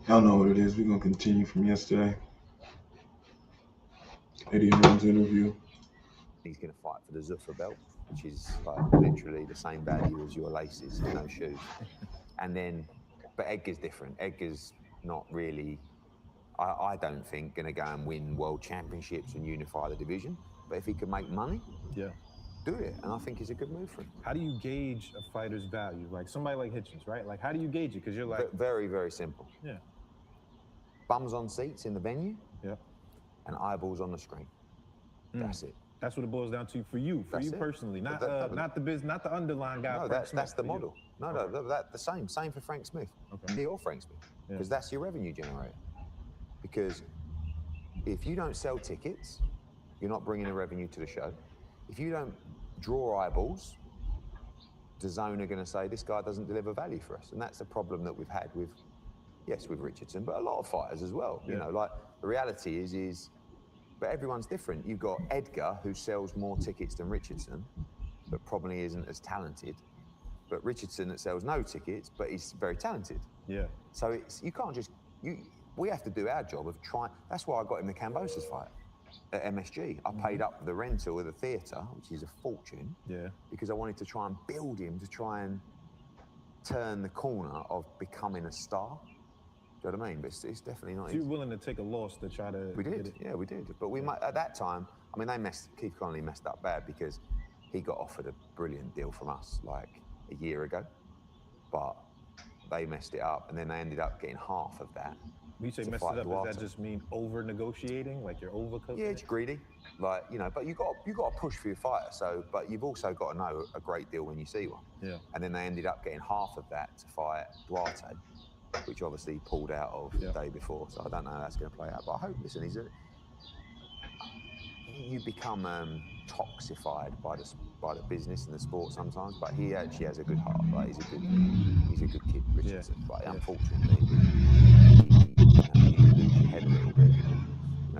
Y'all know what it is. We're gonna continue from yesterday. Eddie Hearn's interview. He's going to fight for the Zuffa belt, which is like literally the same value as your laces in those shoes. And then, but Edgar's different. Edgar's not really, I don't think, going to go and win world championships and unify the division. But if he could make money, Yeah. do it. And I think it's a good move for him. How do you gauge a fighter's value? Like somebody like Hitchens, right? Like, how do you gauge it? Because you're like, Very, very simple. yeah, Bums on seats in the venue yeah. and eyeballs on the screen. That's it. That's what it boils down to for you That's it. personally, not But not the business, not the underlying guy. No, Frank that's Smith the for you. model. No, the same for Frank Smith. Okay. Or Frank Smith, Yeah. because that's your revenue generator. Because if you don't sell tickets, you're not bringing a revenue to the show. If you don't draw eyeballs, DAZN are going to say this guy doesn't deliver value for us, and that's the problem that we've had with Richardson, but a lot of fighters as well. You know, like the reality is. But everyone's different. You've got Edgar, who sells more tickets than Richardson, but probably isn't as talented. But Richardson that sells no tickets, but he's very talented. Yeah. So you can't just we have to do our job of trying. That's why I got him the Cambosis fight at MSG. I paid up for the rental of the theatre, which is a fortune. Yeah. Because I wanted to try and build him to try and turn the corner of becoming a star. Do you know what I mean? But it's definitely not So you're willing to take a loss to try to We get did, it? yeah, we did. But we might, at that time, I mean, Keith Connolly messed up bad because he got offered a brilliant deal from us like a year ago, but they messed it up and then they ended up getting half of that. When you say to messed fight it up, Duarte. does that just mean over negotiating? Like you're overcooking? Yeah, it's greedy. Like, you know, but you got to push for your fighter. So, but you've also got to know a great deal when you see one. Yeah. And then they ended up getting half of that to fight Duarte, which obviously pulled out of the day before. So I don't know how that's going to play out. But I hope, listen, you become toxified by the business and the sport sometimes. But he actually has a good heart. Like he's a good kid, Richardson. Yeah. But unfortunately, you lose your head a little bit.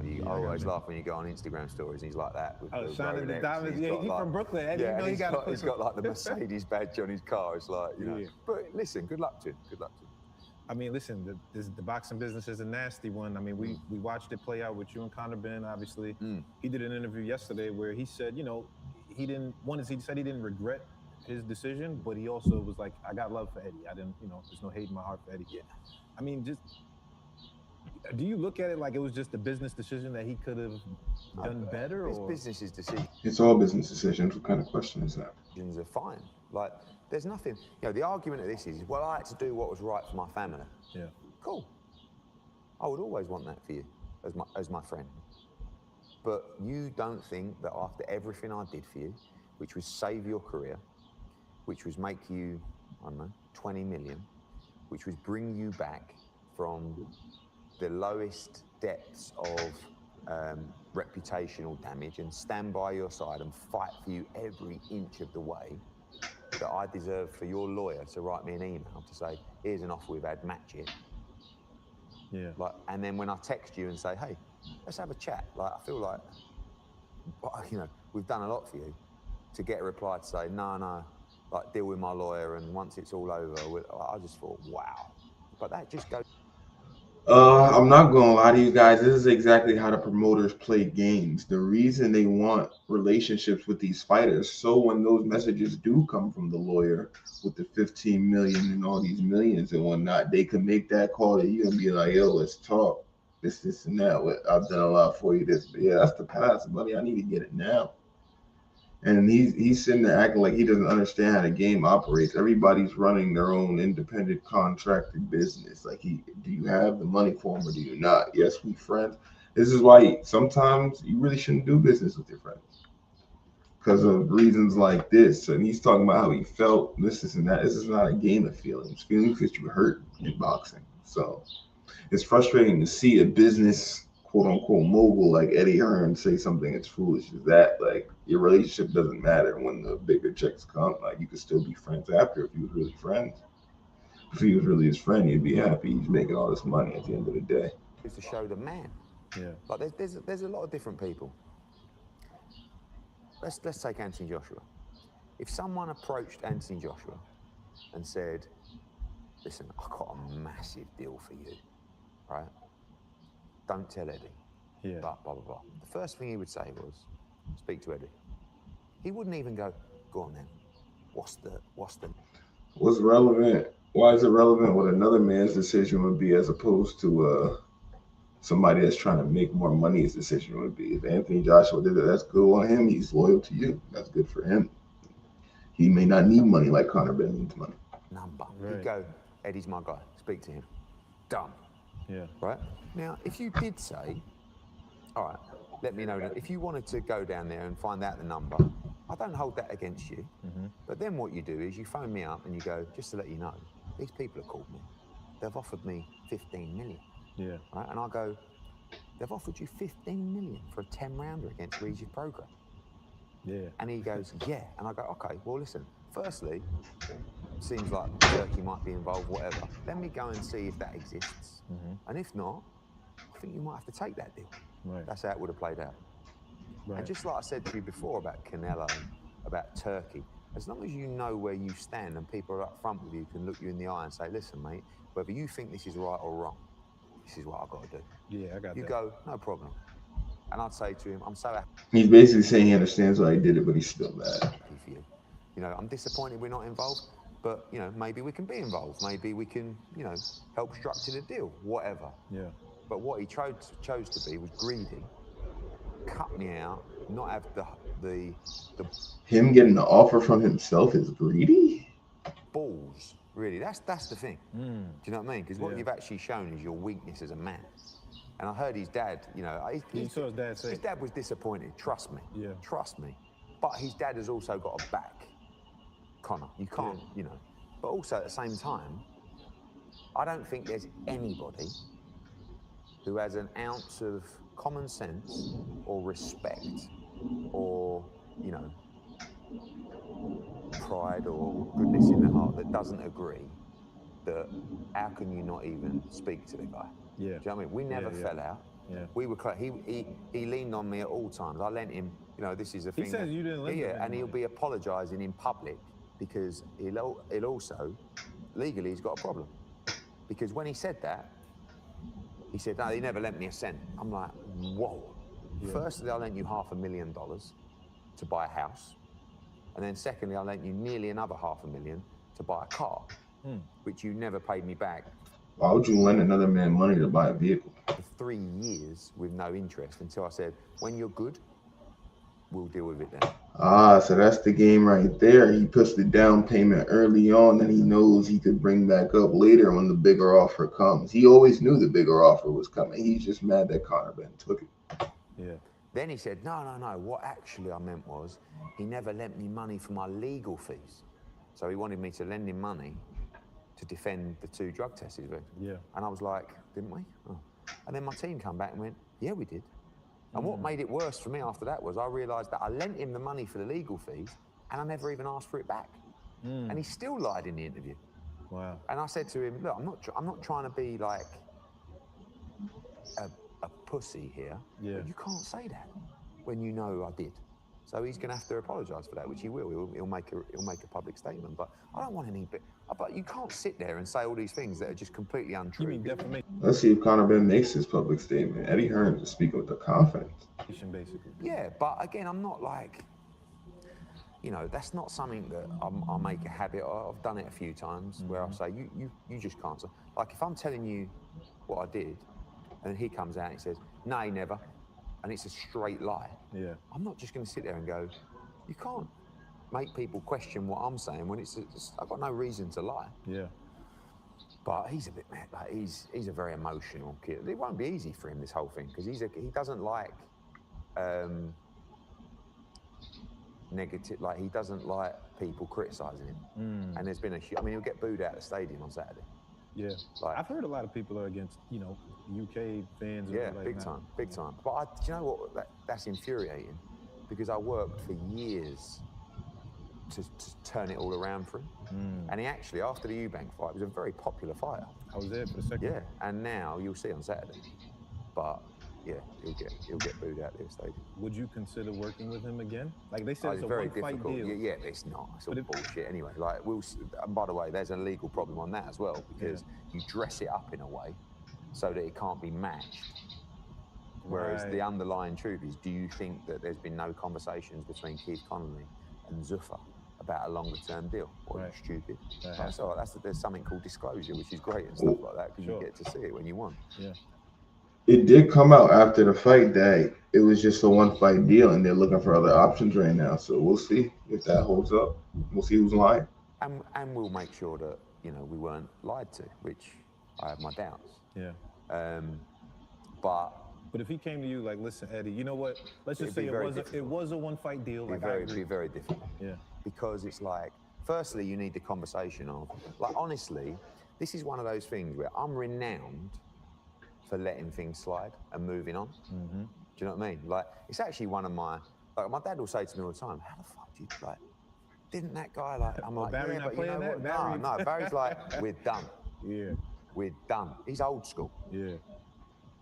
You always laugh when you go on Instagram stories and he's like that with the shining the Rolex, diamonds. and Yeah, he's from Brooklyn. And you know he's he's got like the Mercedes badge on his car. It's like, you know. Yeah. But listen, good luck to him. Good luck to him. I mean, listen, the boxing business is a nasty one. I mean, we watched it play out with you and Conor Ben, obviously. He did an interview yesterday where he said, you know, he said he didn't regret his decision, but he also was like, I got love for Eddie. I didn't, you know, there's no hate in my heart for Eddie. Yeah. I mean, just, do you look at it like it was just a business decision that he could have done better? It's or? business's decision. It's all business decisions. What kind of question is that? Decisions are fine. Like, there's nothing, you know, the argument of this is, well, I had to do what was right for my family. Yeah. Cool. I would always want that for you as my friend. But you don't think that after everything I did for you, which was save your career, which was make you, I don't know, 20 million, which was bring you back from the lowest depths of reputational damage and stand by your side and fight for you every inch of the way, that I deserve for your lawyer to write me an email to say, here's an offer we've had, match it. Yeah. Like, and then when I text you and say, hey, let's have a chat. Like, I feel like, you know, we've done a lot for you. To get a reply to say, no, like, deal with my lawyer and once it's all over, I just thought, wow. But that just goes. I'm not gonna lie to you guys. This is exactly how the promoters play games. The reason they want relationships with these fighters, so when those messages do come from the lawyer with the 15 million and all these millions and whatnot, they can make that call to you and be like, "Yo, let's talk. This, and that. I've done a lot for you. This, but yeah, that's the past, buddy. I need to get it now." And he's sitting there acting like he doesn't understand how the game operates. Everybody's running their own independent contracted business. Like, do you have the money for him or do you not? Yes, we friends. This is why sometimes you really shouldn't do business with your friends because of reasons like this. And he's talking about how he felt, this and that. This is not a game of feelings. Feelings get you hurt in boxing. So it's frustrating to see a business quote unquote mogul like Eddie Hearn say something as foolish as that. Like, your relationship doesn't matter when the bigger checks come. Like, you could still be friends after if you was really friends. If he was really his friend, you'd be happy he's making all this money at the end of the day. To show the man. Yeah. Like, there's a lot of different people. Let's take Anthony Joshua. If someone approached Anthony Joshua and said, listen, I've got a massive deal for you. right? Don't tell Eddie. Yeah. Blah, blah, blah, blah. The first thing he would say was, speak to Eddie. He wouldn't even go on then. What's relevant? Why is it relevant what another man's decision would be as opposed to somebody that's trying to make more money? His decision would be. If Anthony Joshua did it, that's good on him. He's loyal to you. That's good for him. He may not need money like Conor Ben needs money. Number. Right. He'd go, Eddie's my guy. Speak to him. Done. Yeah. Right? Now, if you did say, all right, let me know that if you wanted to go down there and find out the number, I don't hold that against you. Mm-hmm. But then what you do is you phone me up and you go, just to let you know, these people have called me. They've offered me 15 million. Yeah. Right? And I go, they've offered you 15 million for a 10-rounder against Reese's program. Yeah. And he goes, yeah. And I go, okay, well, listen, firstly, seems like Turkey might be involved, whatever. Let me go and see if that exists. Mm-hmm. And if not, I think you might have to take that deal. Right. That's how it would have played out. Right. And just like I said to you before about Canelo, about Turkey, as long as you know where you stand and people are up front with you, can look you in the eye and say, listen, mate, whether you think this is right or wrong, this is what I've got to do. Yeah, I got you that. You go, no problem. And I'd say to him, I'm so happy. He's basically saying he understands why he did it, but he's still mad. For you. You know, I'm disappointed we're not involved, but, you know, maybe we can be involved. Maybe we can, you know, help structure the deal, whatever. Yeah. But what he chose to be was greedy, cut me out, not have the Him getting the offer from himself is greedy? Balls, really. That's the thing. Do you know what I mean? Because what you've actually shown is your weakness as a man. And I heard his dad, you know, his dad say, his dad was disappointed, trust me. Yeah. Trust me. But his dad has also got a back, Conor. You can't, you know. But also at the same time, I don't think there's anybody who has an ounce of common sense or respect or, you know, pride or goodness in the heart that doesn't agree that how can you not even speak to the guy? Yeah. Do you know what I mean? We never fell out. Yeah. We were close. He leaned on me at all times. I lent him, you know, this is a thing. He says you didn't lend him and any he'll money. be apologising in public because he'll also, legally, he's got a problem. Because when he said that, he said, no, he never lent me a cent. I'm like, whoa. Yeah. Firstly, I lent you $500,000 to buy a house. And then secondly, I lent you nearly another $500,000 to buy a car, which you never paid me back. Why would you lend another man money to buy a vehicle? For 3 years with no interest until I said, when you're good, we'll deal with it then. Ah, so that's the game right there. He puts the down payment early on, and he knows he could bring back up later when the bigger offer comes. He always knew the bigger offer was coming. He's just mad that Conor Ben took it. Yeah. Then he said, no. What actually I meant was he never lent me money for my legal fees. So he wanted me to lend him money to defend the 2 drug tests he's doing. Yeah. And I was like, didn't we? Oh. And then my team come back and went, yeah, we did. And what made it worse for me after that was I realised that I lent him the money for the legal fees and I never even asked for it back. And he still lied in the interview. Wow. And I said to him, look, I'm not trying to be like a pussy here. Yeah. But you can't say that when you know I did. So he's going to have to apologise for that, which he will. He'll make a public statement. But I don't want any bit. But you can't sit there and say all these things that are just completely untrue. You mean defamation? Let's see if Conor Ben makes his public statement. Eddie Hearns is speaking with the confidence. Basically. Yeah, but again, I'm not like, you know, that's not something that I'll make a habit of. I've done it a few times where I say, you just can't say. Like if I'm telling you what I did, and he comes out and he says, no, he never, and it's a straight lie. Yeah. I'm not just going to sit there and go, you can't make people question what I'm saying when I've got no reason to lie. Yeah. But he's a bit mad. Like he's a very emotional kid. It won't be easy for him, this whole thing, because he doesn't like negative. Like he doesn't like people criticising him. And there's been he'll get booed out of the stadium on Saturday. Yeah. Like, I've heard a lot of people are against, you know, UK fans. Yeah, like big time. But do you know what? That's infuriating, because I worked for years to turn it all around for him. And he actually, after the Eubank fight, was a very popular fighter. I was there for the second. Yeah, and now you'll see on Saturday. But yeah, he'll get booed out of the stadium. Would you consider working with him again? Like they said, it's a very one-fight difficult. deal. Yeah, it's not. It's all bullshit anyway. Like and by the way, there's a legal problem on that as well, because you dress it up in a way so that it can't be matched. Whereas the underlying truth is, do you think that there's been no conversations between Keith Connolly and Zuffa about a longer term deal? Or are you stupid? So there's something called disclosure, which is great and stuff like that, because you get to see it when you want. Yeah. It did come out after the fight that it was just a one fight deal and they're looking for other options right now. So we'll see if that holds up. We'll see who's lying. And we'll make sure that, we weren't lied to, which I have my doubts. Yeah. But if he came to you like, listen, Eddie, you know what? Let's just say it was a one fight deal. It'd be very difficult. Yeah. Because it's like, firstly, you need the conversation of, like, honestly, this is one of those things where I'm renowned for letting things slide and moving on. Mm-hmm. Do you know what I mean? Like, it's actually one of my dad will say to me all the time, how the fuck do you, like, didn't that guy, like, I'm like, Barry yeah, not but you know playing what? that? No, Barry's like, we're done. Yeah. We're done. He's old school. Yeah.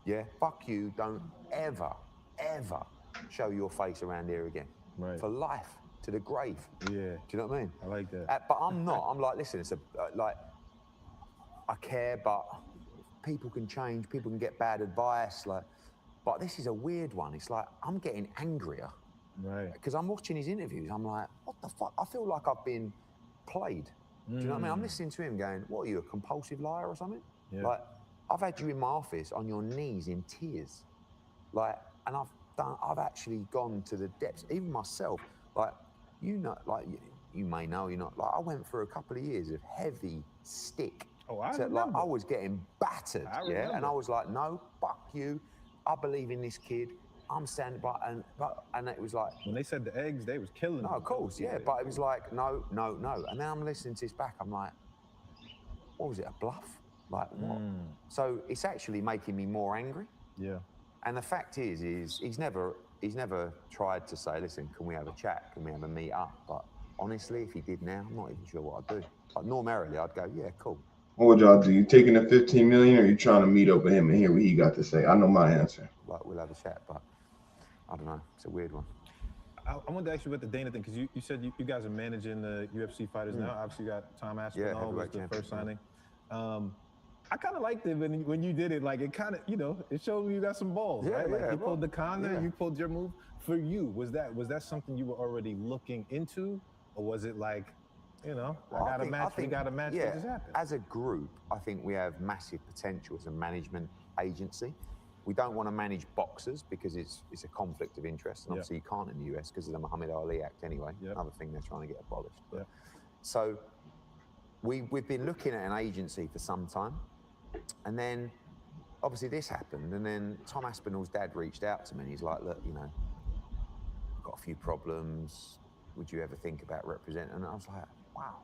Yeah, fuck you, don't ever, ever show your face around here again. Right. For life, to the grave. Yeah. Do you know what I mean? I like that. But I'm not. I'm like, listen, it's I care, but people can change, people can get bad advice, but this is a weird one. It's like, I'm getting angrier. Right. Because I'm watching his interviews, I'm like, what the fuck? I feel like I've been played. Do you know what I mean? I'm listening to him going, what are you, a compulsive liar or something? Yeah. Like, I've had you in my office on your knees in tears. Like, and I've actually gone to the depths, even myself. Like, you may know, like, I went through a couple of years of heavy stick. Oh, I remember. Like, I was getting battered, yeah? And I was like, no, fuck you. I believe in this kid. I'm standing by, and it was like... When they said the eggs, they was killing them. No, of course, yeah, but it was like, no. And then I'm listening to this back, I'm like, what was it, a bluff? Like, what? So it's actually making me more angry. Yeah. And the fact is he's never tried to say, listen, can we have a chat? Can we have a meet up? But honestly, if he did now, I'm not even sure what I'd do. Like, normally, I'd go, yeah, cool. What would y'all do? You taking the 15 million, or you trying to meet up with him and hear what he got to say? I know my answer. Like, we'll have a chat, but I don't know. It's a weird one. I wanted to ask you about the Dana thing, because you said you guys are managing the UFC fighters now. Obviously, you got Tom Aspinall was the first signing. I kind of liked it when you did it. Like, it kind of, it showed you got some balls, right? Like, you pulled the Conor, you pulled your move. For you, was that something you were already looking into, or was it like, I got a match, we got a match, what just happened? As a group, I think we have massive potential as a management agency. We don't want to manage boxers because it's a conflict of interest, and obviously you can't in the US because of the Muhammad Ali Act anyway. Another thing they're trying to get abolished. So we've been looking at an agency for some time, and then obviously this happened, and then Tom Aspinall's dad reached out to me, and he's like, look, I've got a few problems. Would you ever think about representing? And I was like, wow,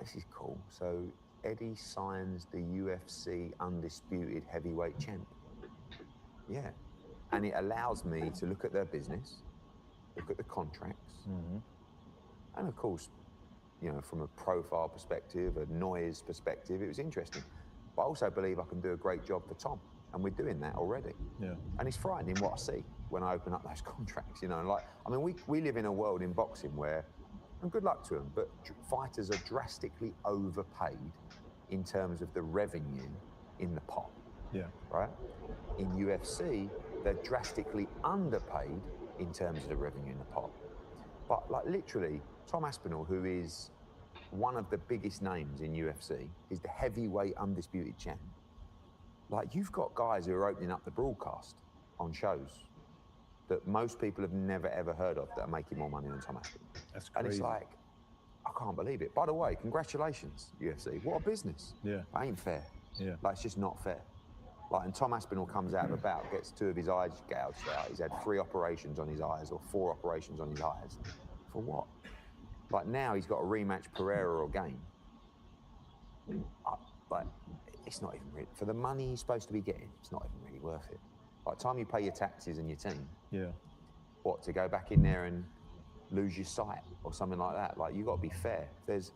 this is cool. So Eddie signs the UFC undisputed heavyweight champ. Yeah. And it allows me to look at their business, look at the contracts, and of course, from a profile perspective, a noise perspective, it was interesting. But I also believe I can do a great job for Tom, and we're doing that already. Yeah. And it's frightening what I see when I open up those contracts, we live in a world in boxing where, and good luck to them, but fighters are drastically overpaid in terms of the revenue in the pot. Yeah. Right? In UFC, they're drastically underpaid in terms of the revenue in the pot. But like literally, Tom Aspinall, who is one of the biggest names in UFC, is the heavyweight undisputed champ. Like, you've got guys who are opening up the broadcast on shows that most people have never ever heard of that are making more money than Tom Aspinall. That's crazy. And it's like, I can't believe it. By the way, congratulations, UFC. What a business. Yeah. That ain't fair. Yeah. Like, it's just not fair. Like, and Tom Aspinall comes out of a bout, gets 2 of his eyes gouged out. He's had 3 operations on his eyes, or 4 operations on his eyes. For what? Like, now he's got a rematch Pereira or Game. Like, it's not even really, for the money he's supposed to be getting, it's not even really worth it. By the time you pay your taxes and your team, what, to go back in there and lose your sight or something like that? Like, you got to be fair. If there's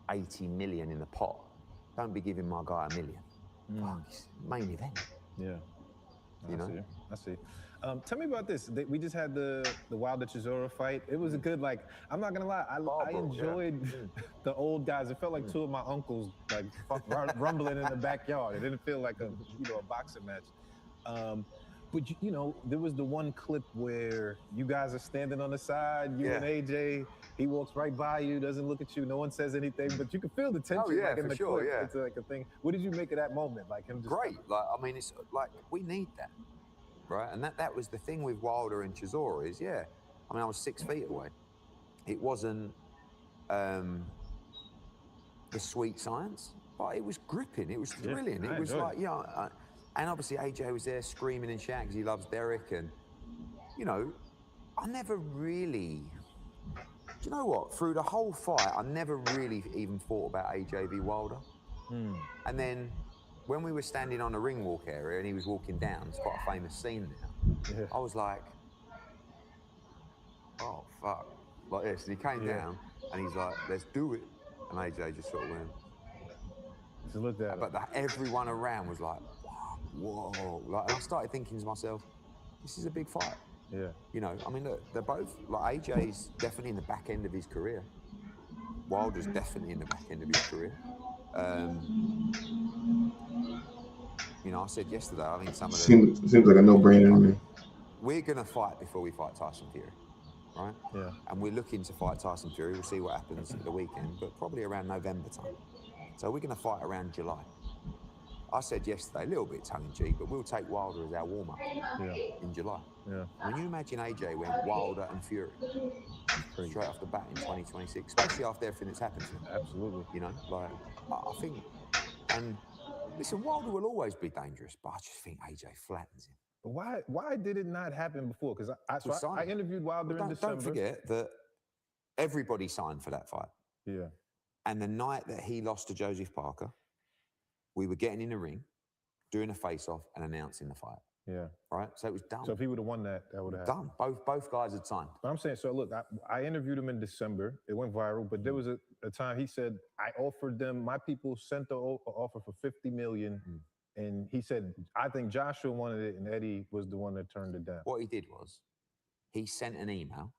80 million in the pot, don't be giving my guy $1 million. Fuck, it's main event. Yeah. I see. Tell me about this. We just had the Wilder Chisora fight. It was a good, like, I'm not gonna lie, I enjoyed the old guys. It felt like two of my uncles like rumbling in the backyard. It didn't feel like a boxing match. But there was the one clip where you guys are standing on the side, you and AJ. He walks right by you, doesn't look at you, no one says anything, but you can feel the tension like in the clip. Yeah. It's like a thing. What did you make of that moment? Like him just great. Like, I mean, it's like we need that. Right, and that was the thing with Wilder and Chisora is, I mean, I was 6 feet away. It wasn't the sweet science, but it was gripping. It was thrilling. It was like, and obviously AJ was there screaming and shouting because he loves Derek, and I never really. Do you know what? Through the whole fight, I never really even thought about AJ v Wilder, and then. When we were standing on the ring walk area and he was walking down, it's quite a famous scene now. I was like, oh, fuck. Like this. And he came down and he's like, let's do it. And AJ just sort of went. Just looked at But everyone around was like, whoa. Like, and I started thinking to myself, this is a big fight. Yeah. I mean, look, they're both, like, AJ's definitely in the back end of his career. Wilder's definitely in the back end of his career. I said yesterday, I think some of the... Seems like a no-brainer to me. We're going to fight before we fight Tyson Fury, right? Yeah. And we're looking to fight Tyson Fury. We'll see what happens at the weekend, but probably around November time. So we're going to fight around July. I said yesterday, a little bit tongue-in-cheek, but we'll take Wilder as our warm-up in July. Yeah. When you imagine AJ went Wilder and Fury straight off the bat in 2026, especially after everything that's happened to him. Absolutely. Like, I think... And... Listen, Wilder will always be dangerous, but I just think AJ flattens him. But why did it not happen before? Because I interviewed Wilder in December. Don't forget that everybody signed for that fight. Yeah. And the night that he lost to Joseph Parker, we were getting in the ring, doing a face-off and announcing the fight. Yeah. Right? So it was done. So if he would have won that would have happened. Done. Both guys had signed. But I'm saying, so look, I interviewed him in December. It went viral, but there was a time he said, I offered them, my people sent the offer for $50 million. And he said, I think Joshua wanted it and Eddie was the one that turned it down. What he did was, he sent an email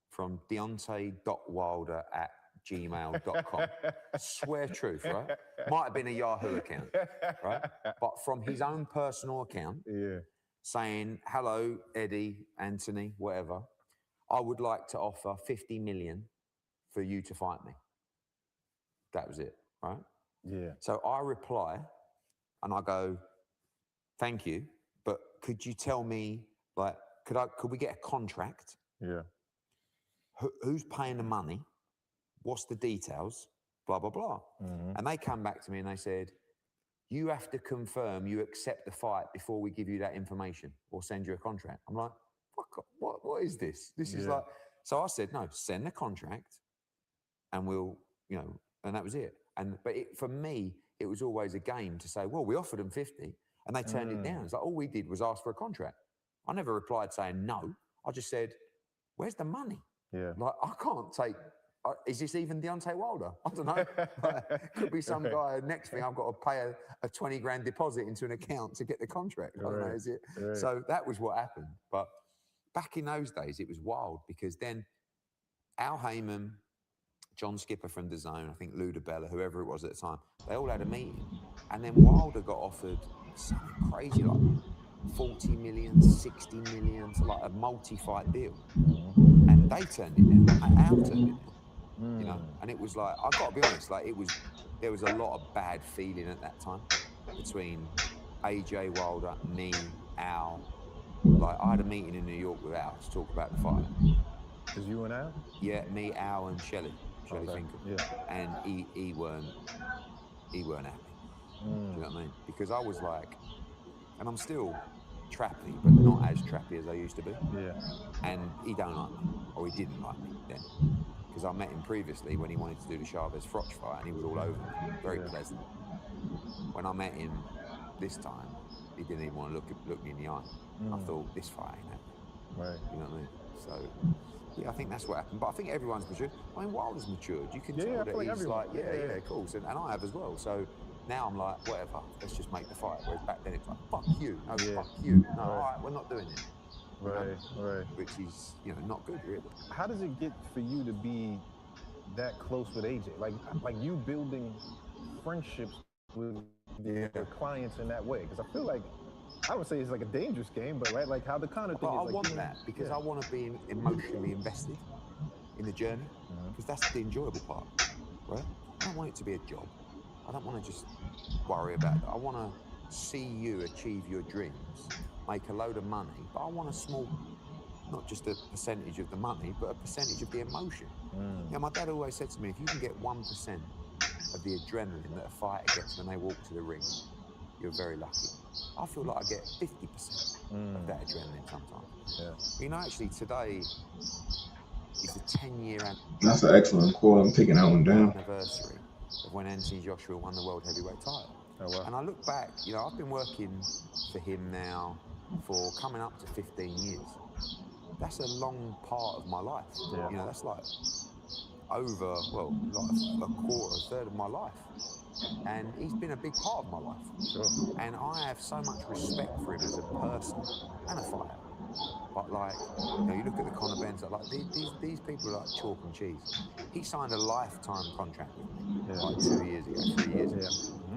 from Deontay.wilder@gmail.com. Swear truth, right? Might have been a Yahoo account, right? But from his own personal account, saying, hello, Eddie, Anthony, whatever, I would like to offer 50 million for you to fight me. That was it, right? Yeah. So I reply and I go, thank you, but could you tell me, like, could we get a contract? Yeah. Who's paying the money? What's the details? Blah, blah, blah. And they come back to me and they said, you have to confirm you accept the fight before we give you that information or send you a contract. I'm like, fuck, what is this? This is like, so I said, no, send the contract and we'll, and that was it. But for me, it was always a game to say, well, we offered them 50 and they turned it down. It's like, all we did was ask for a contract. I never replied saying no. I just said, where's the money? Yeah. Like, I can't take, is this even Deontay Wilder? I don't know. Could be some guy, next thing I've got to pay a 20 grand deposit into an account to get the contract. I don't know, is it? Right. So that was what happened. But back in those days, it was wild because then Al Heyman, John Skipper from DAZN, I think Lou DiBella, whoever it was at the time, they all had a meeting. And then Wilder got offered something crazy, like 40 million, 60 million, to like a multi-fight deal. And they turned it down. And Al turned it down. And it was like, I've got to be honest, like there was a lot of bad feeling at that time between AJ Wilder, me, Al. Like, I had a meeting in New York with Al to talk about the fight. Was you and Al? Yeah, me, Al, and Shelley Finkel. Yeah. And he weren't happy. Do you know what I mean? Because I was like, and I'm still trappy, but not as trappy as I used to be. Yeah. And he don't like me, or he didn't like me then. Because I met him previously when he wanted to do the Chavez Froch fight, and he was all over me. Very pleasant. When I met him this time, he didn't even want to look me in the eye. I thought, this fight ain't happening. Right. You know what I mean? So, yeah, I think that's what happened. But I think everyone's matured. I mean, Wilder's matured. You can tell that he's like, of course. And I have as well. So Now I'm like, whatever, let's just make the fight. Whereas back then it's like, fuck you, no, fuck you, no, all right, we're not doing it. Right. Which is, not good, really. How does it get for you to be that close with AJ? Like you building friendships with your clients in that way? Because I feel like, I would say it's like a dangerous game, but right, like how the Conor thing is. I want that because I want to be emotionally invested in the journey, because that's the enjoyable part, right? I don't want it to be a job. I don't want to just worry about it. I want to see you achieve your dreams, make a load of money, but I want a small, not just a percentage of the money, but a percentage of the emotion. My dad always said to me, if you can get 1% of the adrenaline that a fighter gets when they walk to the ring, you're very lucky. I feel like I get 50% of that adrenaline sometimes. Yeah. Actually today is the 10-year That's an excellent quote. I'm taking that one down. anniversary of when Anthony Joshua won the world heavyweight title. Oh, wow. And I look back, I've been working for him now for coming up to 15 years. That's a long part of my life. Yeah. That's like over, like a quarter, a third of my life. And he's been a big part of my life. Sure. And I have so much respect for him as a person and a fighter. But you look at the Conor Benns, like these people are like chalk and cheese. He signed a lifetime contract with me, like 2 years ago, 3 years ago.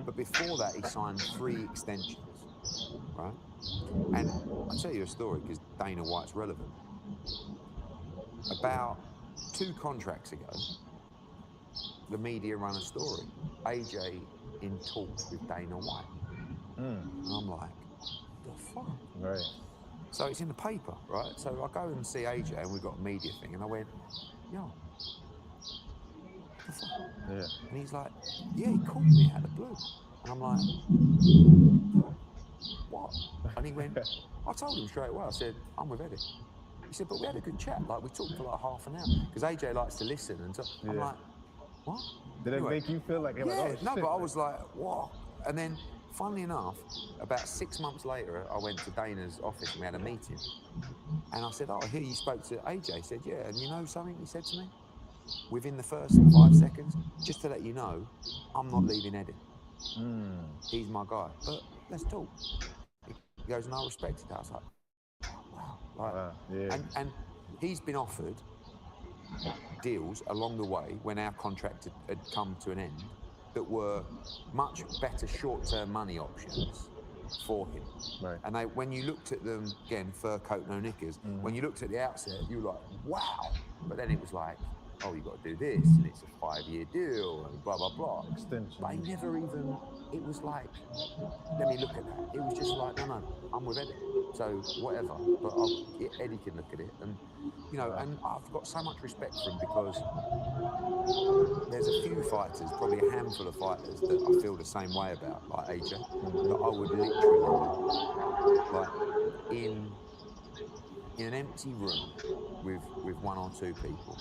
But before that, he signed 3 extensions, right? And I'll tell you a story because Dana White's relevant. About 2 contracts ago, the media ran a story. AJ in talks with Dana White. And I'm like, the fuck? Right. So it's in the paper, right? So I go and see AJ and we've got a media thing and I went, yo, what the fuck? Yeah. And he's like, yeah, he called me out of the blue. And I'm like, what? And he went, I told him straight away, I said, I'm with Eddie. He said, but we had a good chat. Like we talked for like half an hour. Because AJ likes to listen and I'm like, what? Did it make you feel like, yeah, like, oh, no, shit, but I was like, what? And then, funnily enough, about 6 months later, I went to Dana's office and we had a meeting. And I said, oh, I hear you spoke to AJ. He said, yeah, and you know something he said to me? Within the first 5 seconds, just to let you know, I'm not leaving Eddie. He's my guy. But let's talk. He goes, and I respected that. I was like, wow. Yeah. And he's been offered deals along the way when our contract had come to an end that were much better short-term money options for him. Right. And when you looked at them, again, fur coat, no knickers, when you looked at the outset, you were like, wow. But then it was like, oh, you've got to do this, and it's a 5-year deal, and blah, blah, blah. Extension. But he never even, it was like, let me look at that. It was just like, no, I'm with Eddie. So whatever, but Eddie can look at it. And, and I've got so much respect for him because there's a few fighters, probably a handful of fighters that I feel the same way about, like AJ, that I would literally, like, in an empty room with 1 or 2 people,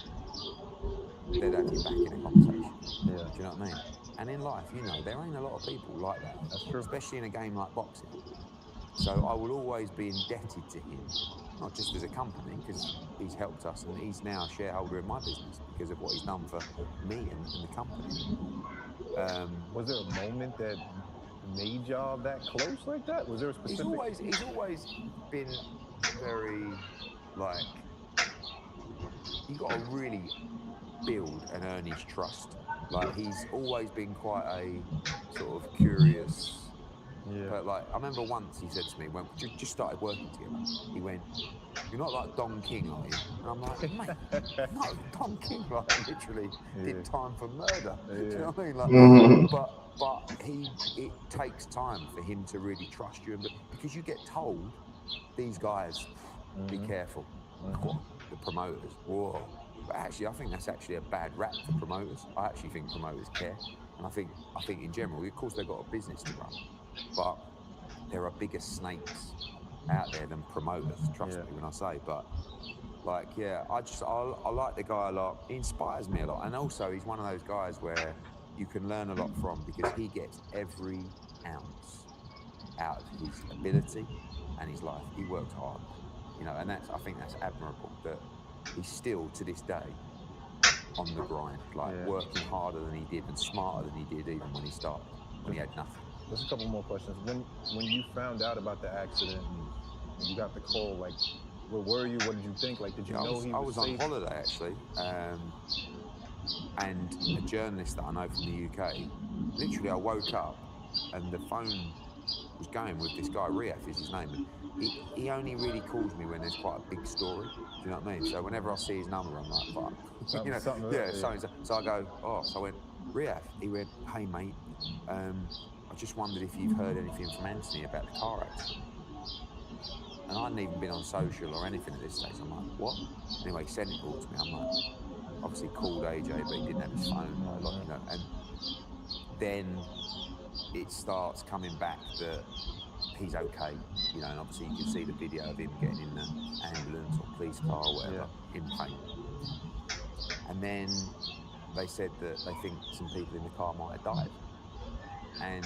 they'd have you back in a conversation. Yeah. Do you know what I mean? And in life, there ain't a lot of people like that. That's true. Especially in a game like boxing. So I will always be indebted to him, not just as a company, because he's helped us and he's now a shareholder in my business because of what he's done for me and the company. Was there a moment that made y'all that close like that? Was there a specific... He's always been very, like, you got to really build and earn his trust. Like, he's always been quite a sort of curious... Yeah. But like, I remember once he said to me, when we just started working together, he went, you're not like Don King, are you? And I'm like, mate, no, Don King, like, literally did time for murder. Do you know what I mean? Like, but it takes time for him to really trust you. Because you get told, these guys, be careful. The promoters, whoa. But actually, I think that's actually a bad rap for promoters. I actually think promoters care. And I think in general, of course, they've got a business to run. But there are bigger snakes out there than promoters, trust me when I say. But like, I like the guy a lot. He inspires me a lot. And also he's one of those guys where you can learn a lot from because he gets every ounce out of his ability and his life. He works hard, and I think that's admirable that he's still to this day on the grind, like working harder than he did and smarter than he did even when he started. and he had nothing. There's a couple more questions. When you found out about the accident and you got the call, like, where were you? What did you think? Like, did you know he was I was safe? on holiday, actually, and a journalist that I know from the UK, literally I woke up and the phone was going with this guy, Riaf is his name. He only really calls me when there's quite a big story. Do you know what I mean? So whenever I see his number, I'm like, fuck. Something, So I go, oh, so I went, Riaf. He went, hey, mate, I just wondered if you've heard anything from Anthony about the car accident. And I hadn't even been on social or anything at this stage. I'm like, what? Anyway, he sent it all to me. I'm like, obviously called AJ, but he didn't have his phone. Like, you know, and then it starts coming back that he's okay, you know, and obviously you can see the video of him getting in the ambulance or police car or whatever, in pain. And then they said that they think some people in the car might have died. And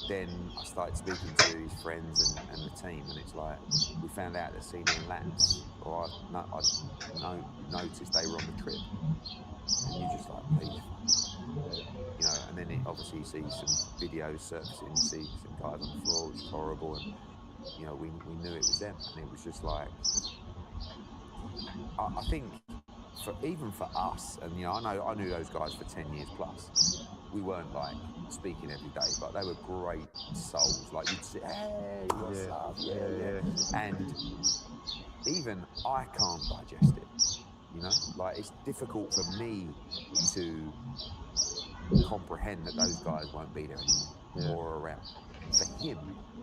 then I started speaking to his friends and the team, and it's like, we found out that Cena and Lance, or I noticed they were on the trip. And you're just like, please, you know, and then it obviously you see some videos surfacing, you see some guys on the floor, it's horrible, and, you know, we knew it was them, and it was just like, I think, even for us, and, you know, I knew those guys for 10 years plus, we weren't like speaking every day, but they were great souls. Like, you'd say, hey, what's up? Yeah. And even I can't digest it, you know? Like, it's difficult for me to comprehend that those guys won't be there anymore or around. For him,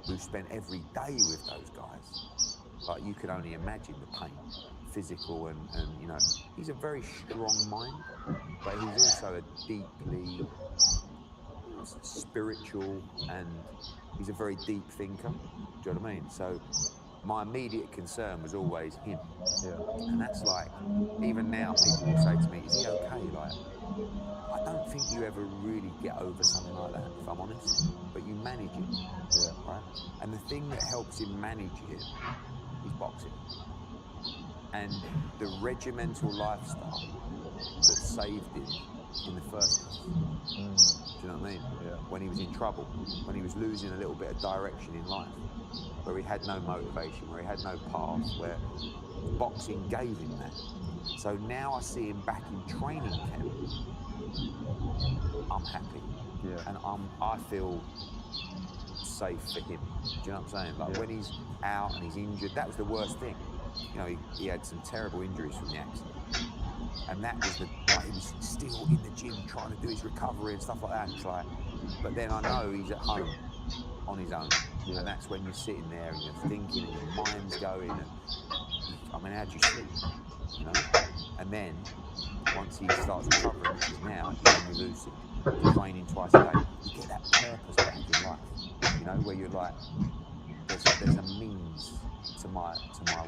who spent every day with those guys, like, you can only imagine the pain, physical and you know, he's a very strong mind, but he's also a deeply spiritual, and he's a very deep thinker. Do you know what I mean? So my immediate concern was always him. And that's like, even now people will say to me, is he okay? Like, I don't think you ever really get over something like that, if I'm honest, but you manage it, right? And the thing that helps him manage it is boxing. And the regimental lifestyle that saved him in the first place. Do you know what I mean? When he was in trouble, when he was losing a little bit of direction in life, where he had no motivation, where he had no path, where boxing gave him that. So now I see him back in training camp, I'm happy. And I feel safe for him. Do you know what I'm saying? Like, when he's out and he's injured, that was the worst thing. You know, he had some terrible injuries from the accident. And that was like, he was still in the gym trying to do his recovery and stuff like that. It's like, but then I know he's at home on his own. And that's when you're sitting there and you're thinking and your mind's going. And, I mean, how do you sleep? You know? And then, once he starts recovering, which is now, he's lucid, training twice a day, you get that purpose back in life. You know, where you're like, there's a means to my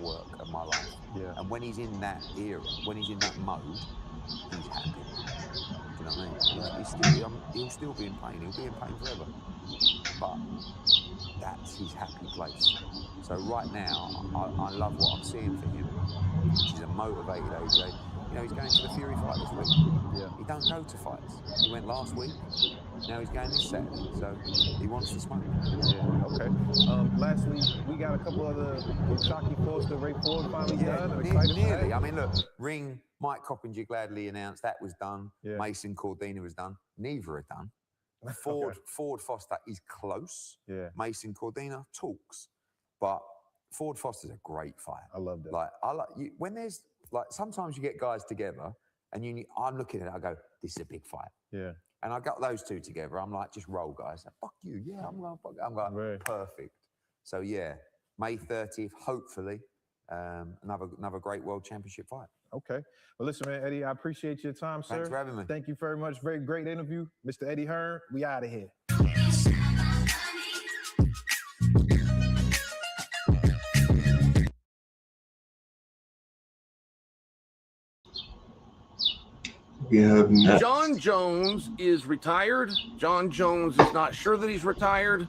work and my life. And when he's in that era, when he's in that mode, he's happy. Do you know what I mean? He'll still be in pain. He'll be in pain forever. But that's his happy place. So right now, I love what I'm seeing for him, which is a motivated AJ. You know, he's going to the Fury fight this week. He don't go to fights. He went last week. Now he's going this Saturday. So he wants to smoke. Okay. Lastly, we got a couple other Shocky Foster, Ray Ford finally done. I'm excited. Nearly. I mean, look, Ring, Mike Coppinger gladly announced that was done. Mason Cordina was done. Neither are done. Ford Foster is close. Mason Cordina talks. But Ford Foster's a great fight. I love that. Like, when there's, like, sometimes you get guys together and I'm looking at it, I go, this is a big fight. And I got those two together. I'm like, just roll, guys. Like, fuck you. Yeah, I'm like, perfect. So, May 30th, hopefully, another great World Championship fight. Okay. Well, listen, man, Eddie, I appreciate your time, sir. Thanks for having me. Thank you very much. Very great interview. Mr. Eddie Hearn, we out of here. John Jones is retired. John Jones is not sure that he's retired.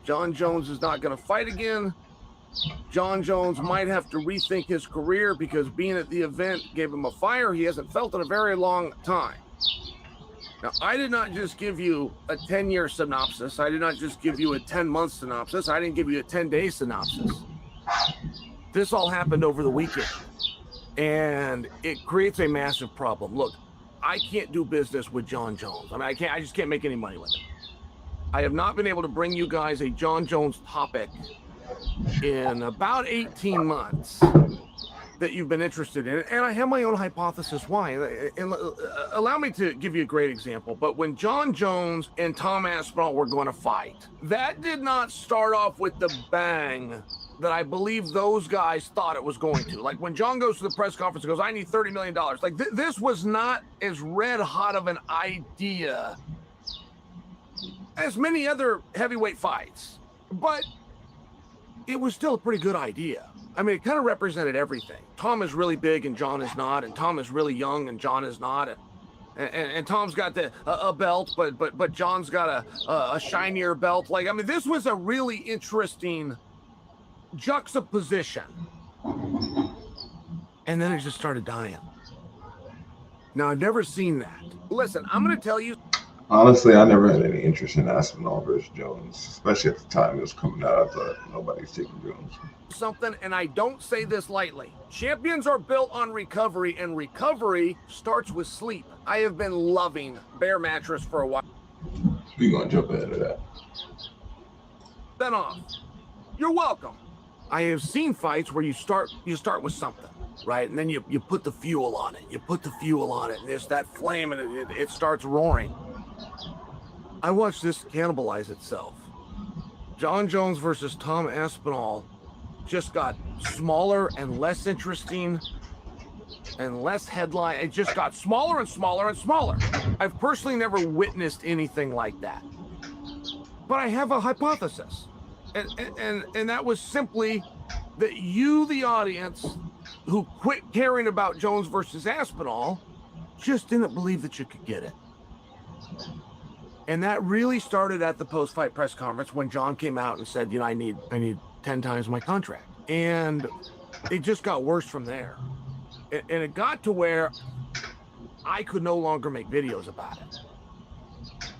John Jones is not going to fight again. John Jones might have to rethink his career because being at the event gave him a fire he hasn't felt in a very long time. Now, I did not just give you a 10-year synopsis. I did not just give you a 10-month synopsis. I didn't give you a 10-day synopsis. This all happened over the weekend, and it creates a massive problem. Look, I can't do business with Jon Jones. I mean, I just can't make any money with him. I have not been able to bring you guys a Jon Jones topic in about 18 months that you've been interested in, and I have my own hypothesis why. And allow me to give you a great example. But when Jon Jones and Tom Aspinall were going to fight, that did not start off with the bang that I believe those guys thought it was going to. Like when Jon goes to the press conference and goes, I need $30 million. Like this was not as red hot of an idea as many other heavyweight fights, but it was still a pretty good idea. I mean, it kind of represented everything. Tom is really big and Jon is not, and Tom is really young and Jon is not, and Tom's got a belt, but Jon's got a shinier belt. Like, I mean, this was a really interesting juxtaposition, and then it just started dying. Now, I've never seen that. Listen, I'm going to tell you. Honestly, I never had any interest in Aspinall versus Jones, especially at the time it was coming out. I thought nobody's taking Jones. Something, and I don't say this lightly. Champions are built on recovery, and recovery starts with sleep. I have been loving Bear Mattress for a while. We're going to jump ahead of that. Then off. You're welcome. I have seen fights where you start with something, right? And then you put the fuel on it. You put the fuel on it, and there's that flame, and it starts roaring. I watched this cannibalize itself. Jon Jones versus Tom Aspinall just got smaller and less interesting and less headline. It just got smaller and smaller and smaller. I've personally never witnessed anything like that. But I have a hypothesis. And that was simply that you, the audience, who quit caring about Jones versus Aspinall, just didn't believe that you could get it. And that really started at the post-fight press conference when Jon came out and said, you know, I need 10 times my contract. And it just got worse from there. And it got to where I could no longer make videos about it.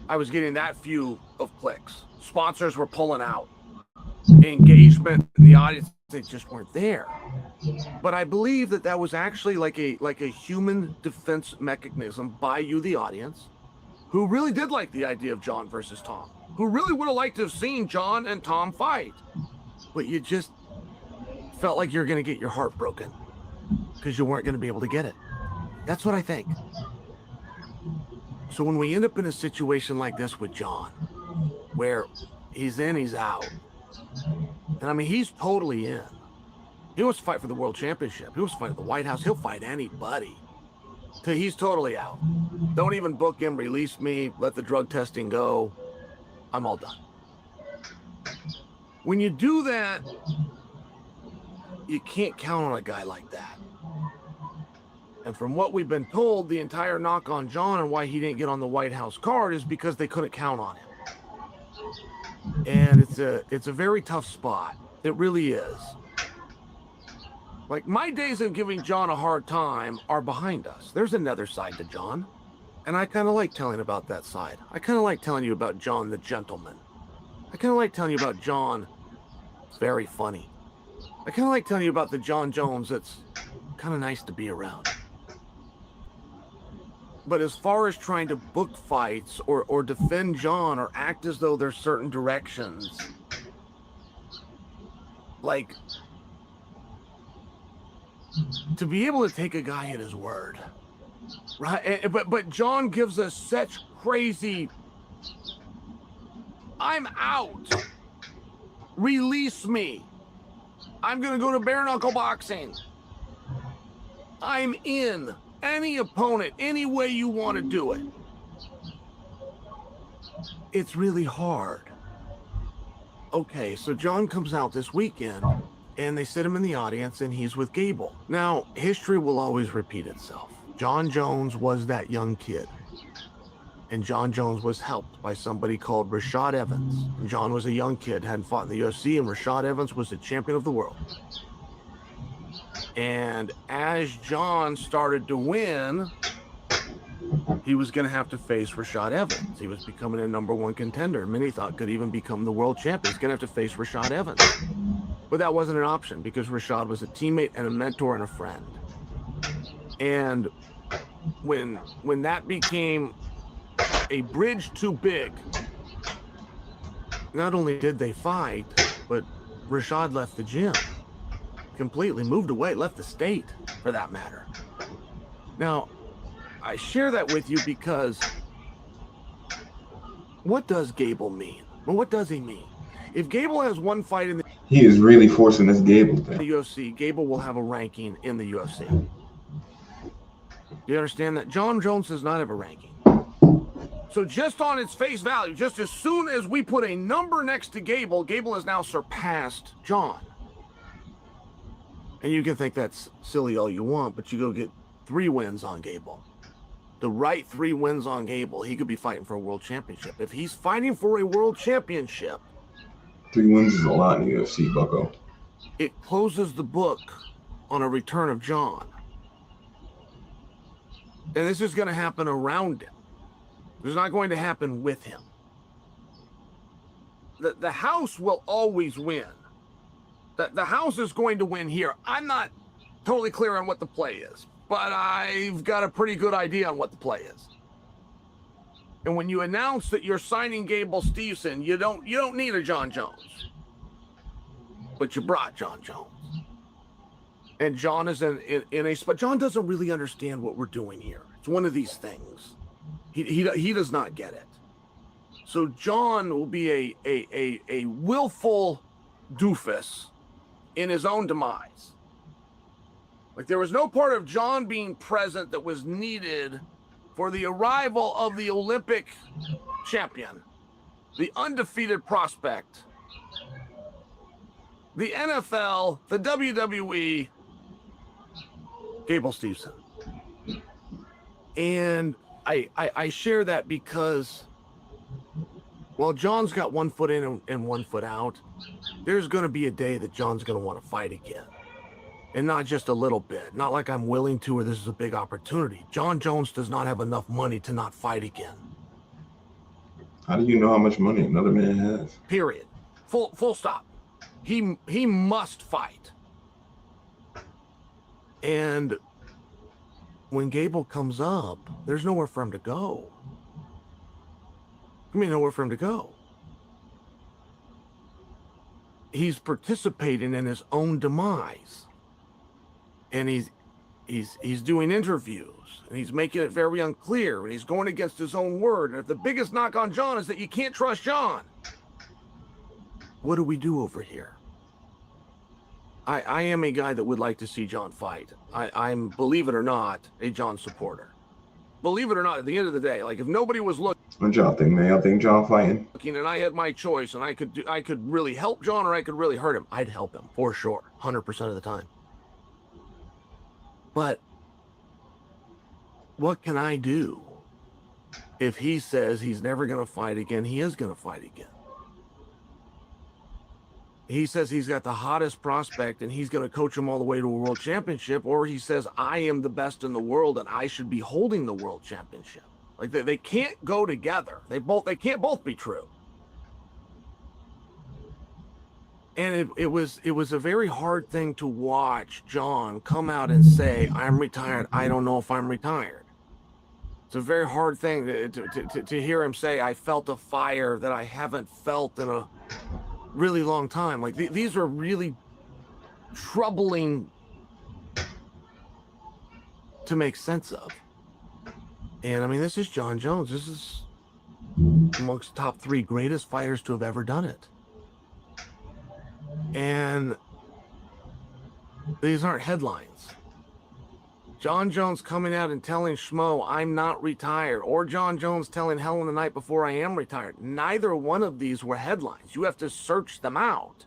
I was getting that few of clicks. Sponsors were pulling out. Engagement in the audience, they just weren't there. But I believe that was actually like a human defense mechanism by you, the audience, who really did like the idea of Jon versus Tom, who really would have liked to have seen Jon and Tom fight, but you just felt like you're going to get your heart broken because you weren't going to be able to get it. That's what I think. So when we end up in a situation like this with Jon, where he's in, he's out, and I mean, he's totally in. He wants to fight for the world championship. He wants to fight at the White House. He'll fight anybody. So he's totally out. Don't even book him, release me, let the drug testing go. I'm all done. When you do that, you can't count on a guy like that. And from what we've been told, the entire knock on Jon and why he didn't get on the White House card is because they couldn't count on him. And it's a very tough spot. It really is. Like, my days of giving Jon a hard time are behind us. There's another side to Jon. And I kind of like telling about that side. I kind of like telling you about Jon the gentleman. I kind of like telling you about Jon very funny. I kind of like telling you about the Jon Jones that's kind of nice to be around. But as far as trying to book fights or defend Jon or act as though there's certain directions, like, to be able to take a guy at his word, right? But Jon gives us such crazy, I'm out, release me, I'm gonna go to bare knuckle boxing, I'm in, any opponent, any way you want to do it. It's really hard. Okay, so Jon comes out this weekend and they sit him in the audience and he's with Gable. Now, history will always repeat itself. Jon Jones was that young kid. And Jon Jones was helped by somebody called Rashad Evans. And Jon was a young kid, hadn't fought in the UFC, and Rashad Evans was the champion of the world. And as Jon started to win, he was going to have to face Rashad Evans. He was becoming a #1 contender. Many thought could even become the world champion. He's going to have to face Rashad Evans. But that wasn't an option because Rashad was a teammate and a mentor and a friend. And when that became a bridge too big, not only did they fight, but Rashad left the gym completely, moved away, left the state for that matter. Now, I share that with you because what does Gable mean? Well, what does he mean? If Gable has one fight in the He is really forcing this Gable thing. UFC, Gable will have a ranking in the UFC. You understand that? John Jones does not have a ranking. So just on its face value, just as soon as we put a number next to Gable, Gable has now surpassed John. And you can think that's silly all you want, but you go get 3 wins on Gable. The right 3 wins on Gable, he could be fighting for a world championship. If he's fighting for a world championship, 3 wins is a lot in the UFC, bucko. It closes the book on a return of John. And this is going to happen around him. It's not going to happen with him. The house will always win. The house is going to win here. I'm not totally clear on what the play is, but I've got a pretty good idea on what the play is. And when you announce that you're signing Gable Stevenson, you don't need a John Jones. But you brought John Jones. And John is in a spot. John doesn't really understand what we're doing here. It's one of these things. He does not get it. So John will be a willful doofus in his own demise. Like there was no part of John being present that was needed for the arrival of the Olympic champion, the undefeated prospect, the NFL, the WWE, Gable Stevenson. And I share that because while John's got 1 foot in and 1 foot out, there's going to be a day that John's going to want to fight again. And not just a little bit. Not like I'm willing to or this is a big opportunity. John Jones does not have enough money to not fight again. How do you know how much money another man has? Period. Full stop. He must fight. And when Gable comes up, there's nowhere for him to go. I mean, nowhere for him to go. He's participating in his own demise. And he's doing interviews, and he's making it very unclear, and he's going against his own word. And if the biggest knock on John is that you can't trust John, what do we do over here? I am a guy that would like to see John fight. I'm, believe it or not, a John supporter. Believe it or not, at the end of the day, like if nobody was looking, What y'all think, man? Y'all think John fighting? and I had my choice, and I could really help John or I could really hurt him, I'd help him for sure, 100% of the time. But what can I do if he says he's never going to fight again? He is going to fight again. He says he's got the hottest prospect and he's going to coach him all the way to a world championship, or he says I am the best in the world and I should be holding the world championship. Like they can't go together. They can't both be true. And it was a very hard thing to watch John come out and say, I'm retired. I don't know if I'm retired. It's a very hard thing to hear him say, I felt a fire that I haven't felt in a really long time. Like these are really troubling to make sense of. And I mean, this is John Jones. This is amongst top 3 greatest fighters to have ever done it. And these aren't headlines. John Jones coming out and telling Schmo, I'm not retired, or John Jones telling Helen the night before, I am retired. Neither one of these were headlines. You have to search them out.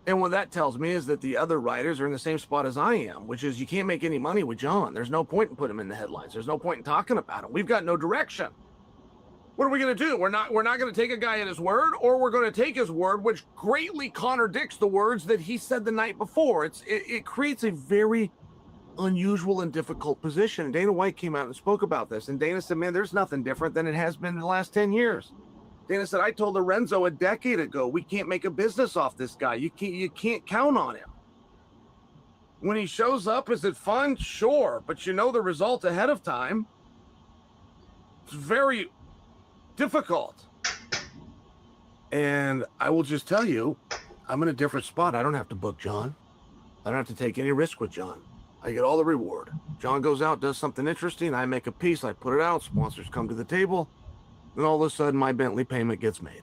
And what that tells me is that the other writers are in the same spot as I am, which is you can't make any money with John. There's no point in putting him in the headlines. There's no point in talking about him. We've got no direction. What are we going to do? We're not going to take a guy at his word, or we're going to take his word, which greatly contradicts the words that he said the night before. It creates a very unusual and difficult position. And Dana White came out and spoke about this. And Dana said, man, there's nothing different than it has been in the last 10 years. Dana said, I told Lorenzo a decade ago, we can't make a business off this guy. You can't count on him. When he shows up, is it fun? Sure. But you know the result ahead of time. It's very difficult. And I will just tell you, I'm in a different spot. I don't have to book John. I don't have to take any risk with John. I get all the reward. John goes out, does something interesting. I make a piece. I put it out. Sponsors come to the table. Then all of a sudden, my Bentley payment gets made.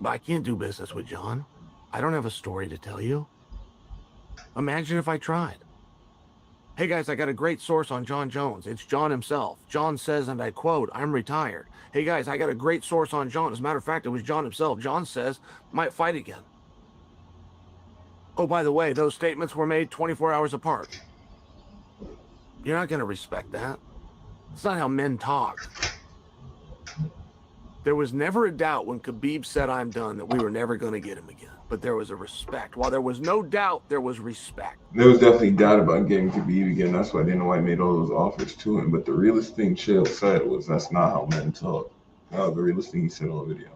But I can't do business with John. I don't have a story to tell you. Imagine if I tried. Hey guys, I got a great source on John Jones. It's John himself. John says, and I quote, I'm retired. Hey guys, I got a great source on John. As a matter of fact, it was John himself. John says, might fight again. Oh, by the way, those statements were made 24 hours apart. You're not going to respect that. It's not how men talk. There was never a doubt when Khabib said, I'm done, that we were never going to get him again. But there was a respect. While there was no doubt, there was respect. There was definitely doubt about getting Khabib again. That's why Dana White made all those offers to him. But the realest thing Chael said was, that's not how men talk. The realest thing he said on the video.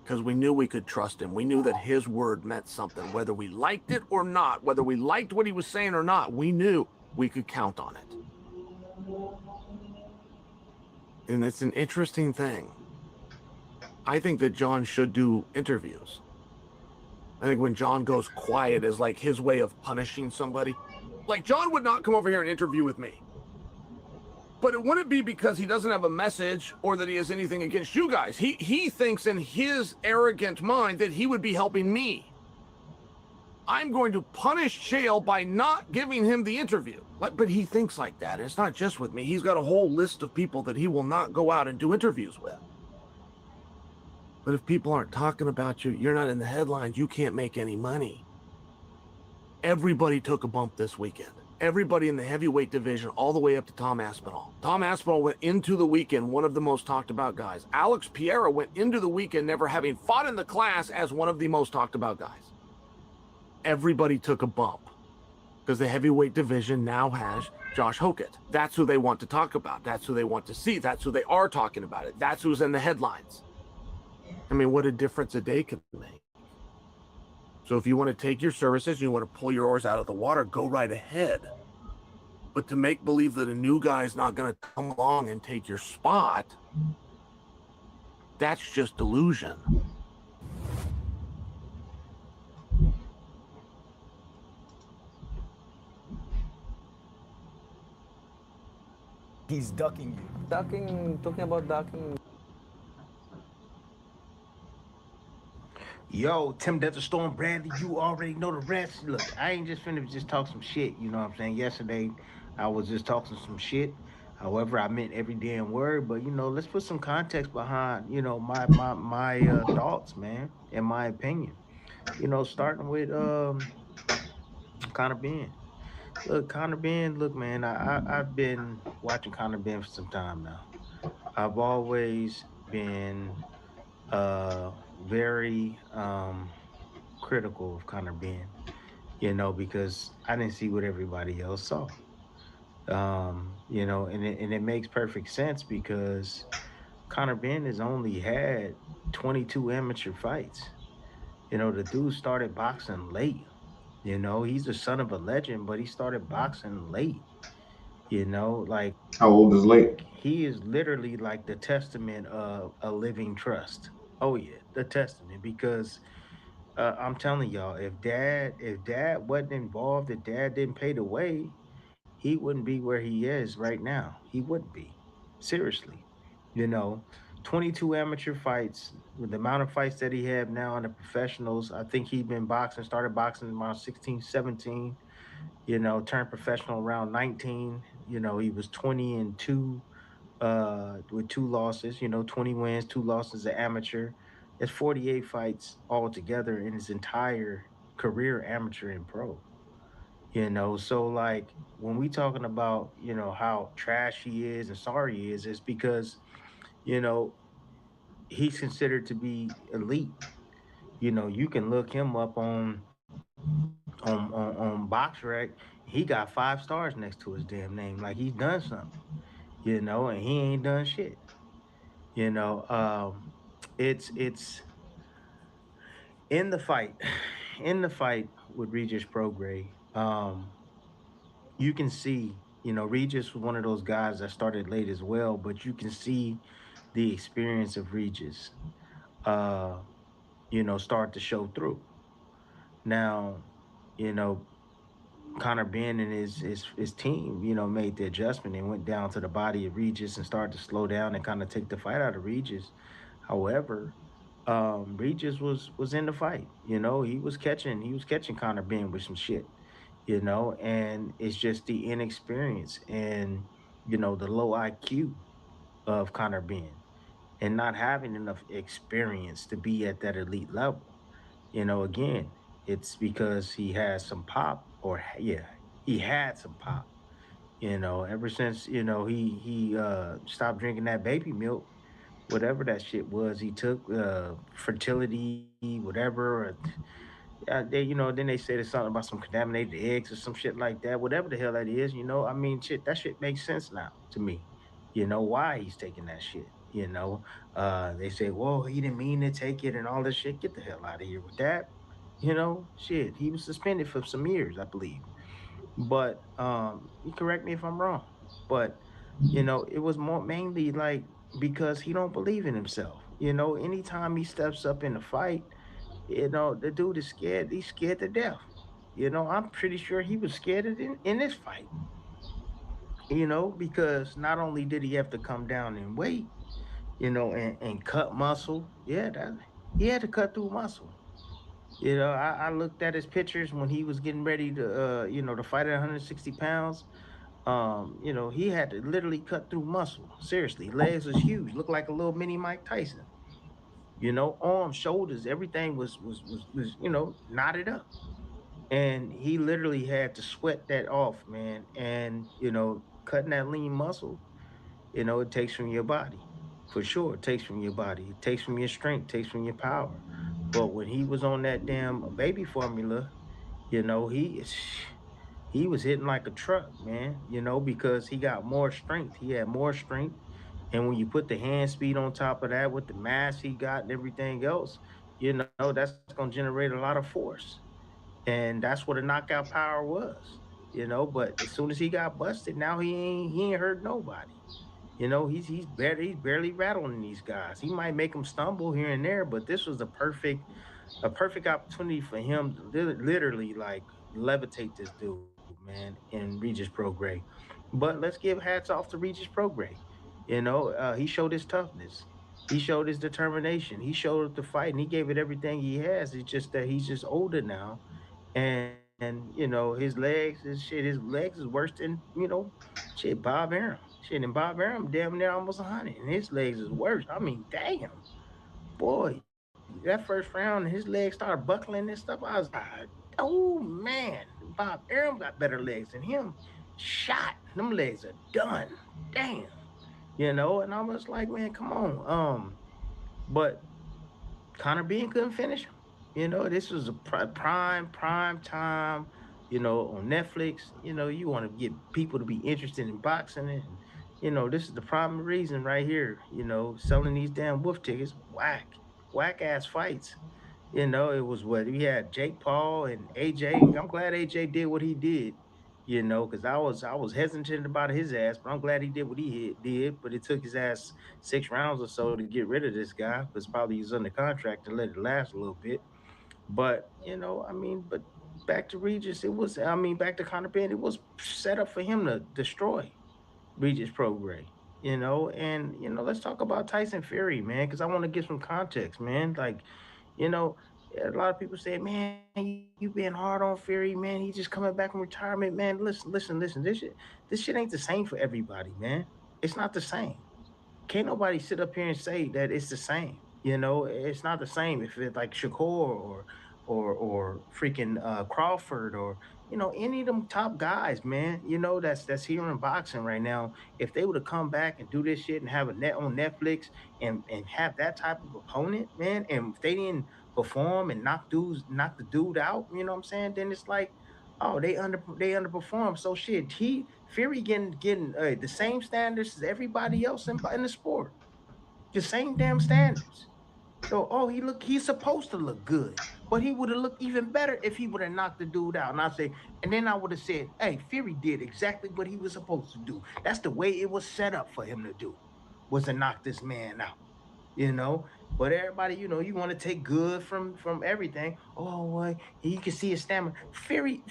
Because we knew we could trust him. We knew that his word meant something. Whether we liked it or not, whether we liked what he was saying or not, we knew we could count on it. And it's an interesting thing. I think that John should do interviews. I think when John goes quiet is like his way of punishing somebody. Like, John would not come over here and interview with me. But it wouldn't be because he doesn't have a message or that he has anything against you guys. He thinks in his arrogant mind that he would be helping me. I'm going to punish Chael by not giving him the interview. But he thinks like that. It's not just with me. He's got a whole list of people that he will not go out and do interviews with. But if people aren't talking about you, you're not in the headlines, you can't make any money. Everybody took a bump this weekend. Everybody in the heavyweight division, all the way up to Tom Aspinall. Tom Aspinall went into the weekend one of the most talked about guys. Alex Pereira went into the weekend never having fought in the class as one of the most talked about guys. Everybody took a bump because the heavyweight division now has Josh Hokett. That's who they want to talk about. That's who they want to see. That's who they are talking about it. That's who's in the headlines. I mean, what a difference a day can make. So if you want to take your services, you want to pull your oars out of the water, go right ahead. But to make believe that a new guy is not going to come along and take your spot, that's just delusion. He's ducking you. Talking about ducking. Yo, Tim Desert Storm, Bradley, you already know the rest. Look, I ain't just finna just talk some shit, you know what I'm saying? Yesterday, I was just talking some shit. However, I meant every damn word, but, you know, let's put some context behind, you know, my thoughts, man, and my opinion. You know, starting with Conor Benn. Look, Conor Benn, look, man, I've been watching Conor Benn for some time now. I've always been very critical of Conor Benn, you know, because I didn't see what everybody else saw. You know, and it makes perfect sense because Conor Benn has only had 22 amateur fights. You know, the dude started boxing late. You know, he's the son of a legend, but he started boxing late. You know, like, how old is late? He is literally like the testament of a living trust. Oh yeah, the testament, because I'm telling y'all, if dad wasn't involved, if dad didn't pay the way, he wouldn't be where he is right now. He wouldn't be. Seriously. You know, 22 amateur fights, with the amount of fights that he had now in the professionals, I think he'd been started boxing around 16, 17, you know, turned professional around 19. You know, he was 20-2 with 2 losses, you know, 20 wins, 2 losses as amateur. It's 48 fights altogether in his entire career, amateur and pro. You know, so like when we talking about, you know, how trash he is and sorry he is, it's because, you know, he's considered to be elite. You know, you can look him up on on BoxRec, he got 5 stars next to his damn name, like he's done something, and he ain't done shit. You know, it's in the fight, in the fight with Regis Prograis. You can see, Regis was one of those guys that started late as well, but you can see the experience of Regis, uh, start to show through. Now, you know, Connor Ben and his team, made the adjustment and went down to the body of Regis and started to slow down and kind of take the fight out of Regis. However, Regis was in the fight. He was catching Connor Ben with some shit. And it's just the inexperience and the low IQ of Connor Ben and not having enough experience to be at that elite level. Again, it's because he has some pop, or yeah, he had some pop. Ever since he stopped drinking that baby milk, whatever that shit was, he took fertility, whatever. They, then they said it's something about some contaminated eggs or some shit like that. Whatever the hell that is, I mean, shit, that shit makes sense now to me. Why he's taking that shit. They say, well, he didn't mean to take it and all this shit. Get the hell out of here with that. Shit, he was suspended for some years, I believe. But you correct me if I'm wrong. But it was more mainly like because he don't believe in himself. Anytime he steps up in a fight, the dude is scared. He's scared to death. I'm pretty sure he was scared in this fight. Because not only did he have to come down in weight, and cut muscle. Yeah, he had to cut through muscle. I looked at his pictures when he was getting ready to fight at 160 pounds. He had to literally cut through muscle. Seriously, legs was huge, looked like a little mini Mike Tyson. Arms, shoulders, everything was knotted up. And he literally had to sweat that off, man. And cutting that lean muscle, it takes from your body. For sure, it takes from your body. It takes from your strength, takes from your power. But when he was on that damn baby formula, he he was hitting like a truck, man, because he got more strength. He had more strength. And when you put the hand speed on top of that with the mass he got and everything else, that's going to generate a lot of force. And that's what a knockout power was, but as soon as he got busted, now he ain't hurt nobody. He's barely rattling these guys. He might make them stumble here and there, but this was a perfect opportunity for him to literally like levitate this dude, man, in Regis Prograis. But let's give hats off to Regis Prograis. He showed his toughness. He showed his determination. He showed up to fight, and he gave it everything he has. It's just that he's just older now, and his legs, his legs is worse than shit Bob Arum. Shit, and Bob Arum damn near almost 100, and his legs is worse. I mean, damn. Boy, that first round, his legs started buckling and stuff. I was like, oh man, Bob Arum got better legs than him. Shot. Them legs are done. Damn. And I was like, man, come on. But Connor Bean couldn't finish him. This was a prime time, on Netflix. You want to get people to be interested in boxing. And, this is the prime reason right here, selling these damn wolf tickets. Whack ass fights. It was what we had Jake Paul and AJ. I'm glad AJ did what he did, because I was hesitant about his ass, but I'm glad he did what he did. But it took his ass 6 rounds or so to get rid of this guy because probably he's under contract to let it last a little bit. But I mean, but back to Regis, back to Conor Ben, it was set up for him to destroy Regis Prograis. And let's talk about Tyson Fury, man, because I want to give some context, man. Like, you know, a lot of people say, man, you being hard on Fury, man. He just coming back from retirement, man. Listen. This shit ain't the same for everybody, man. It's not the same. Can't nobody sit up here and say that it's the same. It's not the same if it's like Shakur or freaking Crawford, or any of them top guys, man. That's here in boxing right now. If they would have come back and do this shit and have a net on Netflix and have that type of opponent, man, and if they didn't perform and knock the dude out, you know what I'm saying? Then it's like, oh, they underperform. So shit, Fury getting the same standards as everybody else in the sport, the same damn standards. So, oh, he's supposed to look good, but he would have looked even better if he would have knocked the dude out. And then I would have said, hey, Fury did exactly what he was supposed to do. That's the way it was set up for him to do, was to knock this man out, you know. But everybody, you want to take good from everything. Oh, well, you can see his stamina. Fury,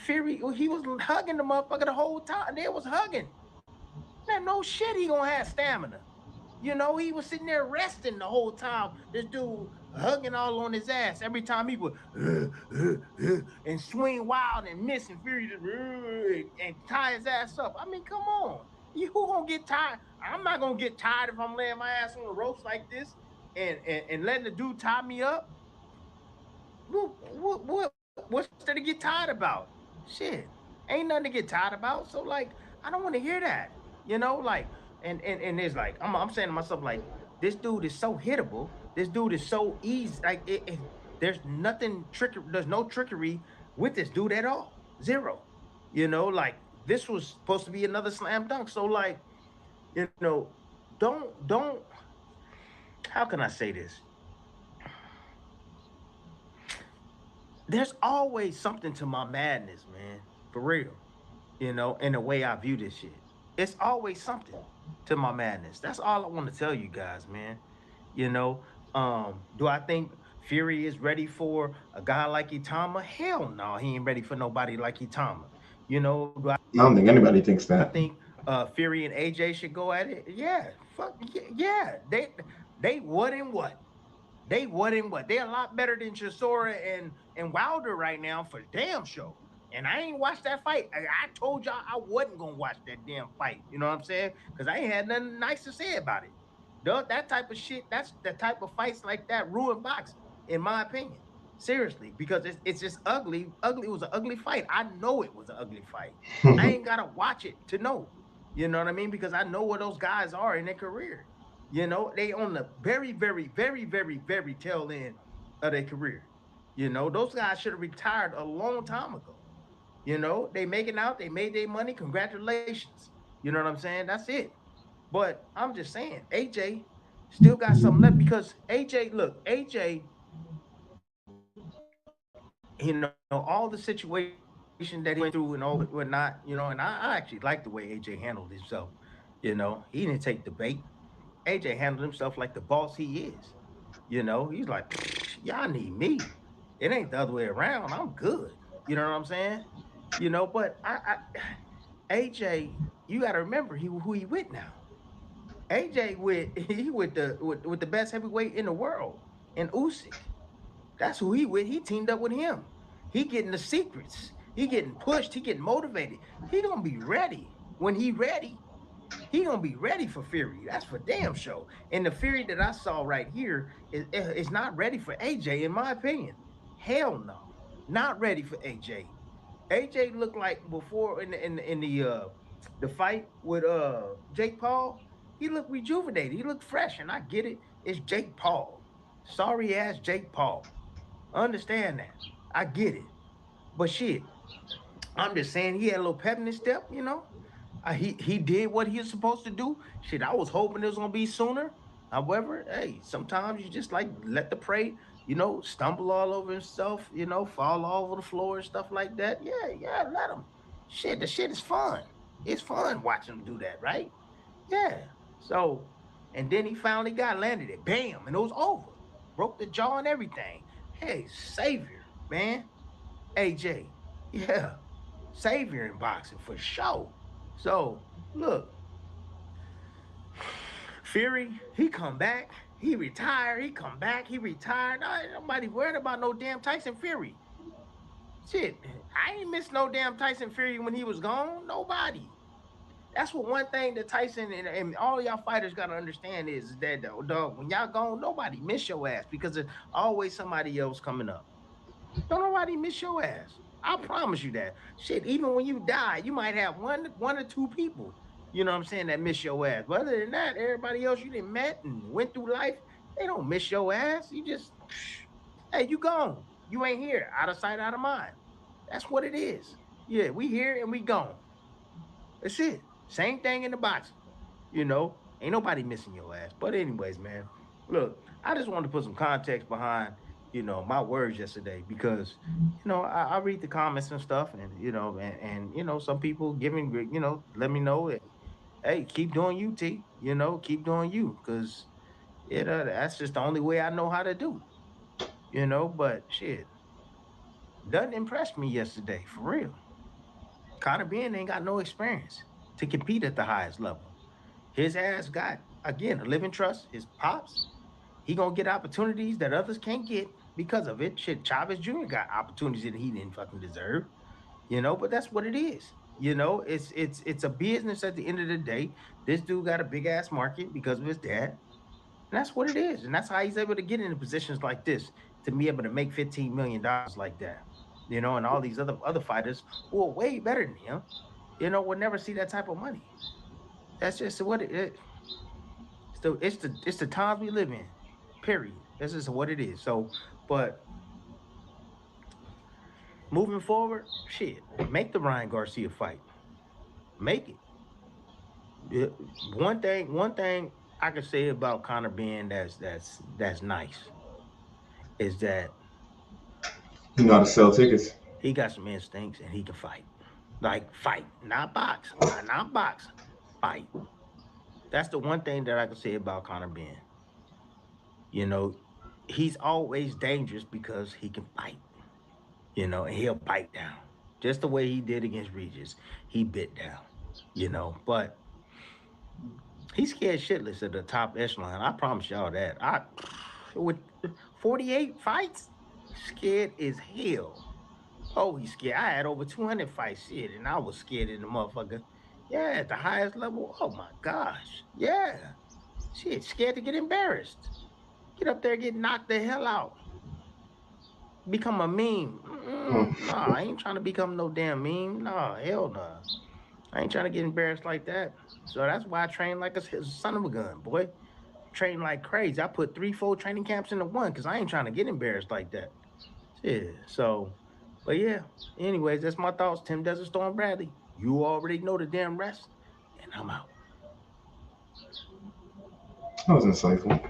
well, he was hugging the motherfucker the whole time. They was hugging. Man, no shit, he gonna have stamina. He was sitting there resting the whole time. This dude hugging all on his ass every time he would and swing wild and miss and Fury just and tie his ass up. I mean, come on. Who gonna get tired? I'm not gonna get tired if I'm laying my ass on the ropes like this and letting the dude tie me up. What's there to get tired about? Shit, ain't nothing to get tired about. So like, I don't want to hear that. Like, and it's like I'm saying to myself like, this dude is so hittable. This dude is so easy. Like, there's nothing trickery. There's no trickery with this dude at all. Zero. Like, this was supposed to be another slam dunk. So like, don't. How can I say this? There's always something to my madness, man. For real. In the way I view this shit. It's always something to my madness. That's all I want to tell you guys, man. Do I think Fury is ready for a guy like Itama? Hell no, he ain't ready for nobody like Itama. Do I I don't think anybody thinks think that. Fury and AJ should go at it? Yeah, fuck yeah. They what and what? They what and what? They're a lot better than Chisora and Wilder right now for damn sure. And I ain't watched that fight. I told y'all I wasn't gonna watch that damn fight. You know what I'm saying? Because I ain't had nothing nice to say about it. That type of shit, that's the type of fights like that ruin boxing, in my opinion. Seriously, because it's just ugly. Ugly. It was an ugly fight. I know it was an ugly fight. I ain't gotta watch it to know. You know what I mean? Because I know where those guys are in their career. They on the very, very, very, very, very tail end of their career. Those guys should have retired a long time ago. They making out, they made their money. Congratulations. You know what I'm saying? That's it. But I'm just saying, AJ still got something left because AJ, all the situation that he went through and all whatnot, and I actually like the way AJ handled himself. He didn't take the bait. AJ handled himself like the boss he is. He's like, y'all need me. It ain't the other way around. I'm good. You know what I'm saying? But AJ, you got to remember who he with now. AJ he with the best heavyweight in the world, and Usyk. That's who he with. He teamed up with him. He getting the secrets. He getting pushed. He getting motivated. He gonna be ready when he ready. He gonna be ready for Fury. That's for damn sure. And the Fury that I saw right here is not ready for AJ, in my opinion. Hell no, not ready for AJ. AJ looked like before in the fight with Jake Paul. He looked rejuvenated. He looked fresh, and I get it. It's Jake Paul. Sorry ass Jake Paul. I understand that. I get it. But shit, I'm just saying he had a little pep in his step. He did what he was supposed to do. Shit, I was hoping it was gonna be sooner. However, hey, sometimes you just like let the prey, stumble all over himself, fall all over the floor and stuff like that. Yeah, yeah, let him. Shit, the shit is fun. It's fun watching him do that, right? Yeah. So, and then he finally got landed it. Bam, and it was over. Broke the jaw and everything. Hey, savior, man. AJ. Yeah. Savior in boxing for sure. So look, Fury, he come back, he retired, he come back, he retired. Nobody worried about no damn Tyson Fury. Shit, I ain't missed no damn Tyson Fury when he was gone. Nobody. That's what one thing that Tyson and all y'all fighters gotta understand is that dog, when y'all gone, nobody miss your ass because there's always somebody else coming up. Don't nobody miss your ass. I promise you that. Shit, even when you die, you might have one or two people, you know what I'm saying, that miss your ass. But other than that, everybody else you didn't met and went through life, they don't miss your ass. You just, hey, you gone. You ain't here. Out of sight, out of mind. That's what it is. Yeah, we here and we gone. That's it. Same thing in the box. Ain't nobody missing your ass. But anyways, man, look, I just wanted to put some context behind, my words yesterday because, I read the comments and stuff, and some people giving, let me know that, hey, keep doing you, T. Keep doing you, because that's just the only way I know how to do. But shit, doesn't impress me yesterday for real. Conor Ben ain't got no experience to compete at the highest level. His ass got, again, a living trust. His pops, he gonna get opportunities that others can't get because of it. Shit, Chavez Jr. got opportunities that he didn't fucking deserve. But that's what it is. It's a business at the end of the day. This dude got a big ass market because of his dad. And that's what it is. And that's how he's able to get into positions like this, to be able to make $15 million like that. And all these other fighters who are way better than him, will never see that type of money. That's just what it is. It's the times we live in. Period. This is what it is. So, but moving forward, shit, make the Ryan Garcia fight. Make it. Yeah, one thing I could say about Conor Ben that's nice is that You know how to sell tickets. he got some instincts and he can fight. Like fight, not box, not box, fight. That's the one thing that I can say about Conor Ben. You know, he's always dangerous because he can fight. And he'll bite down. Just the way he did against Regis. He bit down, but he's scared shitless at the top echelon. I promise y'all that. With 48 fights, scared as hell. Oh, he's scared. I had over 200 fights, shit, and I was scared in the motherfucker. Yeah, at the highest level. Oh my gosh. Yeah. Shit, scared to get embarrassed. Get up there, get knocked the hell out. Become a meme. Nah, I ain't trying to become no damn meme. Nah, hell nah. I ain't trying to get embarrassed like that. So that's why I train like a son of a gun, boy. Train like crazy. I put 3-4 training camps into one because I ain't trying to get embarrassed like that. Yeah. So, but yeah. Anyways, that's my thoughts. Tim Desert Storm Bradley. You already know the damn rest, and I'm out. That was insightful.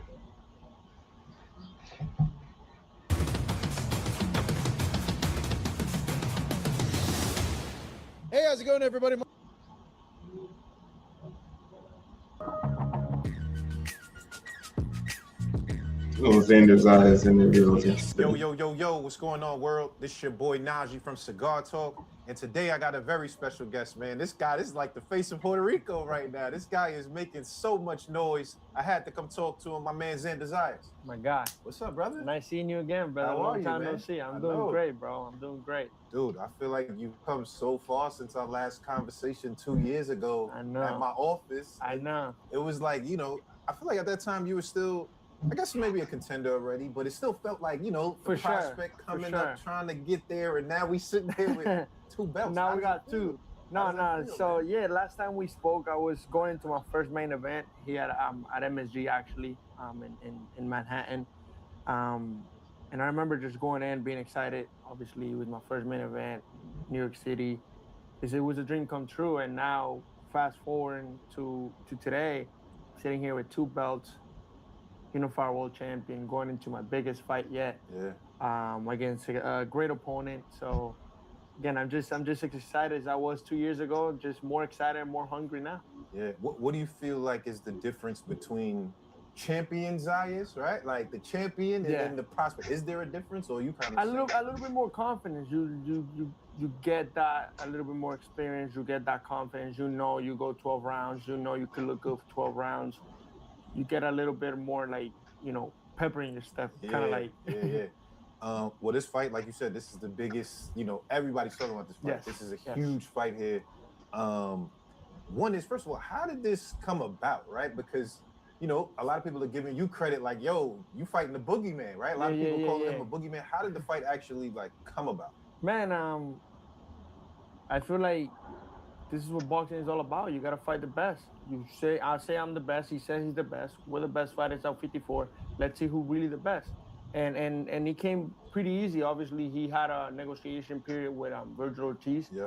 Hey, how's it going, everybody? Xander's eyes in the building. Yo, what's going on, world? This is your boy Najee from Cigar Talk. And today I got a very special guest, man. This is like the face of Puerto Rico right now. This guy is making so much noise. I had to come talk to him, my man Xander's eyes. My God. What's up, brother? Nice seeing you again, brother. How are Long you, time man? no see. I'm I doing know. great, bro. I'm doing great. Dude, I feel like you've come so far since our last conversation 2 years ago I know. at my office. I know. It was like, I feel like at that time you were still, I guess maybe a contender already, but it still felt like, the For sure. prospect coming For sure. up, trying to get there, and now we sitting there with 2 belts. Now How we does it got feel? 2. How No. does it feel, So man? yeah, last time we spoke, I was going into my first main event here at MSG actually, in Manhattan. And I remember just going in, being excited. Obviously, it was my first main event, New York City, because it was a dream come true. And now, fast forwarding to today, sitting here with 2 belts, unified world champion, going into my biggest fight yet. Yeah. Against a great opponent. So again, I'm just as excited as I was 2 years ago. Just more excited and more hungry now. Yeah. What do you feel like is the difference between champion Zayas, right? Like the champion and then the prospect. Is there a difference, or you kind of a little bit more confidence? You get that, a little bit more experience. You get that confidence. You go 12 rounds. You could look good for 12 rounds. You get a little bit more like pepper in your step, kind of like. Yeah. Well, this fight, like you said, this is the biggest. Everybody's talking about this fight. Yes, This is a yes. huge fight here. One is, first of all, how did this come about, right? Because you know, a lot of people are giving you credit like, yo, you fighting the boogeyman, right? A lot of people calling him a boogeyman. How did the fight actually like come about? Man, I feel like this is what boxing is all about. You gotta fight the best. I say I'm the best. He says he's the best. We're the best fighters out 54. Let's see who really the best. And he came pretty easy. Obviously, he had a negotiation period with Virgil Ortiz. Yeah.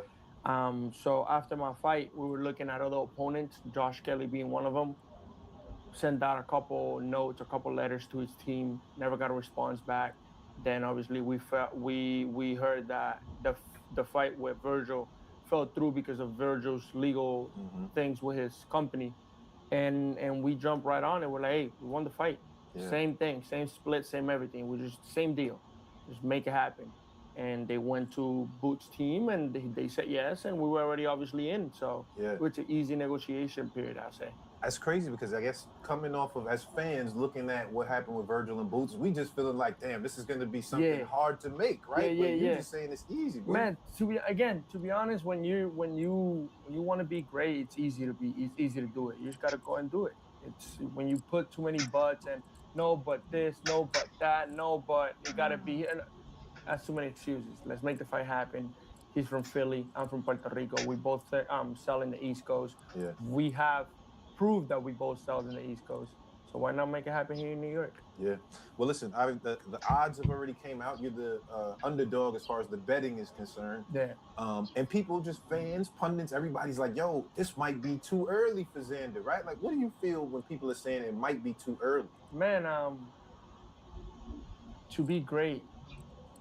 So after my fight, we were looking at other opponents, Josh Kelly being one of them. Sent out a couple notes, a couple letters to his team. Never got a response back. Then obviously we heard that the fight with Virgil fell through because of Virgil's legal things with his company, and we jumped right on it. We're like, hey, we won the fight. Yeah. Same thing, same split, same everything. We just same deal, just make it happen. And they went to Boots' team, and they said yes, and we were already obviously in. So it's an easy negotiation period, I'll say. That's crazy because I guess coming off of, as fans, looking at what happened with Virgil and Boots, we just feeling like, damn, this is going to be something hard to make, right? But you're just saying it's easy, bro. Man, to be honest, when you want to be great, it's easy to do it. You just got to go and do it. It's when you put too many buts and no, but this, no, but that, no, but it got to be. That's too many excuses. Let's make the fight happen. He's from Philly. I'm from Puerto Rico. We both sell in the East Coast. Yeah. We have proved that we both sell in the East Coast. So why not make it happen here in New York? Yeah. Well, listen, the odds have already came out. You're the underdog as far as the betting is concerned. Yeah. And people, just fans, pundits, everybody's like, yo, this might be too early for Xander, right? Like, what do you feel when people are saying it might be too early? Man, to be great,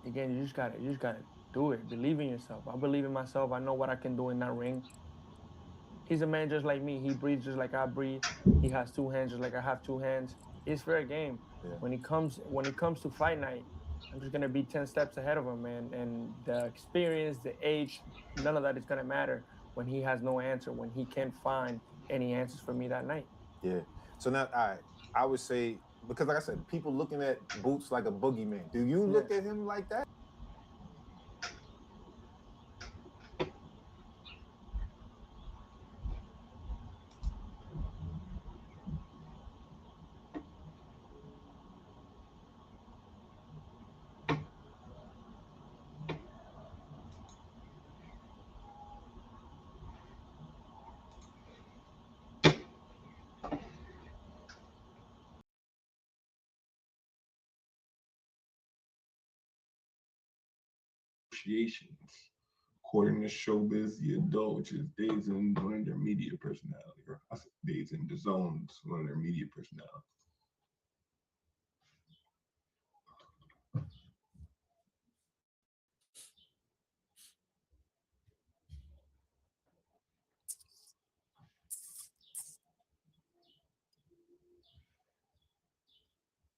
again, you just gotta do it. Believe in yourself. I believe in myself. I know what I can do in that ring. He's a man just like me. He breathes just like I breathe. He has two hands just like I have two hands. It's fair game. Yeah. When it comes to fight night, I'm just gonna be 10 steps ahead of him, man. And the experience, the age, none of that is gonna matter when he has no answer, when he can't find any answers for me that night. Yeah. So now, I would say, because like I said, people looking at Boots like a boogeyman. Do you look at him like that? According to Showbiz, the adult, which is DAZN, one of their media personality, or I said DAZN, the Zones, one of their media personality.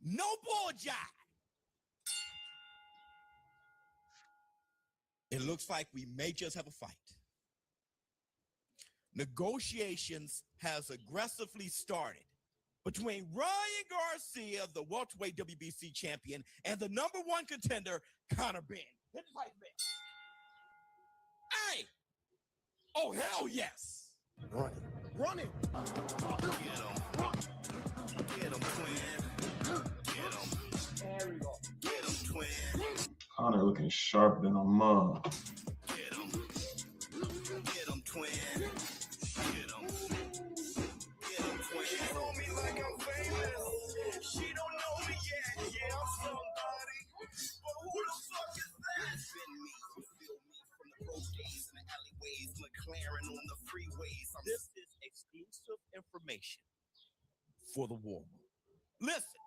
No bull jive. It looks like we may just have a fight. Negotiations has aggressively started between Ryan Garcia, the welterweight WBC champion, and the number one contender, Conor Benn. Hit the fight, man. Hey! Oh, hell yes! Run it. Get him. Get him, twin. Get him. There we go. Get him, twin. Conor looking sharp than a mug. Get him. Get him, twin. Get him. Get him, twin. She know me like I'm famous. She don't know me yet. Yeah, I'm somebody. But who the fuck is that? It's been me. You feel me from the pro days in the alleyways, McLaren on the freeways. This is exclusive information for the war room. Listen,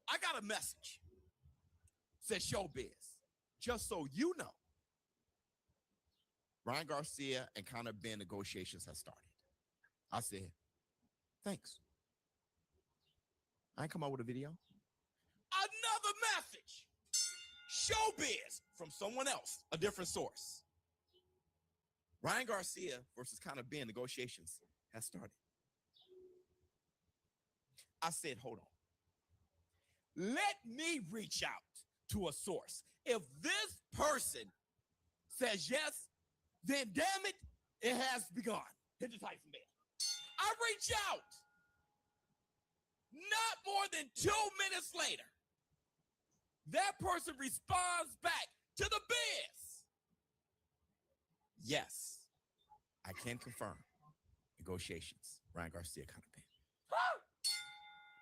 I got a message. Says Showbiz. Just so you know, Ryan Garcia and Conor Benn negotiations have started. I said, thanks. I ain't come out with a video. Another message. Showbiz from someone else, a different source. Ryan Garcia versus Conor Benn negotiations has started. I said, hold on. Let me reach out to a source. If this person says yes, then damn it, it has begun. Hit the Tyson bell. I reach out. Not more than 2 minutes later, that person responds back to the biz. Yes, I can confirm negotiations. Ryan Garcia kind of been.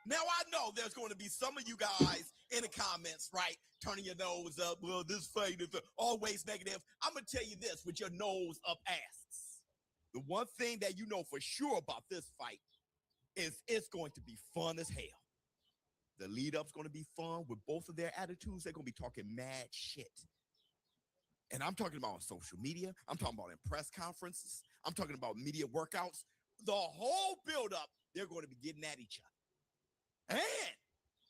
Now, I know there's going to be some of you guys in the comments, right, turning your nose up. Well, this fight is always negative. I'm going to tell you this with your nose up asses. The one thing that you know for sure about this fight is it's going to be fun as hell. The lead up's going to be fun with both of their attitudes. They're going to be talking mad shit. And I'm talking about on social media. I'm talking about in press conferences. I'm talking about media workouts. The whole buildup, they're going to be getting at each other. And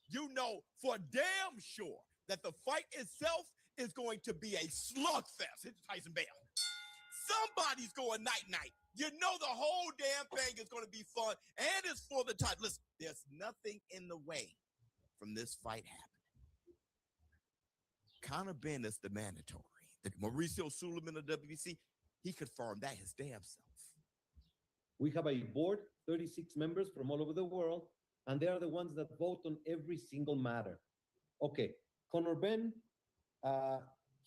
you know for damn sure that the fight itself is going to be a slugfest. It's Tyson Bale. Somebody's going night-night. You know the whole damn thing is going to be fun, and it's for the title. Listen, there's nothing in the way from this fight happening. Conor Benn is the mandatory. Mauricio Suleiman of WBC, he confirmed that his damn self. We have a board, 36 members from all over the world, and they are the ones that vote on every single matter. Okay, Conor Benn,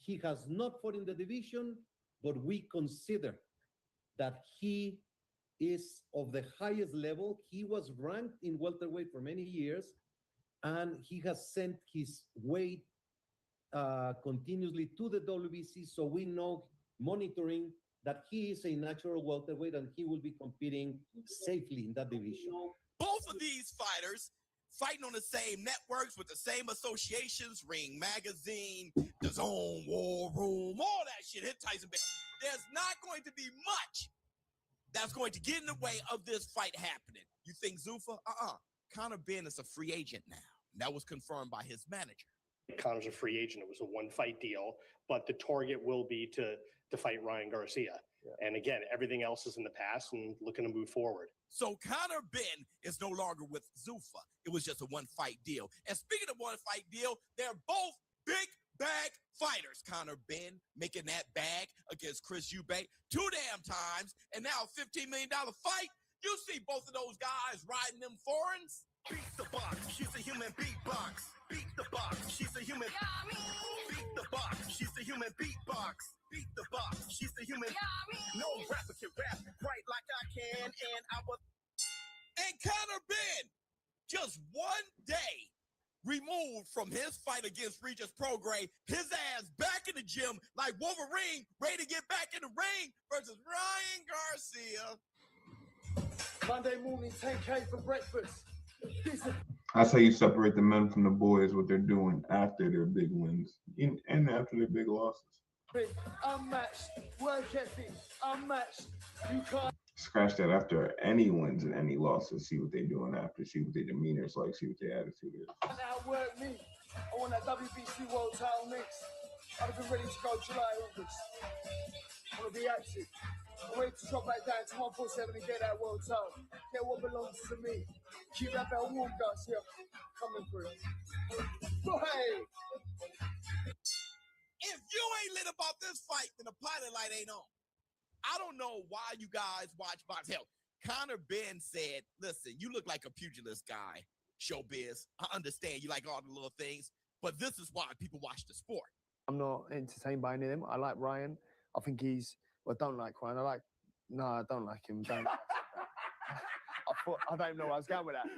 he has not fought in the division, but we consider that he is of the highest level. He was ranked in welterweight for many years, and he has sent his weight continuously to the WBC, so we know, monitoring, that he is a natural welterweight and he will be competing safely in that division. Both of these fighters fighting on the same networks with the same associations, Ring Magazine, The Zone, War Room, all that shit. Hit Tyson Bale. There's not going to be much that's going to get in the way of this fight happening. You think Zuffa? Conor Benn is a free agent now. That was confirmed by his manager. Conor's a free agent. It was a one-fight deal, but the target will be to fight Ryan Garcia. Yeah. And again, everything else is in the past and looking to move forward. So Conor Benn is no longer with Zuffa. It was just a one-fight deal. And speaking of one-fight deal, they're both big bag fighters. Conor Benn making that bag against Chris Eubank 2 damn times, and now a $15 million fight. You see both of those guys riding them foreigns. Beat the box, she's a human beatbox. Beat the box, she's a human. Beat the box, she's a human beatbox. Beat the box, she's a human. No rapper can rap quite like I can, and I was. And Conor Benn, just one day removed from his fight against Regis Prograis, his ass back in the gym like Wolverine, ready to get back in the ring versus Ryan Garcia. Monday morning, 10K for breakfast. That's how you separate the men from the boys, what they're doing after their big wins and after their big losses. Unmatched, work ethic, unmatched. You can't scratch that after any wins and any losses. See what they're doing after. See what their demeanor is like. See what their attitude is. outwork me. I want that WBC World Title next. I've been ready to go July, August. I want to be active. I'm ready to drop back down to 147 and get that world title. Get what belongs to me. Keep that belt warm, guys. Here, coming through. Hey! If you ain't lit about this fight, then the pilot light ain't on. I don't know why you guys watch box. Hell, Conor Benn said, listen, you look like a pugilist guy, showbiz. I understand you like all the little things, but this is why people watch the sport. I'm not entertained by any of them. I like Ryan. I think he's, well, I don't like Ryan. No, I don't like him. I don't know where I was going with that.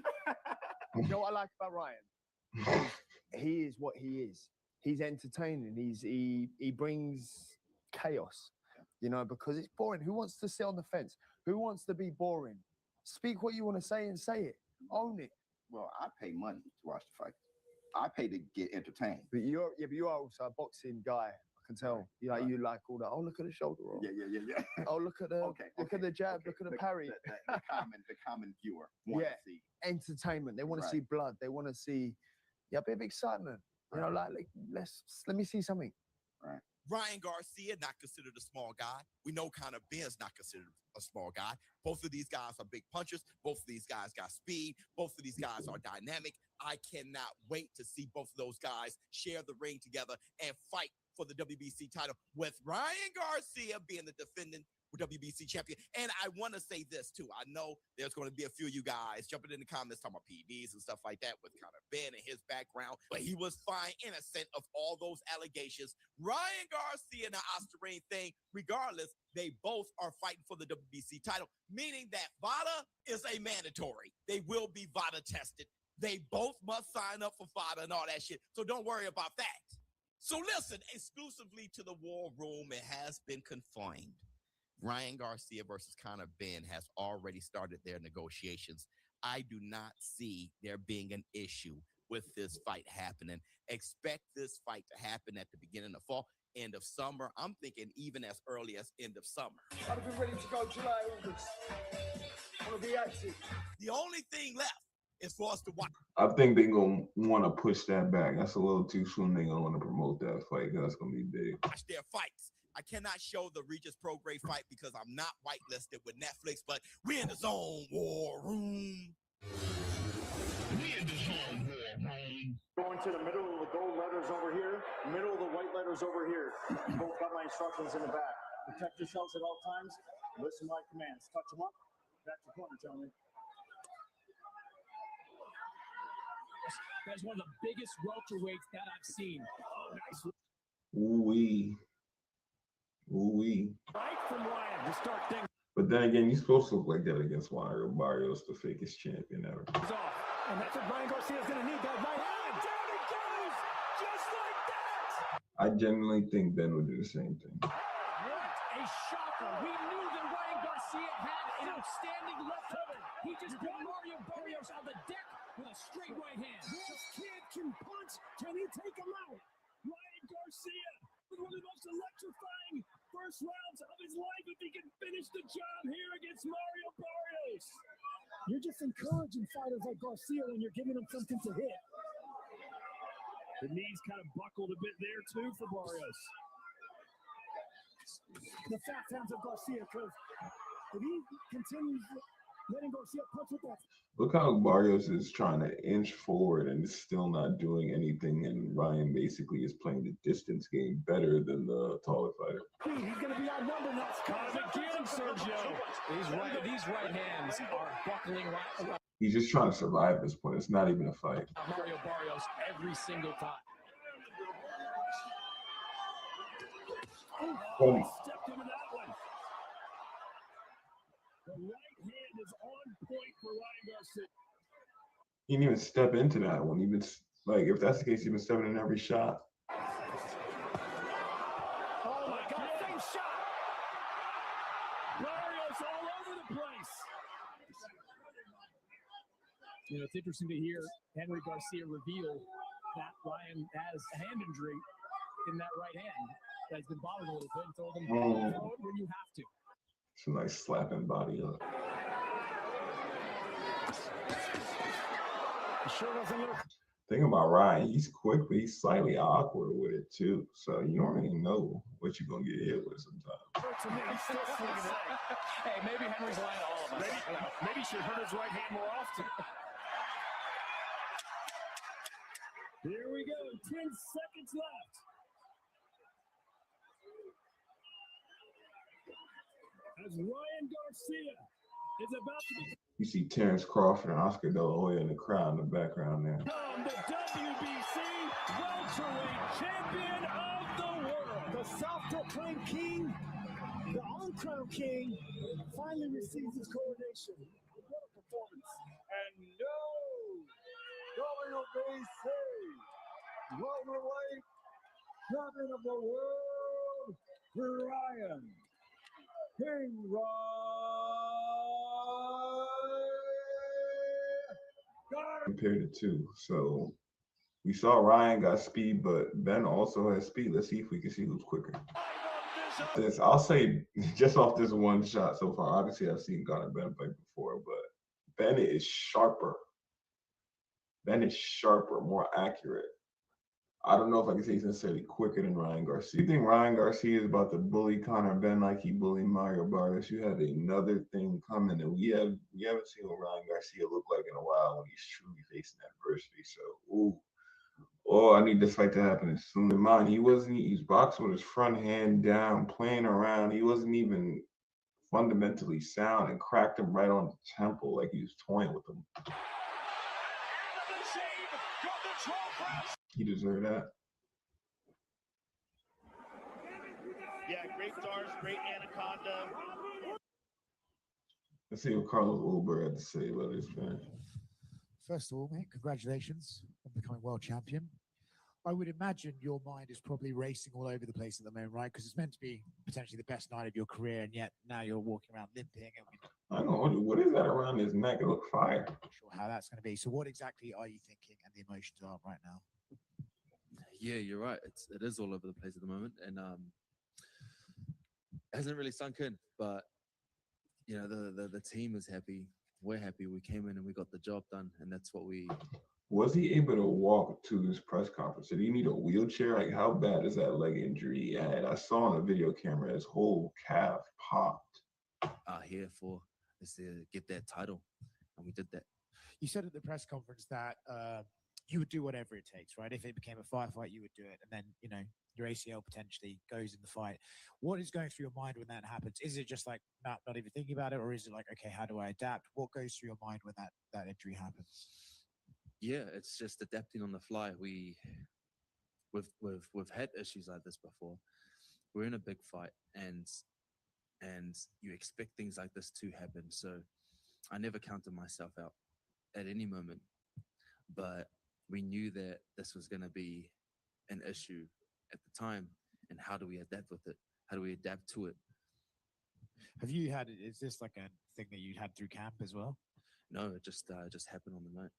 You know what I like about Ryan? He is what he is. He's entertaining. He brings chaos, you know, because it's boring. Who wants to sit on the fence? Who wants to be boring? Speak what you want to say and say it. Own it. Well, I pay money to watch the fight. I pay to get entertained. But you are also a boxing guy. I can tell. You like all that. Oh, look at the shoulder roll. Yeah. Oh, look at the look at the jab. Look at the parry. The common viewer wants to see entertainment. They want to see blood. They want to see a bit of excitement. You know, like let me see something. Right. Ryan Garcia, not considered a small guy. We know Conor Benn's not considered a small guy. Both of these guys are big punchers. Both of these guys got speed. Both of these guys are dynamic. I cannot wait to see both of those guys share the ring together and fight for the WBC title, with Ryan Garcia being the defending WBC champion. And I want to say this too. I know there's going to be a few of you guys jumping in the comments talking about PDs and stuff like that with Conor Ben and his background, but he was fine, innocent of all those allegations. Ryan Garcia and the Oscarine thing, regardless, they both are fighting for the WBC title, meaning that VADA is a mandatory. They will be VADA tested. They both must sign up for VADA and all that shit. So don't worry about that. So listen, exclusively to the War Room, it has been confirmed. Ryan Garcia versus Conor Ben has already started their negotiations. I do not see there being an issue with this fight happening. Expect this fight to happen at the beginning of fall, end of summer. I'm thinking even as early as end of summer. I'd be ready to go July, August. Want to be active. The only thing left is for us to watch. I think they're going to want to push that back. That's a little too soon. They're going to want to promote that fight. That's going to be big. Watch their fights. I cannot show the Regis Prograis fight because I'm not whitelisted with Netflix, but we in the zone, War Room. We in the zone, War Room. Going to the middle of the gold letters over here, middle of the white letters over here. You both got my instructions in the back. Protect yourselves at all times. Listen to my commands. Touch them up. Back to corner, gentlemen. That's one of the biggest welterweights that I've seen. Oh, nice. Ooh-wee. Ooh-wee. Right from Ryan to start things But then again, you're supposed to look like that against Mario Barrios, the fakest champion ever. off. And that's what Ryan Garcia's going to need, that right hand. Down it goes! Just like that! I genuinely think Ben would do the same thing. What a shocker. We knew that Ryan Garcia had an outstanding left hook. He just put Mario Barrios on the deck with a straight right hand. This kid can punch. Can he take him out? Ryan Garcia with one of the most electrifying first rounds of his life if he can finish the job here against Mario Barrios. You're just encouraging fighters like Garcia when you're giving them something to hit. The knees kind of buckled a bit there too for Barrios. The fat hands of Garcia, because if he continues letting Garcia punch with that. Look how Barrios is trying to inch forward and is still not doing anything, and Ryan basically is playing the distance game better than the taller fighter. He's going to be outnumbered now. Again, Sergio. These right hands are buckling right. He's just trying to survive this point. It's not even a fight. Mario Barrios every single time. Oh. He stepped into that one. The right hand is on point for Ryan Garcia. He didn't even step into that one. Even like, if that's the case, he's been stepping in every shot. Oh my God, same shot. Barrios all over the place. You know, it's interesting to hear Henry Garcia reveal that Ryan has a hand injury in that right hand that's been bothering a little bit and told him throw it when you have to. It's a nice slapping body up. Sure doesn't look. Thing about Ryan, he's quick, but he's slightly awkward with it too. So you don't really know what you're gonna get hit with sometimes. Hey, maybe Henry's lying to all of us. Maybe he should hurt his right hand more often. Here we go, 10 seconds left. As Ryan Garcia is about to be. You see Terrence Crawford and Oscar De La Hoya in the crowd in the background there. The WBC welterweight champion of the world. The self-proclaimed king, the uncrowned king, finally receives his coronation. What a performance. And WBC welterweight champion of the world, Ryan King Compared to two. So we saw Ryan got speed, but Ben also has speed. Let's see if we can see who's quicker. I'll say just off this one shot so far. Obviously, I've seen Conor Ben fight before, but Ben is sharper. Ben is sharper, more accurate. I don't know if I can say he's necessarily quicker than Ryan Garcia. You think Ryan Garcia is about to bully Conor Ben like he bullied Mario Barrios? You have another thing coming, and we haven't seen what Ryan Garcia look like in a while when he's truly facing adversity. So, I need this fight to happen as soon as mine. He's boxing with his front hand down, playing around. He wasn't even fundamentally sound and cracked him right on the temple like he was toying with him. He deserved that. Yeah, great stars, great anaconda. Let's see what Carlos Ulber had to say about his finish. First of all, mate, congratulations on becoming world champion. I would imagine your mind is probably racing all over the place at the moment, right? Because it's meant to be potentially the best night of your career, and yet now you're walking around limping. I don't know, what is that around his neck? It looked fire. Not sure how that's going to be. So what exactly are you thinking and the emotions are right now? Yeah, you're right. It is all over the place at the moment, and it hasn't really sunk in. But you know, the team is happy. We're happy. We came in and we got the job done, and that's what we. Was he able to walk to this press conference? Did he need a wheelchair? Like, how bad is that leg injury he had? I saw on the video camera his whole calf popped. Here for is to get that title, and we did that. You said at the press conference that you would do whatever it takes, right? If it became a firefight, you would do it, and then your ACL potentially goes in the fight. What is going through your mind when that happens? Is it just like not even thinking about it, or is it like, okay, how do I adapt? What goes through your mind when that injury happens? Yeah, it's just adapting on the fly. We've had issues like this before. We're in a big fight, and you expect things like this to happen. So I never counted myself out at any moment, but we knew that this was going to be an issue at the time. And how do we adapt with it? How do we adapt to it? Have you had? Is this like a thing that you had through camp as well? No, it just happened on the night.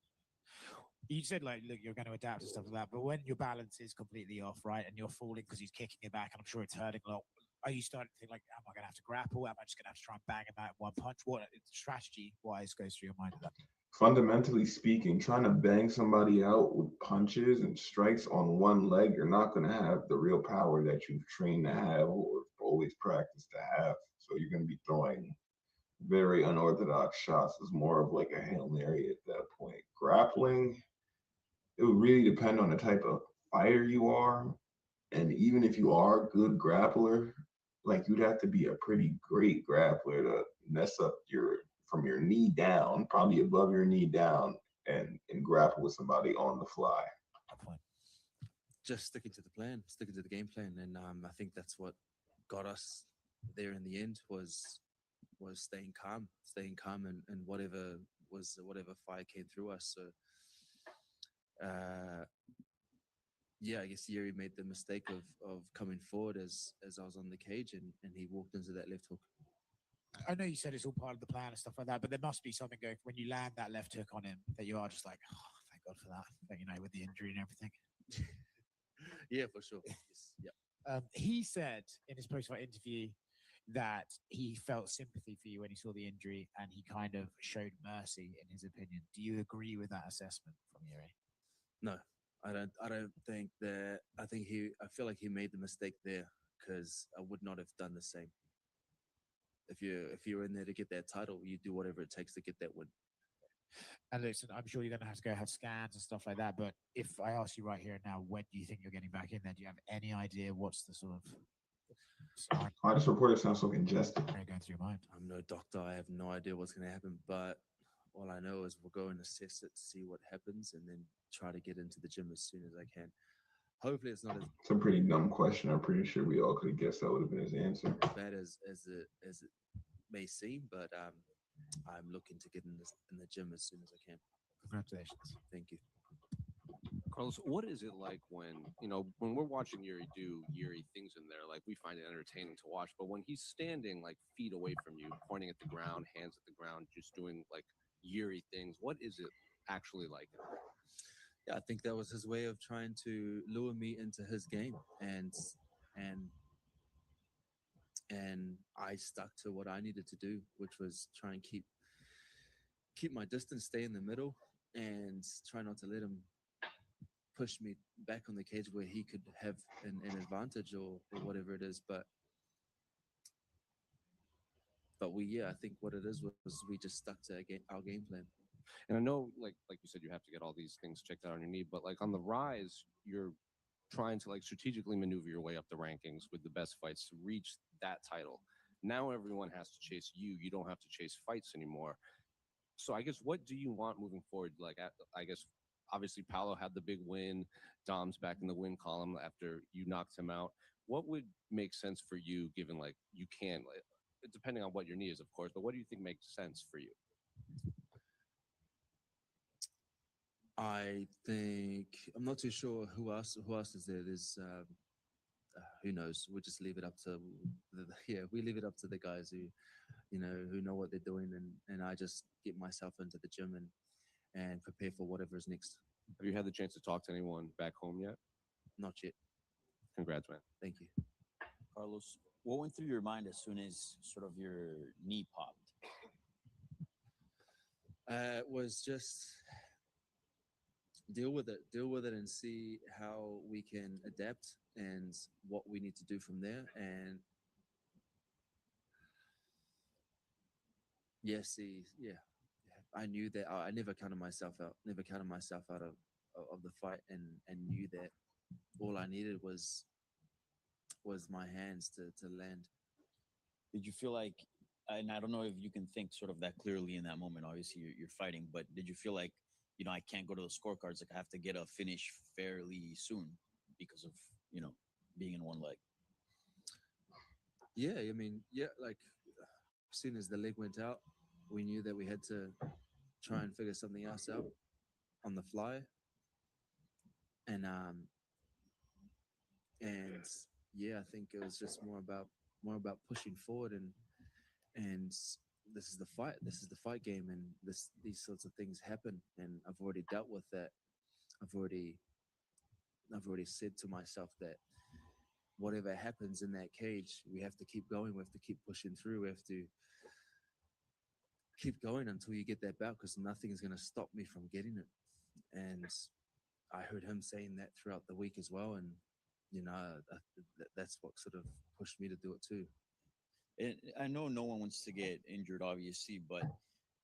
You said like, look, you're going to adapt and stuff like that, but when your balance is completely off, right, and you're falling because he's kicking it back, and I'm sure it's hurting a lot. Are you starting to think like, am I going to have to grapple? Am I just going to have to try and bang him out in one punch? What strategy-wise goes through your mind of that? Fundamentally speaking, trying to bang somebody out with punches and strikes on one leg, you're not going to have the real power that you've trained to have or always practiced to have. So you're going to be throwing very unorthodox shots. It's more of like a Hail Mary at that point. Grappling, it would really depend on the type of fighter you are. And even if you are a good grappler, like you'd have to be a pretty great grappler to mess up from your knee down, probably above your knee down, and grapple with somebody on the fly. Just sticking to the plan, sticking to the game plan, and I think that's what got us there in the end was staying calm, and whatever fire came through us. So, yeah, I guess Yuri made the mistake of coming forward as I was on the cage, and he walked into that left hook. I know you said it's all part of the plan and stuff like that, but there must be something going when you land that left hook on him that you are just like, oh, thank God for that. But, with the injury and everything. Yeah, for sure. Yes. Yeah. He said in his post-fight interview that he felt sympathy for you when he saw the injury, and he kind of showed mercy, in his opinion. Do you agree with that assessment from Yuri? No, I don't think that. I feel like he made the mistake there because I would not have done the same. If you're in there to get that title, you do whatever it takes to get that win. And listen, I'm sure you're going to have to go have scans and stuff like that. But if I ask you right here and now, when do you think you're getting back in there? Do you have any idea what's the sort of? Why this reporter sounds so congested? Going through your mind. I'm no doctor. I have no idea what's going to happen. But all I know is we'll go and assess it, see what happens, and then try to get into the gym as soon as I can. Hopefully, it's not as. It's a pretty dumb question. I'm pretty sure we all could have guessed that would have been his answer. Bad as it may seem, but I'm looking to get in the gym as soon as I can. Congratulations. Thank you. Carlos, what is it like when we're watching Yuri do Yuri things in there? Like, we find it entertaining to watch, but when he's standing like feet away from you, pointing at the ground, hands at the ground, just doing like Yuri things, what is it actually like? Yeah, I think that was his way of trying to lure me into his game, and I stuck to what I needed to do, which was try and keep my distance, stay in the middle, and try not to let him push me back on the cage where he could have an advantage or whatever it is. But I think what it is was we just stuck to our game plan. And I know, like you said, you have to get all these things checked out on your knee, but like on the rise, you're trying to like strategically maneuver your way up the rankings with the best fights to reach that title. Now everyone has to chase you. You don't have to chase fights anymore. So I guess what do you want moving forward? Like, I guess obviously Paolo had the big win. Dom's back in the win column after you knocked him out. What would make sense for you, given like you can, like, depending on what your need is, of course, but what do you think makes sense for you? I think I'm not too sure who else is there. There's who knows. We'll just leave it up to we leave it up to the guys who know what they're doing, and I just get myself into the gym and prepare for whatever is next. Have you had the chance to talk to anyone back home yet? Not yet. Congrats, man. Thank you. Carlos, what went through your mind as soon as sort of your knee popped? It was just deal with it and see how we can adapt and what we need to do from there. And I knew that I never counted myself out of the fight, and knew that all I needed was my hands to land. Did you feel like, and I don't know if you can think sort of that clearly in that moment, obviously you're fighting, but did you feel like, I can't go to the scorecards, like I have to get a finish fairly soon because of, being in one leg? Yeah, I mean, like as soon as the leg went out, we knew that we had to try and figure something else out on the fly. And I think it was just more about pushing forward, and this is the fight game, and these sorts of things happen, and I've already dealt with that. I've already said to myself that whatever happens in that cage, we have to keep going. We have to keep pushing through. We have to keep going until you get that bout, because nothing is going to stop me from getting it. And I heard him saying that throughout the week as well, and that's what sort of pushed me to do it too. And I know no one wants to get injured, obviously, but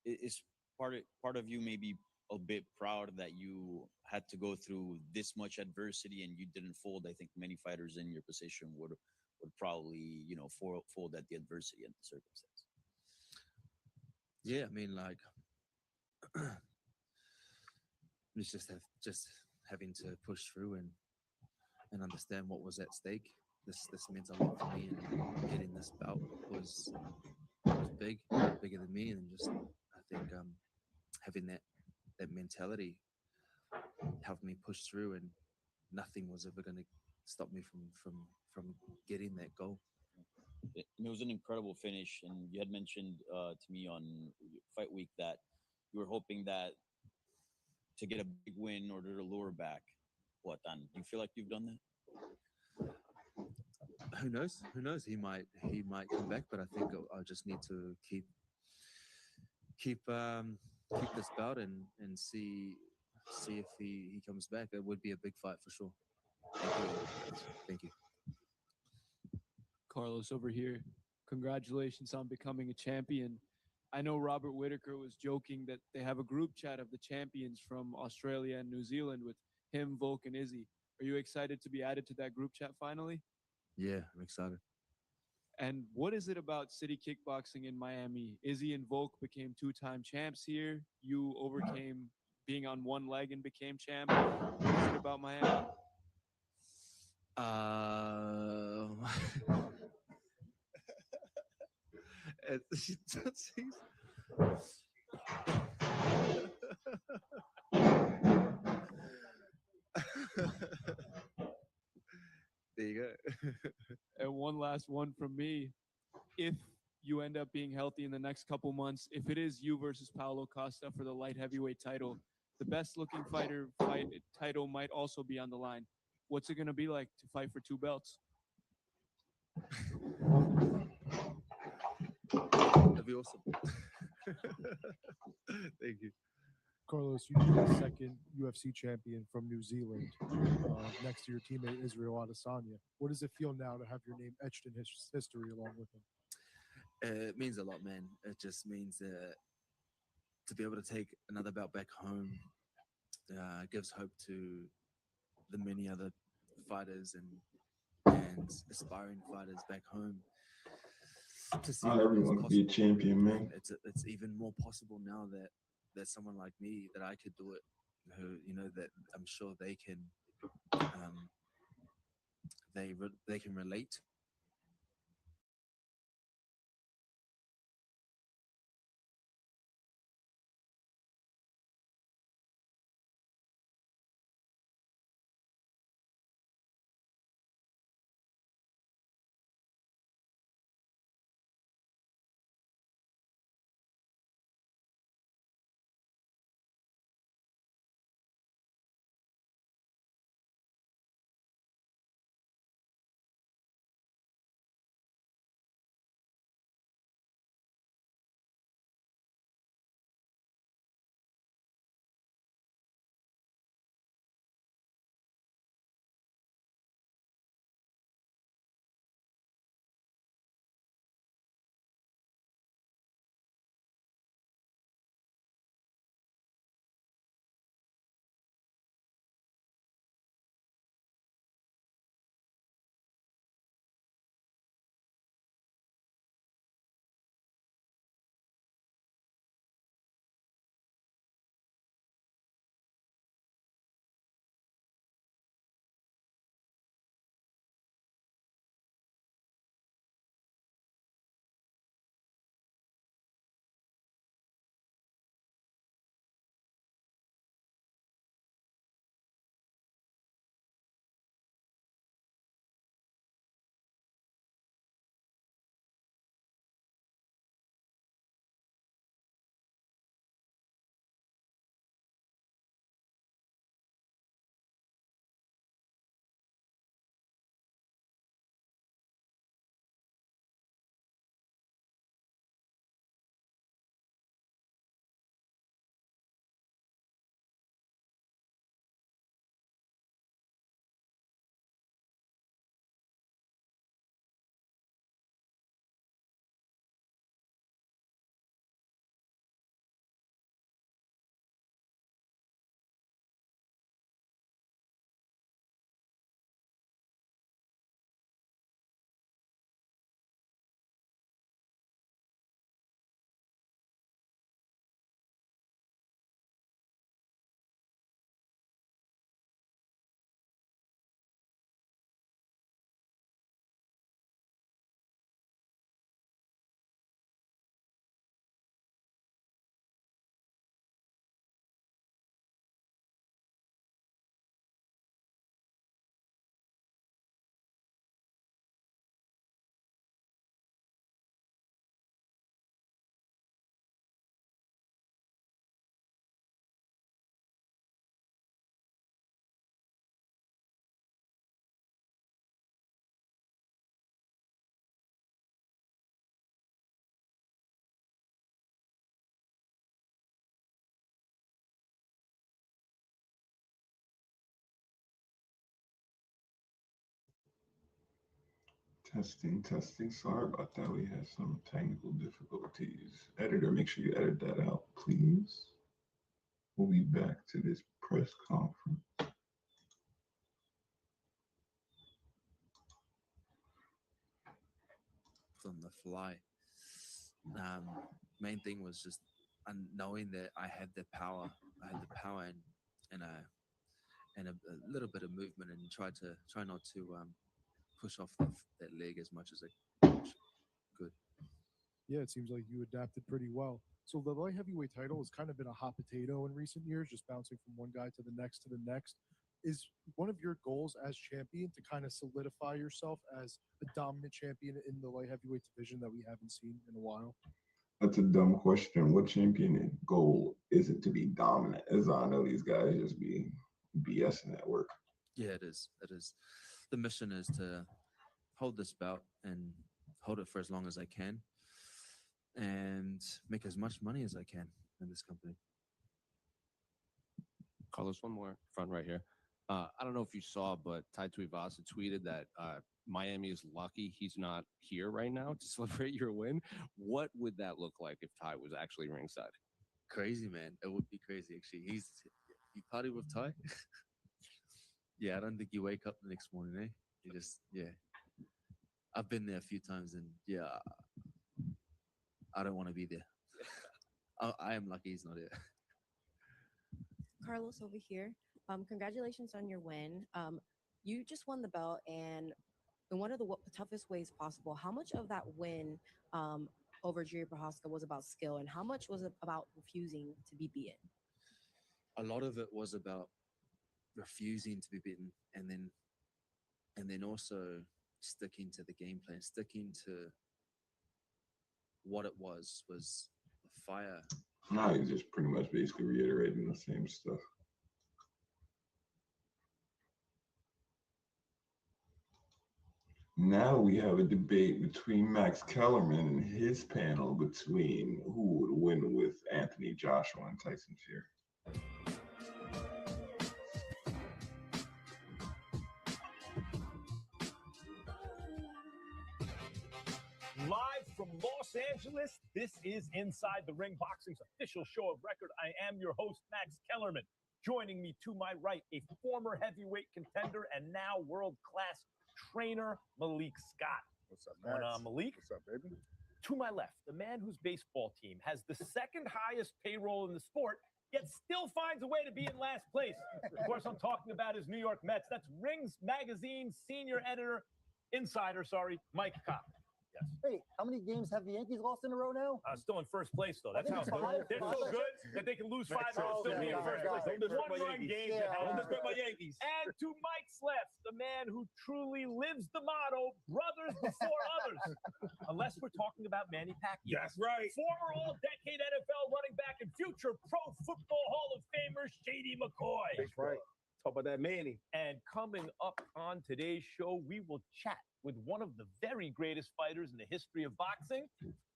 it's part of you maybe a bit proud that you had to go through this much adversity and you didn't fold. I think many fighters in your position would probably fold at the adversity and the circumstance. Yeah, I mean, like it's just having to push through and understand what was at stake. This meant a lot for me, and getting this bout was bigger than me, and just I think having that mentality helped me push through, and nothing was ever going to stop me from getting that goal. It was an incredible finish, and you had mentioned to me on fight week that you were hoping that to get a big win in order to lure back Poatan. Do you feel like you've done that? Who knows? He might come back, but I think I just need to keep this bout and see if he comes back. It would be a big fight for sure. Thank you. Carlos over here. Congratulations on becoming a champion. I know Robert Whitaker was joking that they have a group chat of the champions from Australia and New Zealand with him, Volk, and Izzy. Are you excited to be added to that group chat finally? Yeah, I'm excited. And what is it about City Kickboxing in Miami? Izzy and Volk became 2-time champs here. You overcame being on one leg and became champ. What is it about Miami? There you go. And one last one from me. If you end up being healthy in the next couple months, if it is you versus Paulo Costa for the light heavyweight title, the best looking fighter title might also be on the line. What's it going to be like to fight for 2 belts? That'd be awesome. Thank you. Carlos, you became the second UFC champion from New Zealand, next to your teammate Israel Adesanya. What does it feel now to have your name etched in history along with him? It means a lot, man. It just means to be able to take another belt back home gives hope to the many other fighters and aspiring fighters back home. to see Not what is everyone can be a possible. champion, man. And it's even more possible now that someone like me, that I could do it, who, that I'm sure they can they can relate. Testing, testing. Sorry about that. We had some technical difficulties. Editor, make sure you edit that out, please. We'll be back to this press conference. On the fly. Main thing was just knowing that I had the power. I had the power and a little bit of movement, and try not to push off that leg as much as I could. Yeah, it seems like you adapted pretty well. So the light heavyweight title has kind of been a hot potato in recent years, just bouncing from one guy to the next to the next. Is one of your goals as champion to kind of solidify yourself as a dominant champion in the light heavyweight division that we haven't seen in a while? That's a dumb question. What champion goal is it to be dominant? As I know these guys just be BSing at work. Yeah, it is. It is. The mission is to hold this belt and hold it for as long as I can, and make as much money as I can in this company. Carlos, one more front right here. I don't know if you saw, but Tai Tuivasa tweeted that Miami is lucky he's not here right now to celebrate your win. What would that look like if Ty was actually ringside? Crazy, man. It would be crazy, actually. You party with Ty? Yeah, I don't think you wake up the next morning, eh? You just, yeah. I've been there a few times, and yeah, I don't want to be there. I am lucky he's not here. Carlos over here. Congratulations on your win. You just won the belt, and in one of the toughest ways possible. How much of that win over Jiri Prochazka was about skill, and how much was it about refusing to be beaten? A lot of it was about refusing to be beaten, and then also sticking to the game plan, sticking to what it was a fire. No, he's just pretty much basically reiterating the same stuff. Now we have a debate between Max Kellerman and his panel between who would win with Anthony Joshua and Tyson Fury. Live from Los Angeles, this is Inside the Ring Boxing's official show of record. I am your host, Max Kellerman. Joining me to my right, a former heavyweight contender and now world-class trainer, Malik Scott. What's up, Max? Going on, Malik? What's up, baby? To my left, the man whose baseball team has the second highest payroll in the sport, yet still finds a way to be in last place. Of course, I'm talking about his New York Mets. That's Rings Magazine senior editor, insider, Mike Kopp. Yes. Hey, how many games have the Yankees lost in a row now? Still in first place, though. That's how they're so good that they can lose 5 and still be in first place. One-run games. Don't disrespect my Yankees. And to Mike's left, the man who truly lives the motto, brothers before others. Unless we're talking about Manny Pacquiao. That's right. Former all-decade NFL running back and future Pro Football Hall of Famer, Shady McCoy. That's right. Talk about that Manny. And coming up on today's show, we will chat with one of the very greatest fighters in the history of boxing,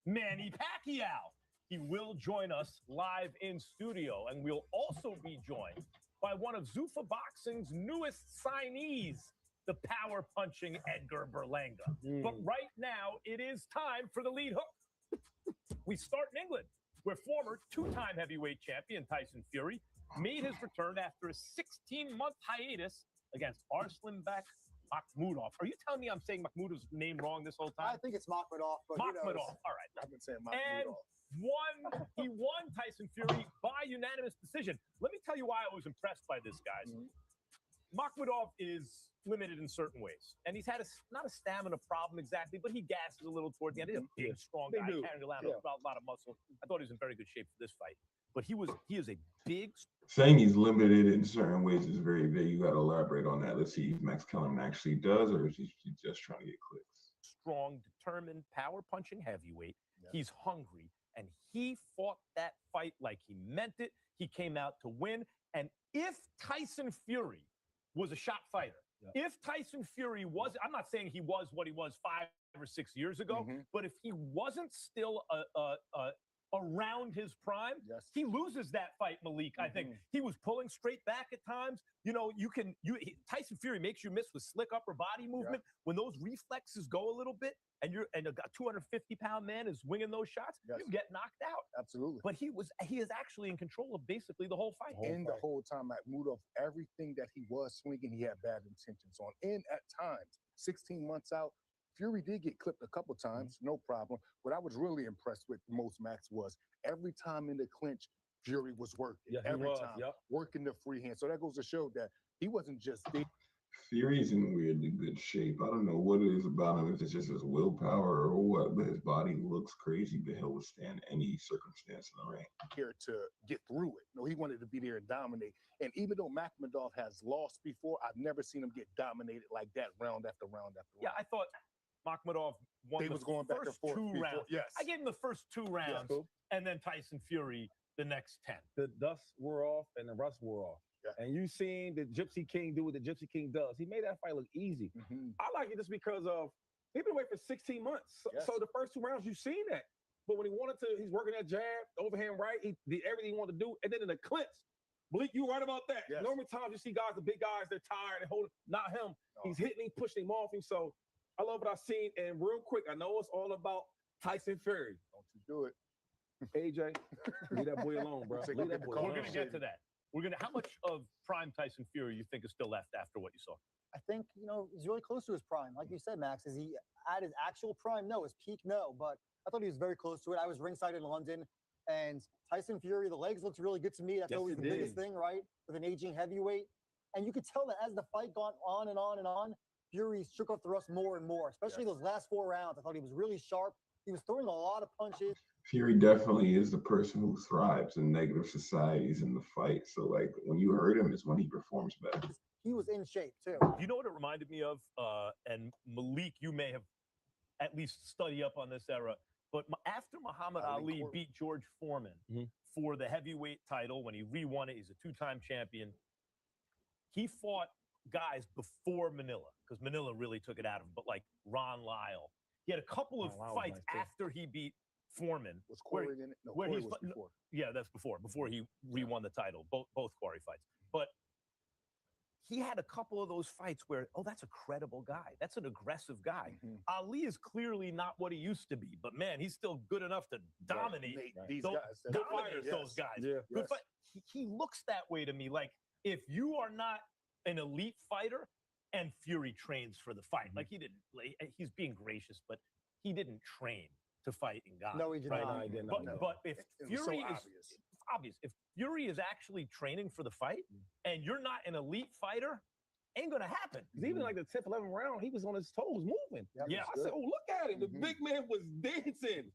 Manny Pacquiao. He will join us live in studio, and we'll also be joined by one of Zuffa Boxing's newest signees, the power-punching Edgar Berlanga. But right now, it is time for the lead hook. We start in England, where former two-time heavyweight champion Tyson Fury made his return after a 16-month hiatus against Arslanbek Makhmudov. Are you telling me I'm saying Makhmudov's name wrong this whole time? I think it's Makhmudov. But Makhmudov. All right. I've been saying And Makhmudov. he won Tyson Fury by unanimous decision. Let me tell you why I was impressed by this, guys. Makhmudov is limited in certain ways, and he's had not a stamina problem exactly, but he gasses a little toward the end. He's a big, strong guy, carrying around a lot of muscle. I thought he was in very good shape for this fight, but he is a big. Saying he's limited in certain ways is very vague. You got to elaborate on that. Let's see if Max Kellerman actually does, or is he just trying to get clicks? Strong, determined, power-punching heavyweight. He's hungry, and he fought that fight like he meant it. He came out to win, and if Tyson Fury was a shot fighter, if Tyson Fury was, I'm not saying he was what he was 5 or 6 years ago, but if he wasn't still around his prime, he loses that fight, Malik. I think he was pulling straight back at times. You know, Tyson Fury makes you miss with slick upper body movement. When those reflexes go a little bit, and a 250-pound man is winging those shots, you get knocked out. Absolutely. But he is actually in control of basically the whole fight. The whole time, Makhmudov, everything that he was swinging, he had bad intentions on. And at times, 16 months out, Fury did get clipped a couple times, no problem. What I was really impressed with most, Max, was every time in the clinch, Fury was working. Every time, working the free hand. So that goes to show that he wasn't just there. Fury's in weirdly good shape. I don't know what it is about him, if it's just his willpower or what, but his body looks crazy, but he'll withstand any circumstance in the ring. Here to get through it. No, he wanted to be there and dominate. And even though Makhmudov has lost before, I've never seen him get dominated like that round after round after round. Yeah, I thought Makhmudov won He the was going back and first forth 2 before, rounds. yes. I gave him the first 2 rounds, and then Tyson Fury the next 10. The dust wore off and the rust wore off. And you seen the Gypsy King do what the Gypsy King does. He made that fight look easy. I like it just because of he's been away for 16 months. So the first 2 rounds, you've seen that. But when he wanted to, he's working that jab, overhand right. He did everything he wanted to do. And then in the clinch, Malik, you right about that. Normally times you see guys, the big guys, they're tired and holding. Not him. He's hitting, pushing him off him. So I love what I've seen. And real quick, I know it's all about Tyson Fury. Don't you do it. AJ, leave that boy alone, bro. Leave that boy alone. We're going to get to that. How much of prime Tyson Fury you think is still left after what you saw? I think, he's really close to his prime. Like you said, Max, is he at his actual prime? No. His peak? No. But I thought he was very close to it. I was ringside in London, and Tyson Fury, the legs looked really good to me. That's Yes, always it the biggest did. thing, right? With an aging heavyweight. And you could tell that as the fight gone on and on and on, Fury shook off the rust more and more, especially those last 4 rounds. I thought he was really sharp. He was throwing a lot of punches. Fury definitely is the person who thrives in negative societies in the fight. So like when you hurt him is when he performs better. He was in shape too. You know what it reminded me of? And Malik, you may have at least studied up on this era. But after Muhammad Ali beat George Foreman for the heavyweight title, when he re-won it, he's a 2-time champion. He fought guys before Manila, because Manila really took it out of him. But like Ron Lyle, he had a couple of fights after he beat Foreman. Was Corey in it? No, where Corey he's was before. Yeah, that's before he re-won the title. Both Corey fights, but he had a couple of those fights where, oh, that's a credible guy. That's an aggressive guy. Ali is clearly not what he used to be, but man, he's still good enough to dominate these those, guys. dominate those guys. Good fight. He looks that way to me. Like if you are not an elite fighter, and Fury trains for the fight, like he didn't. He's being gracious, but he didn't train to fight in Ghana. No, he did not. No, he did not. But if It was Fury so is obvious. it's obvious, if Fury is actually training for the fight, and you're not an elite fighter, ain't gonna happen. 'Cause even like the 10th, 11th round, he was on his toes moving. Yeah. I said, oh, look at him. The big man was dancing.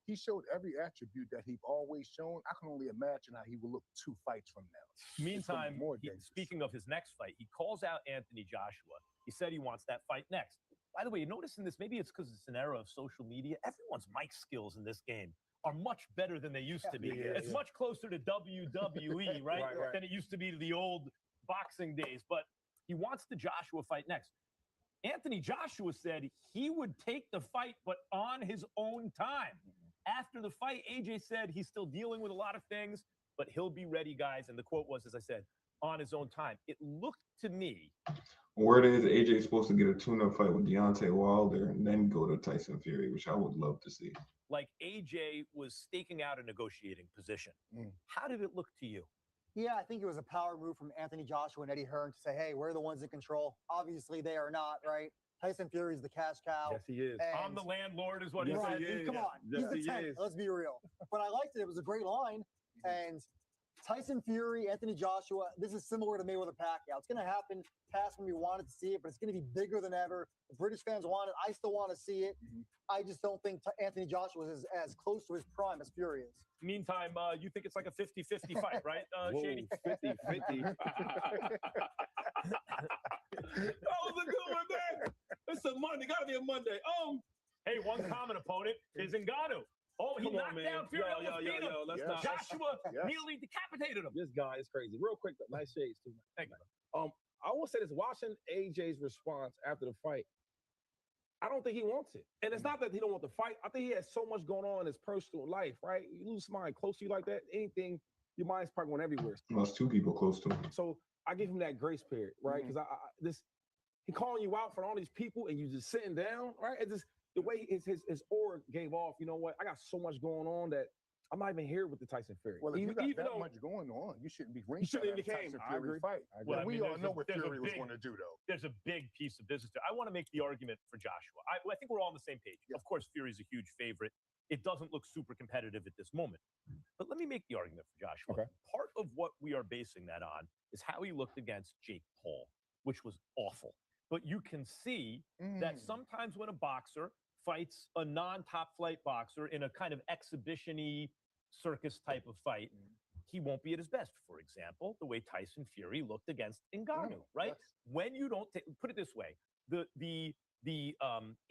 He showed every attribute that he's always shown. I can only imagine how he will look 2 fights from now. Meantime, speaking of his next fight, he calls out Anthony Joshua. He said he wants that fight next. By the way, you notice in this, maybe it's because it's an era of social media, everyone's mic skills in this game are much better than they used to be. It's much closer to WWE, right? Than it used to be to the old boxing days. But he wants the Joshua fight next. Anthony Joshua said he would take the fight, but on his own time. After the fight, AJ said he's still dealing with a lot of things, but he'll be ready, guys. And the quote was, as I said, on his own time. It looked to me. Word is AJ is supposed to get a tune-up fight with Deontay Wilder and then go to Tyson Fury, which I would love to see. Like AJ was staking out a negotiating position. How did it look to you? Yeah, I think it was a power move from Anthony Joshua and Eddie Hearn to say, hey, we're the ones in control. Obviously, they are not, right? Tyson Fury's the cash cow. Yes, he is. I'm the landlord is what he right. said. Come on. Yes, He's the 10th. Let's be real. But I liked it. It was a great line. And Tyson Fury, Anthony Joshua, this is similar to Mayweather Pacquiao. It's going to happen past when we wanted to see it, but it's going to be bigger than ever. The British fans want it. I still want to see it. I just don't think Anthony Joshua is as close to his prime as Fury is. Meantime, you think it's like a 50-50 fight, right, Shady? 50-50. That was a good one, man. It's a Monday. Got to be a Monday. Hey, one common opponent is Ngannou. Oh, he Come on, knocked man. down Fury. Almost beat him. Let's not. Joshua nearly decapitated him. This guy is crazy. Real quick, though, nice shades too. Thank you. I will say this: watching AJ's response after the fight, I don't think he wants it. And it's not that he don't want the fight. I think he has so much going on in his personal life. Right? You lose somebody close to you like that, anything, your mind's probably going everywhere. Well, it's 2 people close to him. So I give him that grace period, right? Because he calling you out for all these people and you just sitting down, right? It's just the way his aura gave off. You know what? I got so much going on that I'm not even here with the Tyson Fury. Well, if you got that much going on, you shouldn't be ringside shouldn't at a even Tyson came. I Fury agree. fight. Well, we all know what there's Fury was big- going to do, though. There's a big piece of business there. I want to make the argument for Joshua. I think we're all on the same page. Of course, Fury's a huge favorite. It doesn't look super competitive at this moment. But let me make the argument for Joshua. Okay. Part of what we are basing that on is how he looked against Jake Paul, which was awful. But you can see that sometimes when a boxer fights a non-top flight boxer in a kind of exhibition-y circus type of fight, he won't be at his best. For example, the way Tyson Fury looked against Ngannou, right? Yes. When you don't put it this way, the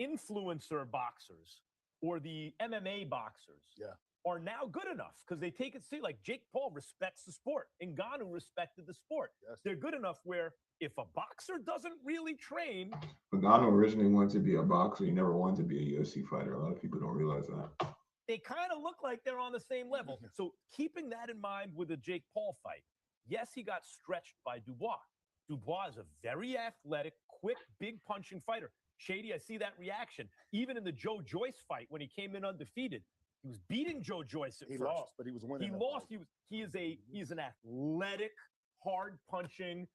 influencer boxers or the MMA boxers are now good enough because they take it seriously. Like Jake Paul respects the sport. Ngannou respected the sport. They're good enough where if a boxer doesn't really train, Ngannou originally wanted to be a boxer. He never wanted to be a UFC fighter. A lot of people don't realize that. they kind of look like they're on the same level. So keeping that in mind with the Jake Paul fight, yes, he got stretched by Dubois. Dubois is a very athletic, quick, big punching fighter. Shady, I see that reaction. Even in the Joe Joyce fight when he came in undefeated, he was beating Joe Joyce at He first. lost, but he was winning. He lost. He is an athletic, hard punching,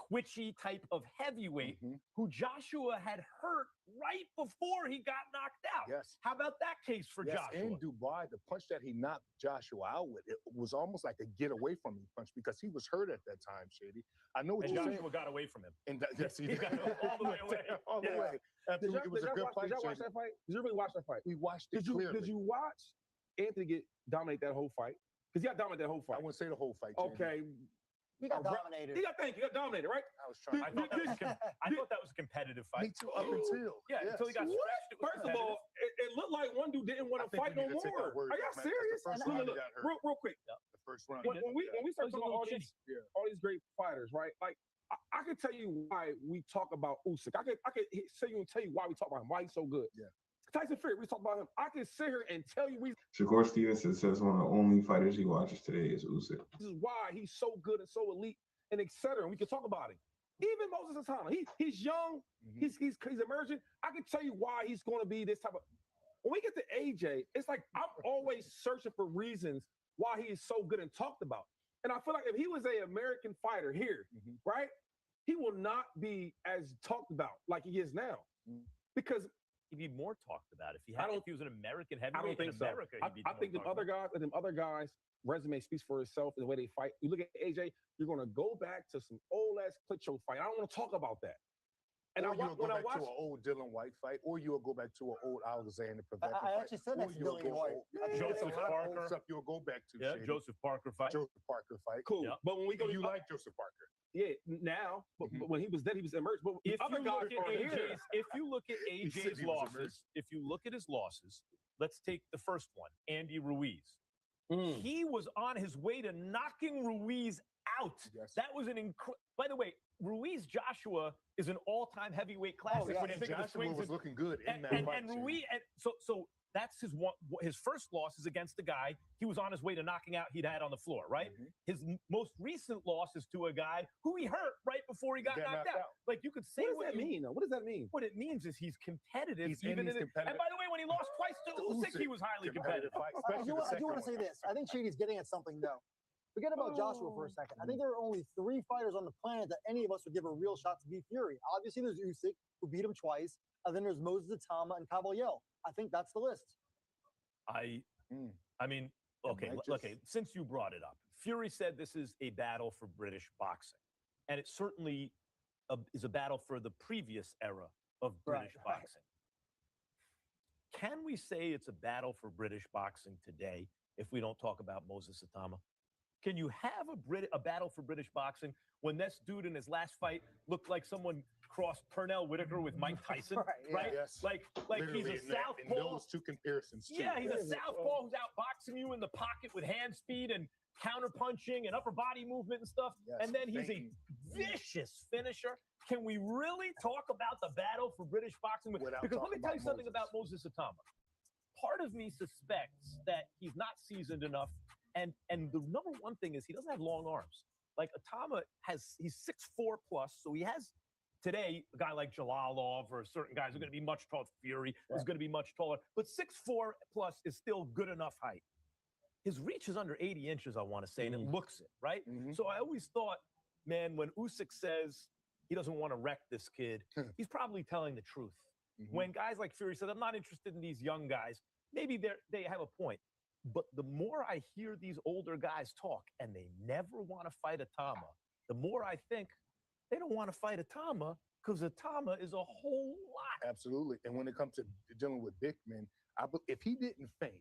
twitchy type of heavyweight who Joshua had hurt right before he got knocked out. Yes. How about that case for Yes, Joshua? and Dubai, the punch that he knocked Joshua out with, it was almost like a get away from me punch because he was hurt at that time, Shady. I know what And you're Joshua saying. got away from him. And yes, he got all the way away. All the way. Did y'all, It was a good fight. did y'all watch Shady. that fight? Did you really watch that fight? We watched it Did you clearly. Did you watch Anthony dominate that whole fight? Because he got dominated that whole fight. I wouldn't say the whole fight. Jamie. Okay. He got dominated. He got dominated, right? I was trying. I thought that was a competitive fight. Me too. Up until until he got What? stretched. It was First of all, it looked like one dude didn't want to fight no more. Are y'all serious? Look, real quick. The first round. When we start talking about all these great fighters, right? Like I can tell you why we talk about Usyk. I could say you and tell you why we talk about him, why he's so good. Yeah. Tyson Fury, we talk about him. I can sit here and tell you Shakur Stevenson says one of the only fighters he watches today is Usyk. this is why he's so good and so elite and etc. And we can talk about him. Even Moses Atama, he's young, he's emerging. I can tell you why he's going to be this type of. When we get to AJ, it's like I'm always searching for reasons why he is so good and talked about. And I feel like if he was an American fighter here, right, he will not be as talked about like he is now, because he'd be more talked about if he was an American I heavyweight don't think in so. America. I think them other guys' resume speaks for itself and the way they fight. You look at AJ, you're going to go back to some old ass Klitschko fight. I don't want to talk about that. And Or when you'll go I back watch, to an old Dylan White fight, or you'll go back to an old Alexander Povetkin I fight. actually said or that to you'll Dylan go White. old- Joseph It's a lot of Parker. old stuff you'll go back to. Yeah, Shady. Joseph Parker fight. Joseph Parker fight. cool. Yeah. But when we go, You like Joseph Parker? yeah, now. But when he was dead, he was emerged. But If other you guys look at are here. AJ's, if you look at He said AJ's he was losses, if you look at his losses, let's take the first one, Andy Ruiz. He was on his way to knocking Ruiz out. Yes. That was an by the way, Ruiz Joshua is an all-time heavyweight classic yeah, when you and think of the Joshua swings was and- looking good in that and fight. Ruiz, and so that's his first loss is against the guy he was on his way to knocking out he'd had on the floor, right? His most recent loss is to a guy who he hurt right before he got knocked out. Like you could say What does that mean? What does that mean? What it means is he's competitive. He's even competitive. And by the way, when he lost twice to Usyk, he was highly competitive. Fight, I especially do, the I do second want to one. say this. I think Shady's getting at something, though. Forget about Joshua for a second. I think there are only 3 fighters on the planet that any of us would give a real shot to beat Fury. Obviously, there's Usyk, who beat him twice, and then there's Moses Atama and Caballero. I think that's the list. I mean, okay, since you brought it up, Fury said this is a battle for British boxing. And it certainly is a battle for the previous era of British boxing. Can we say it's a battle for British boxing today if we don't talk about Moses Atama? Can you have a battle for British boxing when this dude in his last fight looked like someone crossed Pernell Whitaker with Mike Tyson, right? Yes. Like Literally, he's a in that- in southpaw. those 2 comparisons. Too. Yeah, he's a southpaw who's outboxing you in the pocket with hand speed and counter punching and upper body movement and stuff. Yes, And then he's a vicious finisher. Can we really talk about the battle for British boxing? Without Because let me talking tell you about something about Moses Atama. Part of me suspects that he's not seasoned enough. And the number one thing is he doesn't have long arms. Like Atama he's 6'4 plus, so he has today a guy like Jalalov or certain guys are going to be much taller. Fury is going to be much taller, but 6'4 plus is still good enough height. His reach is under 80 inches, I want to say, and it looks it, right? So I always thought, man, when Usyk says he doesn't want to wreck this kid, he's probably telling the truth. When guys like Fury said, I'm not interested in these young guys, maybe they have a point. But the more I hear these older guys talk and they never want to fight Atama, the more I think they don't want to fight Atama because Atama is a whole lot. Absolutely. And when it comes to dealing with big men, if he didn't faint,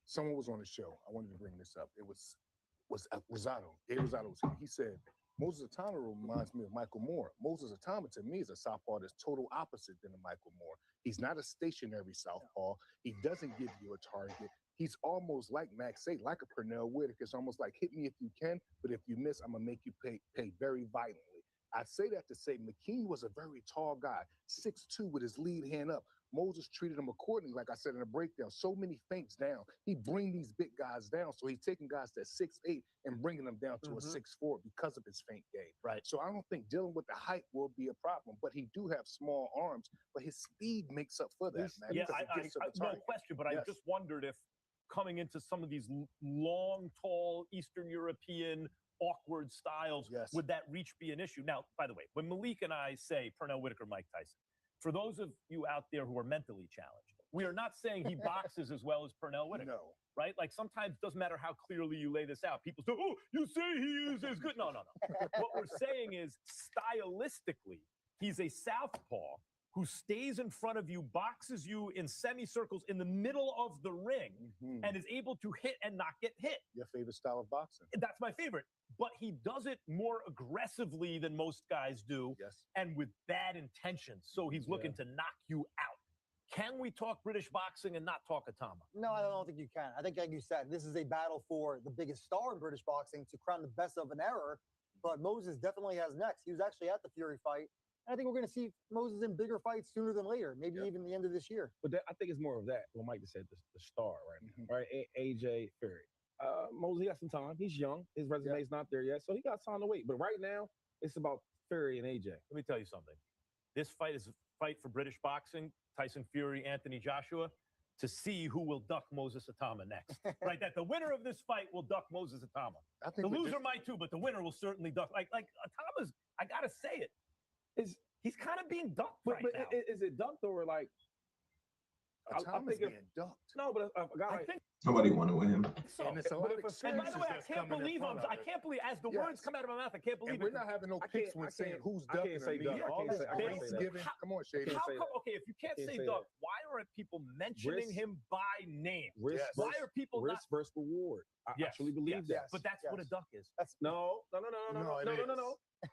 someone was on the show. I wanted to bring this up. It was Rosado. Rosado was here. He said, Moses Atama reminds me of Michael Moore. Moses Atama, to me, is a southpaw that's total opposite than a Michael Moore. He's not a stationary southpaw. He doesn't give you a target. He's almost like Max say, like a Pernell Whitaker. It's almost like hit me if you can, but if you miss, I'm gonna make you pay very violently. I say that to say McKean was a very tall guy, 6'2" with his lead hand up. Moses treated him accordingly, like I said in the breakdown. So many feints down. He bring these big guys down. So he's taking guys that's 6'8" and bringing them down to a 6'4" because of his feint game. Right. So I don't think dealing with the height will be a problem. But he do have small arms, but his speed makes up for that, man. Yeah, because it gets to the no target. question. But I Yes. just wondered if coming into some of these long, tall Eastern European awkward styles, would that reach be an issue? Now, by the way, when Malik and I say Pernell Whitaker, Mike Tyson, for those of you out there who are mentally challenged, we are not saying he boxes as well as Pernell Whitaker, right? Like sometimes it doesn't matter how clearly you lay this out. People say, oh, you say he is as good. No. What we're saying is stylistically, he's a southpaw who stays in front of you, boxes you in semicircles in the middle of the ring, and is able to hit and not get hit. Your favorite style of boxing? That's my favorite. But he does it more aggressively than most guys do, and with bad intentions. So he's looking to knock you out. Can we talk British boxing and not talk Atama? No, I don't think you can. I think, like you said, this is a battle for the biggest star in British boxing to crown the best of an era. But Moses definitely has next. He was actually at the Fury fight. And I think we're going to see Moses in bigger fights sooner than later, maybe even the end of this year. But I think it's more of that. What Mike just said, the star right now, right? AJ Fury. Moses got some time. He's young. His resume's not there yet, so he got time to wait. But right now, it's about Fury and AJ. Let me tell you something. This fight is a fight for British boxing, Tyson Fury, Anthony Joshua, to see who will duck Moses Atama next. Right? That the winner of this fight will duck Moses Atama. The loser might too, but the winner will certainly duck. Like Atama's, I got to say it, he's kind of being ducked right now. Is it ducked or like? Atama's being ducked. No, but a guy. I think Somebody want to win him. so. And by the way, I can't believe as the words come out of my mouth, I can't believe we're not having no picks when saying who's ducking or me. Come on, Shady. Okay, if you can't say duck, why aren't people mentioning him by name? Why are people risk versus reward? I actually believe that. But that's what a duck is. No.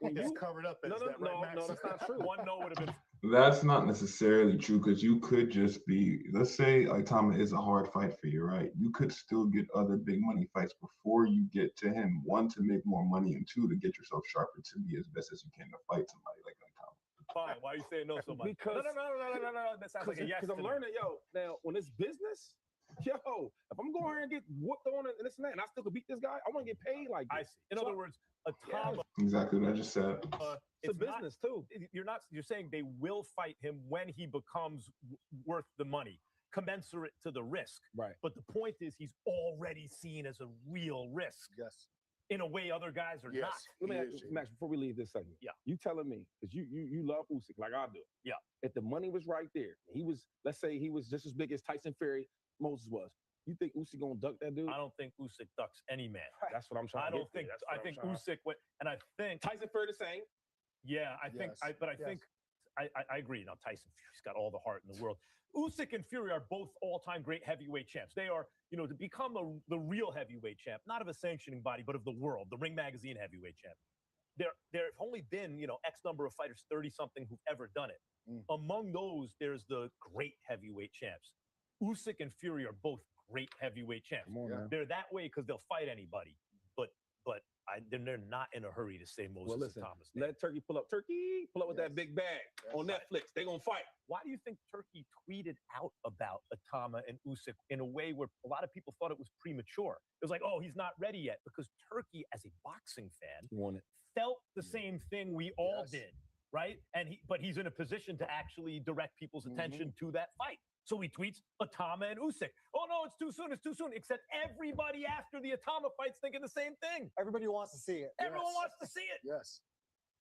It's covered up as that, right, Max? No, that's not true. One no would have been. That's not necessarily true because you could just be, let's say Itama is a hard fight for you, right? You could still get other big money fights before you get to him. One, to make more money, and two, to get yourself sharper to be as best as you can to fight somebody like Itama. Fine. Why are you saying no so much? Because no. That sounds like a yes. Because I'm learning, now when it's business, if I'm going here and get whooped on and this and that, and I still could beat this guy, I want to get paid like this. I see. In other words, Atama. Exactly what I just said. It's a business too. You're saying they will fight him when he becomes worth the money, commensurate to the risk. Right. But the point is, he's already seen as a real risk. Yes. In a way other guys are not. Let me ask you, Max, before we leave this segment. Yeah. You telling me, because you love Usyk like I do. Yeah. If the money was right there, he was, let's say he was just as big as Tyson Fury, Moses was. You think Usyk gonna duck that dude? I don't think Usyk ducks any man. That's what I'm trying to get. I think Usyk went, and I think Tyson Fury the same. Yeah, I think I agree. Now Tyson Fury's got all the heart in the world. Usyk and Fury are both all-time great heavyweight champs. They are, to become the real heavyweight champ, not of a sanctioning body, but of the world, the Ring Magazine heavyweight champ. There have only been, X number of fighters, 30-something, who've ever done it. Among those, there's the great heavyweight champs. Usyk and Fury are both great heavyweight champs. They're that way because they'll fight anybody, but they're not in a hurry to say Moses Thomas. Let Turkey pull up with that big bag on Netflix. They're gonna fight. Why do you think Turkey tweeted out about Atama and Usyk in a way where a lot of people thought it was premature? It was like, oh, he's not ready yet, because Turkey, as a boxing fan, felt the same thing we all did, right? But he's in a position to actually direct people's attention to that fight. So he tweets Atama and Usyk. Oh, no, it's too soon. It's too soon. Except everybody after the Atama fight's thinking the same thing. Everybody wants to see it. Everyone wants to see it. Yes.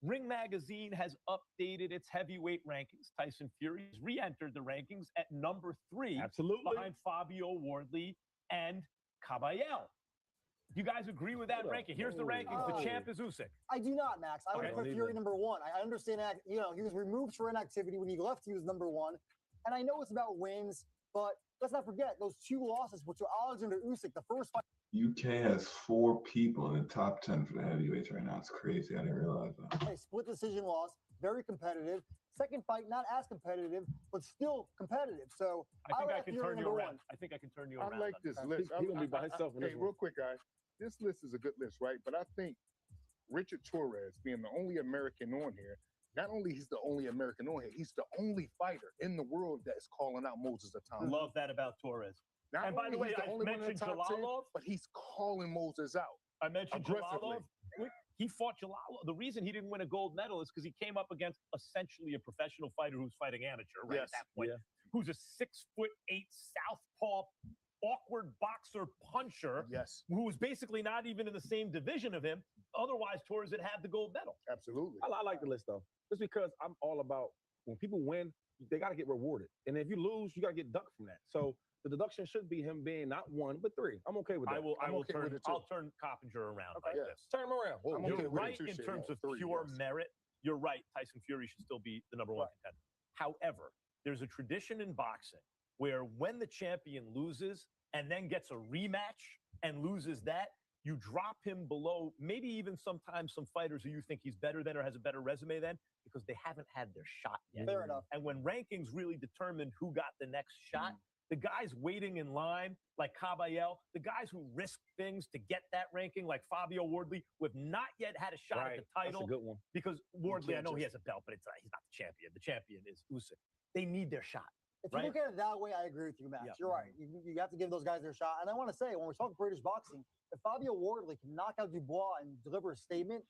Ring Magazine has updated its heavyweight rankings. Tyson Fury has re-entered the rankings at number 3. Absolutely. Behind Fabio Wardley and Caballel. Do you guys agree with that ranking? Here's the rankings. The champ is Usyk. I do not, Max. I would put Fury number 1. I understand that, he was removed for inactivity. When he left, he was number 1. And I know it's about wins, but let's not forget those 2 losses were to Alexander Usyk, the first fight. UK has 4 people in the top 10 for the heavyweights right now. It's crazy. I didn't realize that. A split decision loss, very competitive. Second fight, not as competitive, but still competitive. So I think I can turn you around. I think I can turn you around. I like this list. He's gonna be by himself. Hey, real quick, guys. This list is a good list, right? But I think Richard Torres, being the only American on here, not only he's the only American on here, he's the only fighter in the world that is calling out Moses Atama. Love that about Torres. Not and by the way, I mentioned Jalalov, but he's calling Moses out. I mentioned Jalalov. He fought Jalalov. The reason he didn't win a gold medal is because he came up against essentially a professional fighter who's fighting amateur, right? At that point, who's a 6'8" southpaw, awkward boxer lesser puncher, yes, who was basically not even in the same division of him. Otherwise, Torres would have the gold medal. Absolutely. I like the list though, just because I'm all about when people win, they got to get rewarded, and if you lose, you got to get ducked from that. So the deduction should be him being not 1 but 3. I'm okay with that. I'll turn Coppinger around like this. Turn him around. I'm okay You're with it right too, in Shane. terms of 3, pure yes. merit. You're right. Tyson Fury should still be the number 1 contender. However, there's a tradition in boxing where when the champion loses and then gets a rematch and loses that, you drop him below maybe even sometimes some fighters who you think he's better than or has a better resume than because they haven't had their shot yet. Fair enough. And when rankings really determined who got the next shot, the guys waiting in line, like Caballel, the guys who risk things to get that ranking, like Fabio Wardley, who have not yet had a shot at the title. That's a good one. Because Wardley, I know he has a belt, but he's not the champion. The champion is Usyk. They need their shot. If you look at it that way, I agree with you, Max. Yeah. You're right. You have to give those guys their shot. And I want to say, when we're talking British boxing, if Fabio Wardley can knock out Dubois and deliver a statement,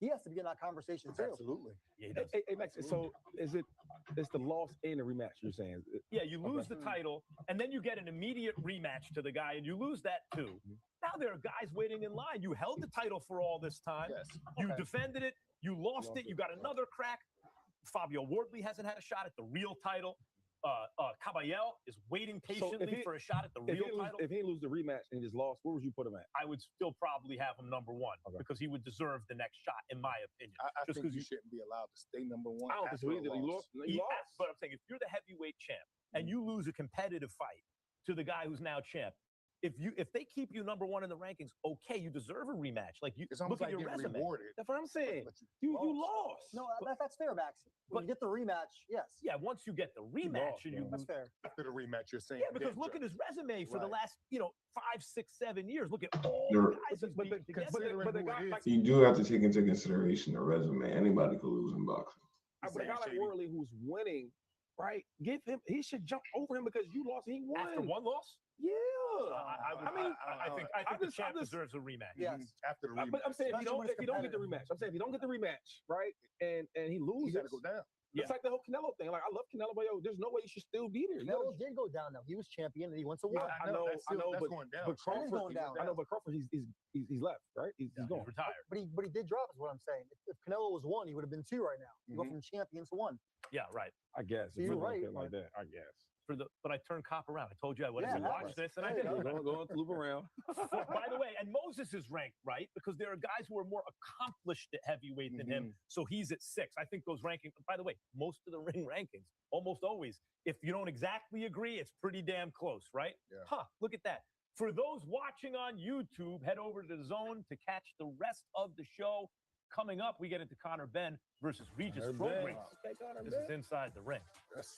he has to be in that conversation too. Absolutely. Yeah, he does. Hey, Max, so it's the loss and the rematch you're saying? Yeah, you lose the title, and then you get an immediate rematch to the guy, and you lose that too. Now there are guys waiting in line. You held the title for all this time. Yes. You defended it. You lost it. You got another crack. Fabio Wardley hasn't had a shot at the real title. Caballel is waiting patiently for a shot at the real title. If he lose the rematch and he just lost, where would you put him at? I would still probably have him number 1 because he would deserve the next shot, in my opinion. I Just think because you shouldn't be allowed to stay number 1. I don't think so either. You lost. But I'm saying if you're the heavyweight champ and you lose a competitive fight to the guy who's now champ, if they keep you number 1 in the rankings, okay, you deserve a rematch. Like you look at your resume. Rewarded. That's what I'm saying. You lost. No, that's fair, Max. When you get the rematch, yes. Yeah, once you get the rematch and you That's fair. After the rematch, you're saying. Yeah, because look at his resume for the last 5, 6, 7 years. Look at all You're- the guys he's beaten together. But the guy like You do have to take into consideration the resume. Anybody could lose in boxing. but a guy like Worley who's winning, right? Give him. He should jump over him because you lost. He won After 1 loss? Yeah. I think the champ deserves a rematch. Yes. After the rematch. But I'm saying if you Especially don't when get it's the rematch, I'm saying if you don't get the rematch, right, and he loses, You got to go down. It's like the whole Canelo thing. Like I love Canelo, but yo, there's no way you should still be there. Canelo did go down though. He was champion and he went to Yeah, one. I know, that's but going down. but Crawford, going down. I know, but Crawford, he's left, right? He's gone. Retired. But he did drop, is what I'm saying. If Canelo was 1, he would have been 2 right now. You go from champion to 1. Yeah, right. I guess. So you're right. Like that, I guess. But I turned Cop around. I told you I would Yeah, watch this, and I there did. you go. Go loop around. By the way, and Moses is ranked right because there are guys who are more accomplished at heavyweight than him, so he's at 6. I think those rankings. By the way, most of the ring rankings, almost always, if you don't exactly agree, it's pretty damn close, right? Yeah. Huh? Look at that. For those watching on YouTube, head over to the Zone to catch the rest of the show. Coming up, we get into Conor Benn versus Regis Prograis. This is Inside the Ring. Yes.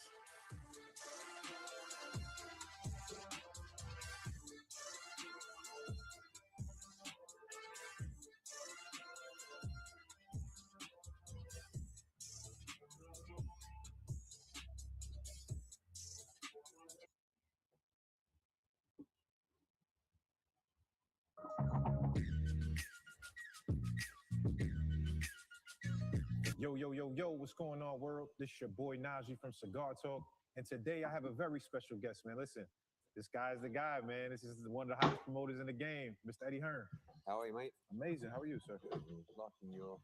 Yo, what's going on, world? This your boy Najee from Cigar Talk, and today I have a very special guest, man. Listen, this guy's the guy, man. This is one of the hottest promoters in the game, Mr. Eddie Hearn. How are you, mate? Amazing. How are you, sir? Liking your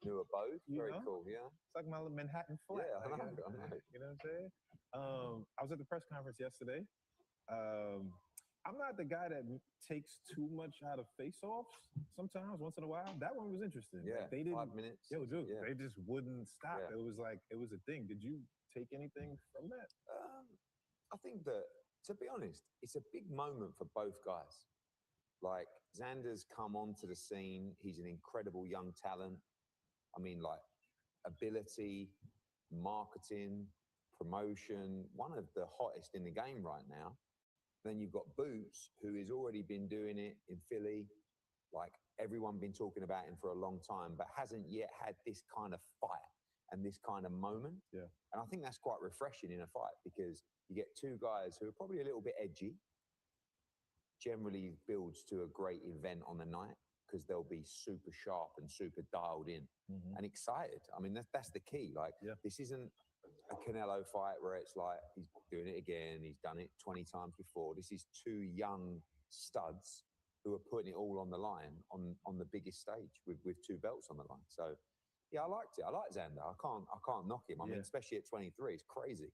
new abode. Very cool, yeah. It's like my Manhattan flat. Yeah, I like, know. You know what I'm saying? I was at the press conference yesterday. I'm not the guy that takes too much out of face-offs. Sometimes, once in a while, that one was interesting. Yeah, like, they didn't. 5 minutes. Yo, dude, Yeah. they just wouldn't stop. Yeah. It was like it was a thing. Did you take anything from that? I think that, to be honest, it's a big moment for both guys. Like, Xander's come onto the scene. He's an incredible young talent. I mean, like, ability, marketing, promotion, one of the hottest in the game right now. Then you've got Boots, who has already been doing it in Philly. Like, everyone been talking about him for a long time, but hasn't yet had this kind of fight and this kind of moment. Yeah. And I think that's quite refreshing in a fight because you get two guys who are probably a little bit edgy. Generally builds to a great event on the night because they'll be super sharp and super dialed in and excited. I mean, that's the key. Like, this isn't a Canelo fight where it's like he's doing it again. He's done it 20 times before. This is two young studs who are putting it all on the line on the biggest stage with 2 belts on the line. So yeah, I liked it. I like Xander. I can't knock him. I mean, especially at 23, it's crazy.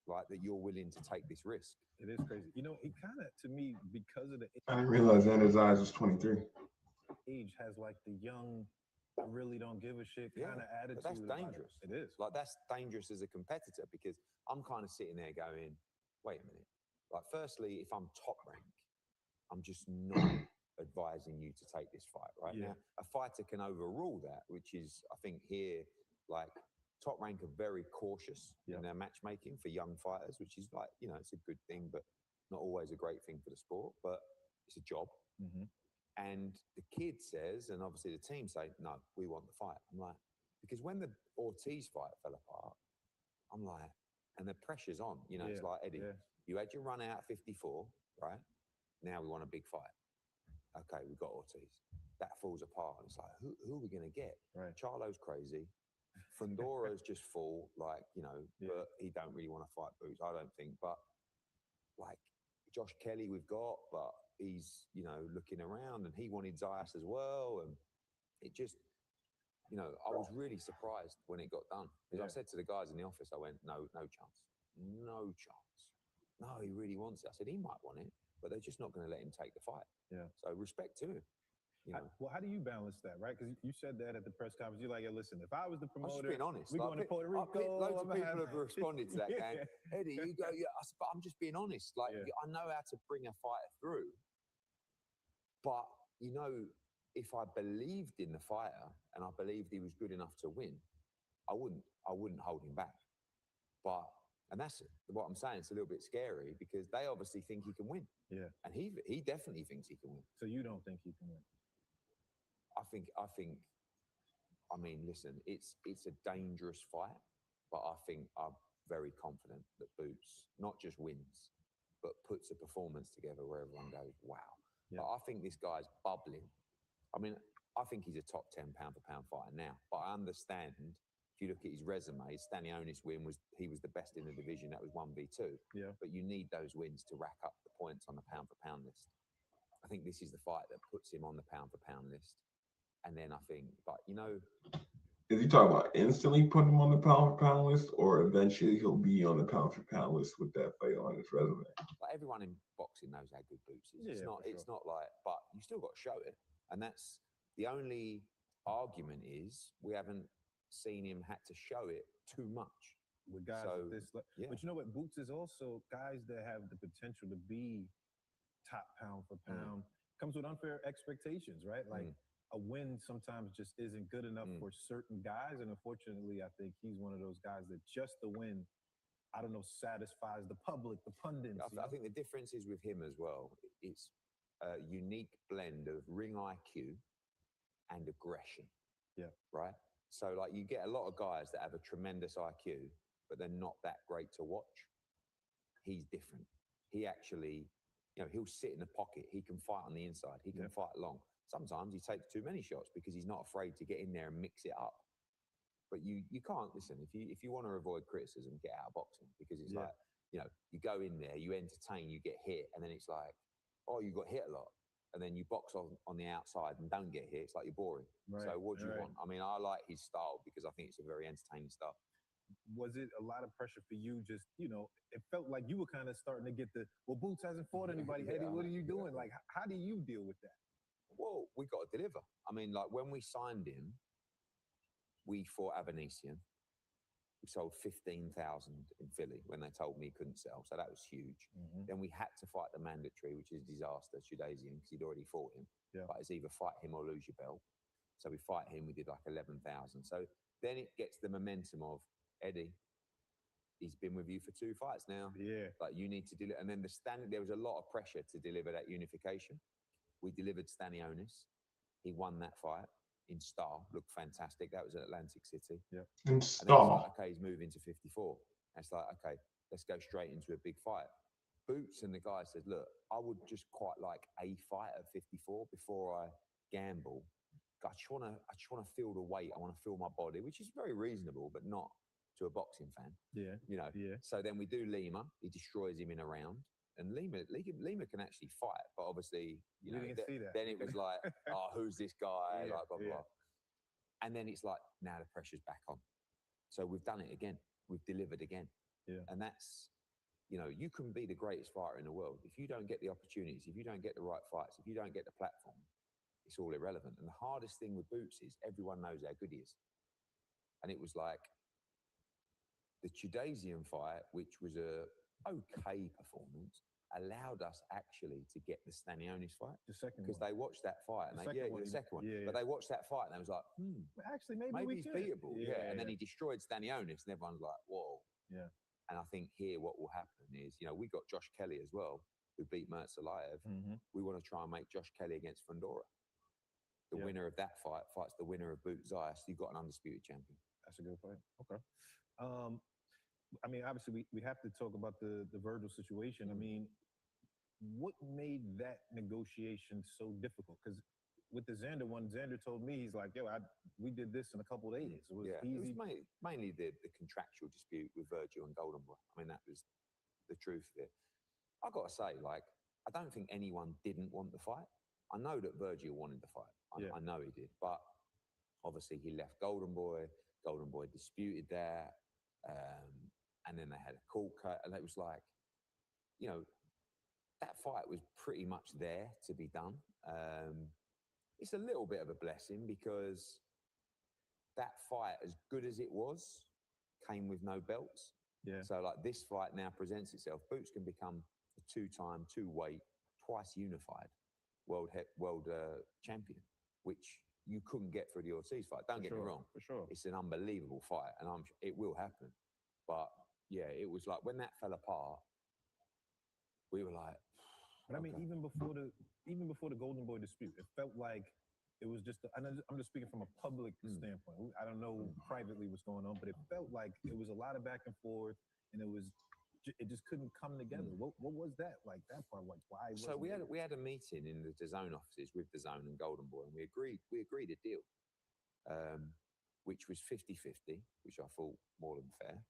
Like that you're willing to take this risk. It is crazy. You know, it kind of, to me, because of the I didn't realize Xander's eyes was 23. age, has like the young, I really don't give a shit kind of attitude. But that's about dangerous. It is. Like that's dangerous as a competitor because I'm kind of sitting there going, wait a minute. Like, firstly, if I'm top rank, I'm just not advising you to take this fight right now. A fighter can overrule that, which is, I think, here, like, top rank are very cautious in their matchmaking for young fighters, which is like, you know, it's a good thing, but not always a great thing for the sport, but it's a job. And the kid says, and obviously the team say, no, we want the fight. I'm like, because when the Ortiz fight fell apart, I'm like, and the pressure's on, you know, it's like, Eddie, you had your run out at 54, right? Now we want a big fight. Okay, we've got Ortiz. That falls apart. And it's like, who are we going to get? Charlo's crazy. Fundora's just full, like, you know, but he don't really want to fight Boots, I don't think. But, like, Josh Kelly we've got, but he's, you know, looking around and he wanted Zayas as well. And it just, you know, I was really surprised when it got done. Because I said to the guys in the office, I went, no chance. No chance. No, he really wants it. I said, he might want it, but they're just not going to let him take the fight. So respect to him. You know? Well, how do you balance that, right? Because you said that at the press conference. You're like, hey, listen, if I was the promoter, I'm just being honest. we're going to Puerto Rico. Loads of people have responded to that, gang. Eddie, you go, but I'm just being honest. Like, I know how to bring a fighter through, but, you know, if I believed in the fighter and I believed he was good enough to win, I wouldn't hold him back. But, and that's what I'm saying. It's a little bit scary because they obviously think he can win. And he definitely thinks he can win. So you don't think he can win? I mean, listen, it's a dangerous fight, but I think I'm very confident that Boots not just wins, but puts a performance together where everyone goes, wow. But I think this guy's bubbling. I mean, I think he's a top 10 pound for pound fighter now, but I understand if you look at his resume, Stanionis win he was the best in the division. That was 1v2. But you need those wins to rack up the points on the pound for pound list. I think this is the fight that puts him on the pound for pound list. And then I think, but you know, is he talking about instantly putting him on the pound for pound list, or eventually he'll be on the pound for pound list with that fight on his resume? Like everyone in boxing knows how good Boots is. It's not like, but you still got to show it. And that's the only argument is we haven't seen him had to show it too much with guys like this. But you know what? Boots is also guys that have the potential to be top pound for pound. Comes with unfair expectations, right? Like a win sometimes just isn't good enough for certain guys. And unfortunately, I think he's one of those guys that just the win, I don't know, satisfies the public, the pundits. I think the difference is with him as well. It's a unique blend of ring IQ and aggression. Right? So, like, you get a lot of guys that have a tremendous IQ, but they're not that great to watch. He's different. He actually, you know, he'll sit in the pocket. He can fight on the inside. He can fight long. Sometimes he takes too many shots because he's not afraid to get in there and mix it up. But you can't, listen, if you want to avoid criticism, get out of boxing because it's like, you know, you go in there, you entertain, you get hit, and then it's like, oh, you got hit a lot. And then you box on the outside and don't get hit. It's like you're boring. So what do you want? I mean, I like his style because I think it's a very entertaining style. Was it a lot of pressure for you? Just, you know, it felt like you were kind of starting to get well, Boots hasn't fought anybody. Eddie, what are you doing? Like, how do you deal with that? Well, we got to deliver. I mean, like when we signed him, we fought Avanesian. We sold 15,000 in Philly when they told me he couldn't sell. So that was huge. Then we had to fight the mandatory, which is a disaster, Shudazian, because he'd already fought him. But it's either fight him or lose your belt. So we fight him, we did like 11,000. So then it gets the momentum of, Eddie, he's been with you for 2 fights now. Like you need to deliver. And then there was a lot of pressure to deliver that unification. We delivered Stanionis. He won that fight in Star, looked fantastic. That was at Atlantic City. In Like, Star. okay, he's moving to 54. It's like, okay, let's go straight into a big fight. Boots and the guy said, look, I would just quite like a fight at 54 before I gamble. I just want to feel the weight. I want to feel my body, which is very reasonable, but not to a boxing fan. You know. So then we do Lima. He destroys him in a round. Lima can actually fight, but obviously, We didn't see that. then it was like, oh, who's this guy? Yeah, Like, blah, blah, yeah. blah. And then it's like, now the pressure's back on. So we've done it again. We've delivered again. Yeah. And that's, you can be the greatest fighter in the world. If you don't get the opportunities, if you don't get the right fights, if you don't get the platform, it's all irrelevant. And the hardest thing with Boots is everyone knows how good he is. And it was like the Chudasian fight, which was a okay performance, allowed us actually to get the Stanionis fight. The second Because one. they watched that fight and The the second one. Yeah, But they watched that fight and they was like, actually, maybe he's could. beatable. Yeah. And then he destroyed Stanionis and everyone's like, whoa. Yeah. And I think here what will happen is, we got Josh Kelly as well, who beat Mertzalayev. We want to try and make Josh Kelly against Fundora. The winner of that fight fights the winner of Boot Zayas. You've got an undisputed champion. That's a good fight. Okay. I mean, obviously, we have to talk about the Virgil situation. I mean, what made that negotiation so difficult? Because with the Xander one, Xander told me, he's like, yo, we did this in a couple of days. It was easy. It was mainly the contractual dispute with Virgil and Golden Boy. I mean, that was the truth of it. I got to say, I don't think anyone didn't want the fight. I know that Virgil wanted the fight. I know he did. But obviously, he left Golden Boy. Golden Boy disputed that. And then they had a court cut. And it was like, that fight was pretty much there to be done. It's a little bit of a blessing because that fight, as good as it was, came with no belts. Yeah. So this fight now presents itself. Boots can become a two-time, two-weight, twice unified world champion, which you couldn't get through the Ortiz fight. Don't get me wrong. For sure. It's an unbelievable fight, and it will happen. But yeah, it was like when that fell apart, we were like. But I mean, even before the Golden Boy dispute, it felt like it was just. I'm just speaking from a public standpoint. I don't know privately what's going on, but it felt like it was a lot of back and forth, and it just couldn't come together. What was that like? That part, like why? So we had a meeting in the DAZN offices with DAZN and Golden Boy, and we agreed a deal, which was 50-50, which I thought more than fair.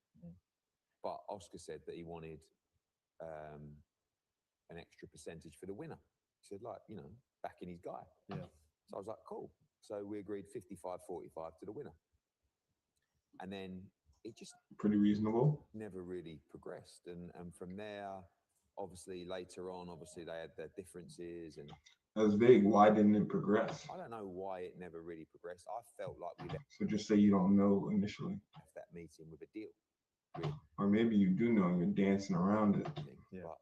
But Oscar said that he wanted an extra percentage for the winner. He said, backing his guy. Yeah. So I was like, cool. So we agreed 55-45 to the winner. And then it just pretty reasonable. Never really progressed. And from there, obviously later on, they had their differences and that's vague. Why didn't it progress? I don't know why it never really progressed. I felt like we left. So just say you don't know initially. Left that meeting with a deal. Really. Or maybe you do know and you're dancing around it. Yeah. But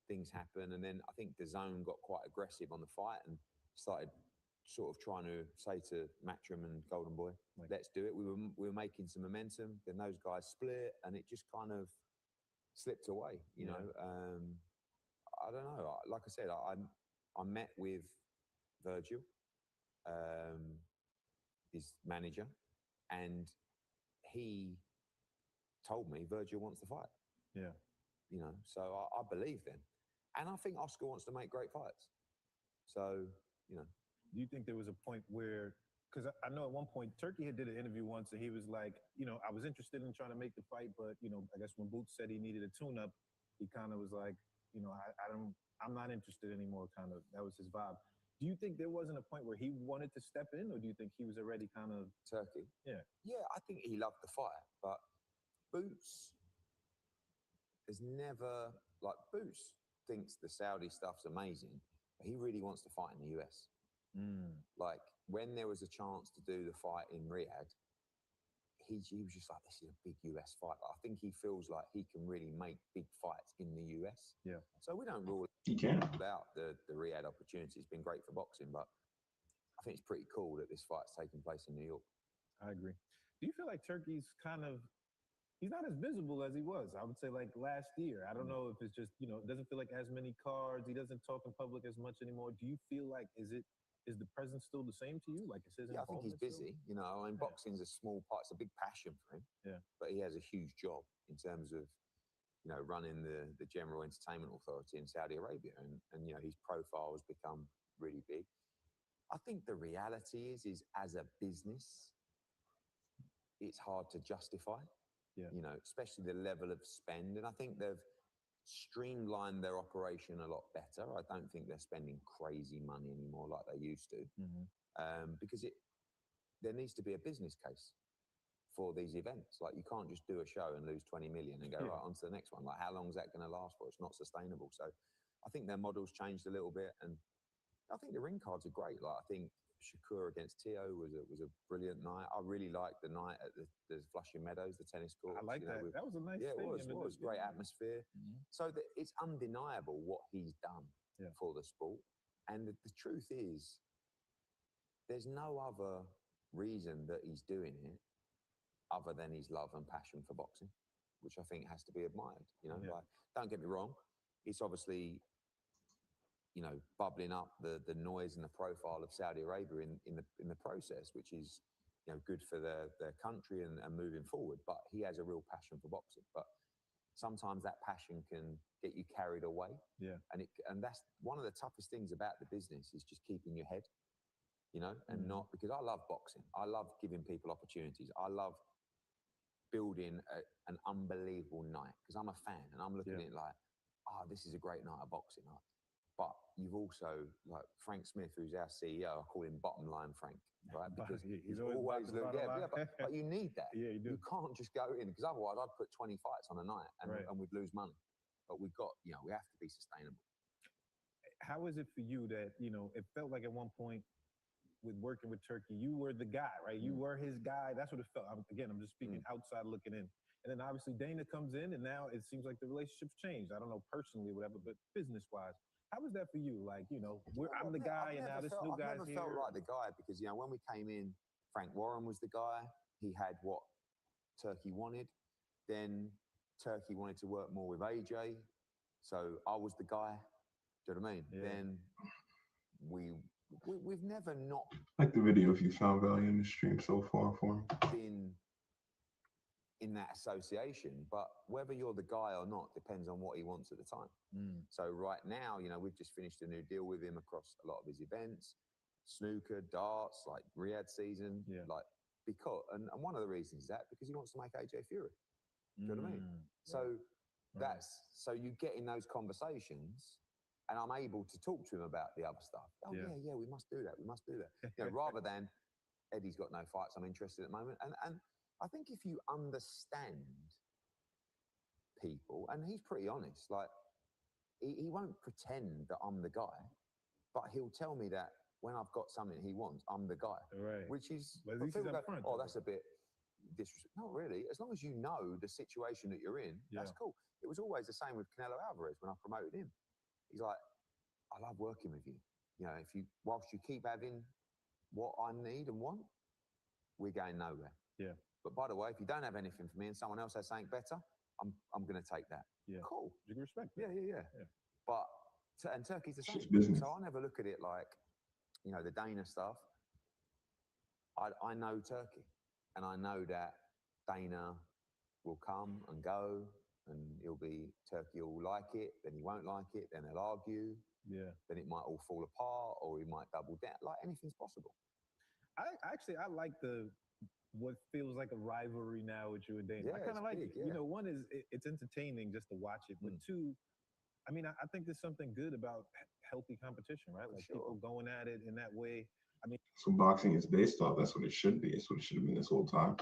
things happen, and then I think DAZN got quite aggressive on the fight and started sort of trying to say to Matchroom and Golden Boy, let's do it. We were making some momentum, then those guys split, and it just kind of slipped away. You know, I don't know. Like I said, I met with Virgil, his manager, and he told me Virgil wants to fight. Yeah. So I believe them. And I think Oscar wants to make great fights. So, Do you think there was a point where, because I know at one point Turkey had did an interview once and he was like, I was interested in trying to make the fight, but, I guess when Boots said he needed a tune-up, he kind of was like, I'm not interested anymore, kind of. That was his vibe. Do you think there wasn't a point where he wanted to step in, or do you think he was already kind of... Turkey? Yeah. Yeah, I think he loved the fight, but Boots has never... Boots thinks the Saudi stuff's amazing, but he really wants to fight in the US. When there was a chance to do the fight in Riyadh, he was just like, this is a big US fight. I think he feels like he can really make big fights in the US. Yeah. So we don't rule out the Riyadh opportunity. It's been great for boxing, but I think it's pretty cool that this fight's taking place in New York. I agree. Do you feel like Turkey's kind of... He's not as visible as he was, I would say, like last year. I don't know if it's just, it doesn't feel like as many cards. He doesn't talk in public as much anymore. Do you feel like, is the presence still the same to you? Like it says, I think he's busy. Boxing's a small part. It's a big passion for him. Yeah. But he has a huge job in terms of, running the General Entertainment Authority in Saudi Arabia. And his profile has become really big. I think the reality is as a business, it's hard to justify. Yeah. Especially the level of spend. And I think they've streamlined their operation a lot better. I don't think they're spending crazy money anymore like they used to, because there needs to be a business case for these events. Like, you can't just do a show and lose 20 million and go right on to the next one. Like, how long is that going to last for? It's not sustainable. So I think their model's changed a little bit, and I think the ring cards are great. Like, I think Shakur against Tio was a brilliant night. I really liked the night at the Flushing Meadows, the tennis court. I like that. That was a nice thing. It was great atmosphere. So it's undeniable what he's done for the sport. And the truth is, there's no other reason that he's doing it other than his love and passion for boxing, which I think has to be admired. You know, like, don't get me wrong, it's obviously, you know, bubbling up the noise and the profile of Saudi Arabia in the process, which is, you know, good for their country and moving forward. But he has a real passion for boxing. But sometimes that passion can get you carried away. Yeah. And that's one of the toughest things about the business, is just keeping your head, you know, and not, because I love boxing. I love giving people opportunities. I love building an unbelievable night, because I'm a fan and I'm looking at it like, this is a great night of boxing. But you've also, like Frank Smith, who's our CEO, I call him Bottom Line Frank, right? Because he's always but you need that. Yeah, you do. You can't just go in, because otherwise I'd put 20 fights on a night and we'd lose money. But we've got, you know, we have to be sustainable. How is it for you that, you know, it felt like at one point with working with Turkey, you were the guy, right? You were his guy. That's what it felt. I'm just speaking outside looking in. And then obviously Dana comes in, and now it seems like the relationship's changed. I don't know personally, whatever, but business-wise, how was that for you? Like, you know, I'm the guy, and now this new guy's here. I've never felt like the guy, because, you know, when we came in, Frank Warren was the guy. He had what Turkey wanted. Then Turkey wanted to work more with AJ. So I was the guy. Do you know what I mean? Yeah. Then we've never not like the video if you found value in the stream so far for me. been in that association, but whether you're the guy or not depends on what he wants at the time. So right now, you know, we've just finished a new deal with him across a lot of his events, snooker, darts, like Riyadh season, like, because, and one of the reasons is that because he wants to make AJ Fury. Do you know what I mean? So so you get in those conversations, and I'm able to talk to him about the other stuff. Oh yeah, we must do that. We must do that. You know, rather than Eddie's got no fights I'm interested in at the moment. And I think if you understand people, and he's pretty honest, like he won't pretend that I'm the guy, but he'll tell me that when I've got something he wants, I'm the guy. Right. Which is, but at least he's up front. oh, that's a bit disrespectful. Not really. As long as you know the situation that you're in, that's cool. It was always the same with Canelo Alvarez when I promoted him. He's like, I love working with you. You know, whilst you keep having what I need and want, we're going nowhere. Yeah. But by the way, if you don't have anything for me and someone else has something better, I'm going to take that. Yeah. Cool. You can respect that. Yeah. But and Turkey's the same. So I never look at it like, you know, the Dana stuff. I know Turkey, and I know that Dana will come and go, and Turkey will like it, then he won't like it, then they'll argue. Yeah. Then it might all fall apart, or he might double down. Like, anything's possible. I like what feels like a rivalry now with you and Dana. I kind of like it. You know, one is it's entertaining just to watch it, but two, I mean, I think there's something good about healthy competition, right? Like people going at it in that way. I mean, so boxing is based off. That's what it should be. It's what it should have been this whole time.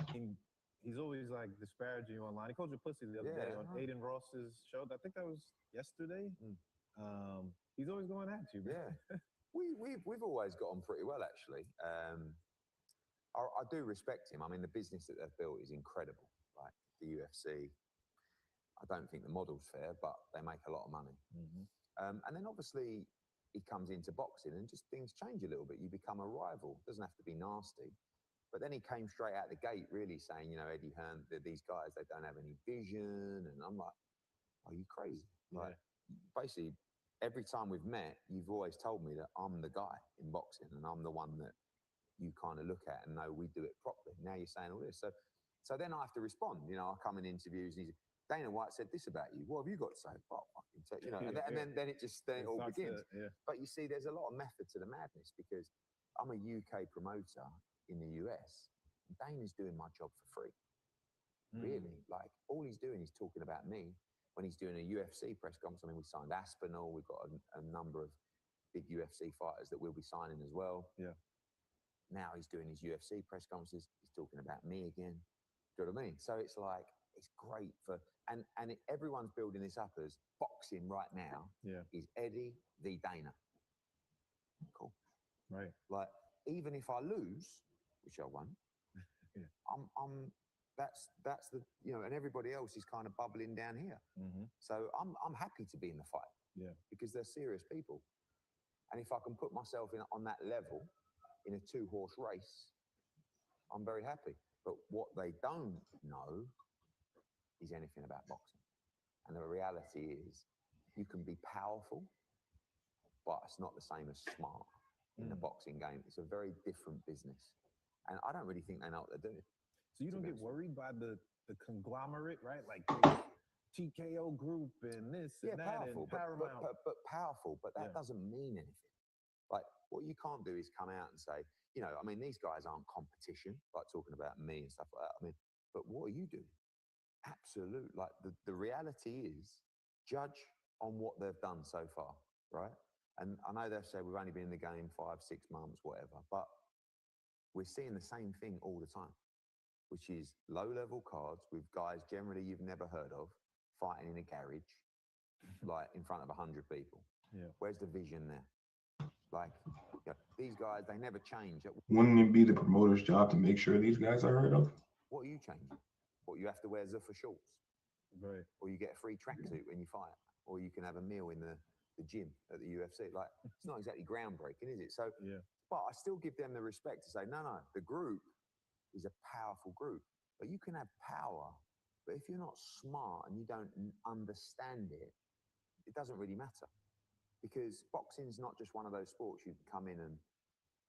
He's always like disparaging you online. He called you pussy the other day on Aiden Ross's show. I think that was yesterday. He's always going at you. Yeah. We've always got on pretty well, actually. I do respect him. I mean, the business that they've built is incredible. Like the UFC, I don't think the model's fair, but they make a lot of money. And then obviously he comes into boxing and just things change a little bit. You become a rival. It doesn't have to be nasty. But then he came straight out the gate really saying, you know, Eddie Hearn, these guys, they don't have any vision. And I'm like, are you crazy? Like, basically, every time we've met, you've always told me that I'm the guy in boxing and I'm the one that you kind of look at and know we do it properly. Now you're saying all this. So then I have to respond. You know, I come in interviews and Dana White said this about you. What have you got to say? Oh, fucking tell you know. And then it all begins. But you see, there's a lot of method to the madness, because I'm a UK promoter in the US. And Dana's doing my job for free. Really, like all he's doing is talking about me. when he's doing a UFC press conference, I mean, we signed Aspinall. We've got a number of big UFC fighters that we'll be signing as well. Yeah. Now he's doing his UFC press conferences. He's talking about me again. Do you know what I mean? So it's like, it's great for, and everyone's building this up as boxing right now is Eddie v. Dana. Cool. Right. Like, even if I lose, which I won't, that's the, you know, and everybody else is kind of bubbling down here. So I'm happy to be in the fight. Yeah. Because they're serious people. And if I can put myself in on that level in a 2-horse race, I'm very happy. But what they don't know is anything about boxing. And the reality is you can be powerful, but it's not the same as smart in the boxing game. It's a very different business. And I don't really think they know what they're doing. So you don't get worried by the conglomerate, right? Like TKO Group and this and that powerful, and Paramount. but powerful, but that doesn't mean anything. Like, what you can't do is come out and say, you know, I mean, these guys aren't competition, like talking about me and stuff like that. I mean, but what are you doing? Absolute. Like, the reality is, judge on what they've done so far, right? And I know they've said we've only been in the game 5, 6 months, whatever, but we're seeing the same thing all the time, which is low-level cards with guys generally you've never heard of fighting in a garage, like in front of 100 people. Yeah. Where's the vision there? Like, you know, these guys, they never change. Wouldn't it be the promoter's job to make sure these guys are heard of? What are you changing? What, you have to wear Zuffa shorts? Right. Or you get a free tracksuit when you fight? Or you can have a meal in the gym at the UFC? Like, it's not exactly groundbreaking, is it? So, but I still give them the respect to say, no, the group is a powerful group. But you can have power, but if you're not smart and you don't understand it, it doesn't really matter. Because boxing's not just one of those sports you can come in and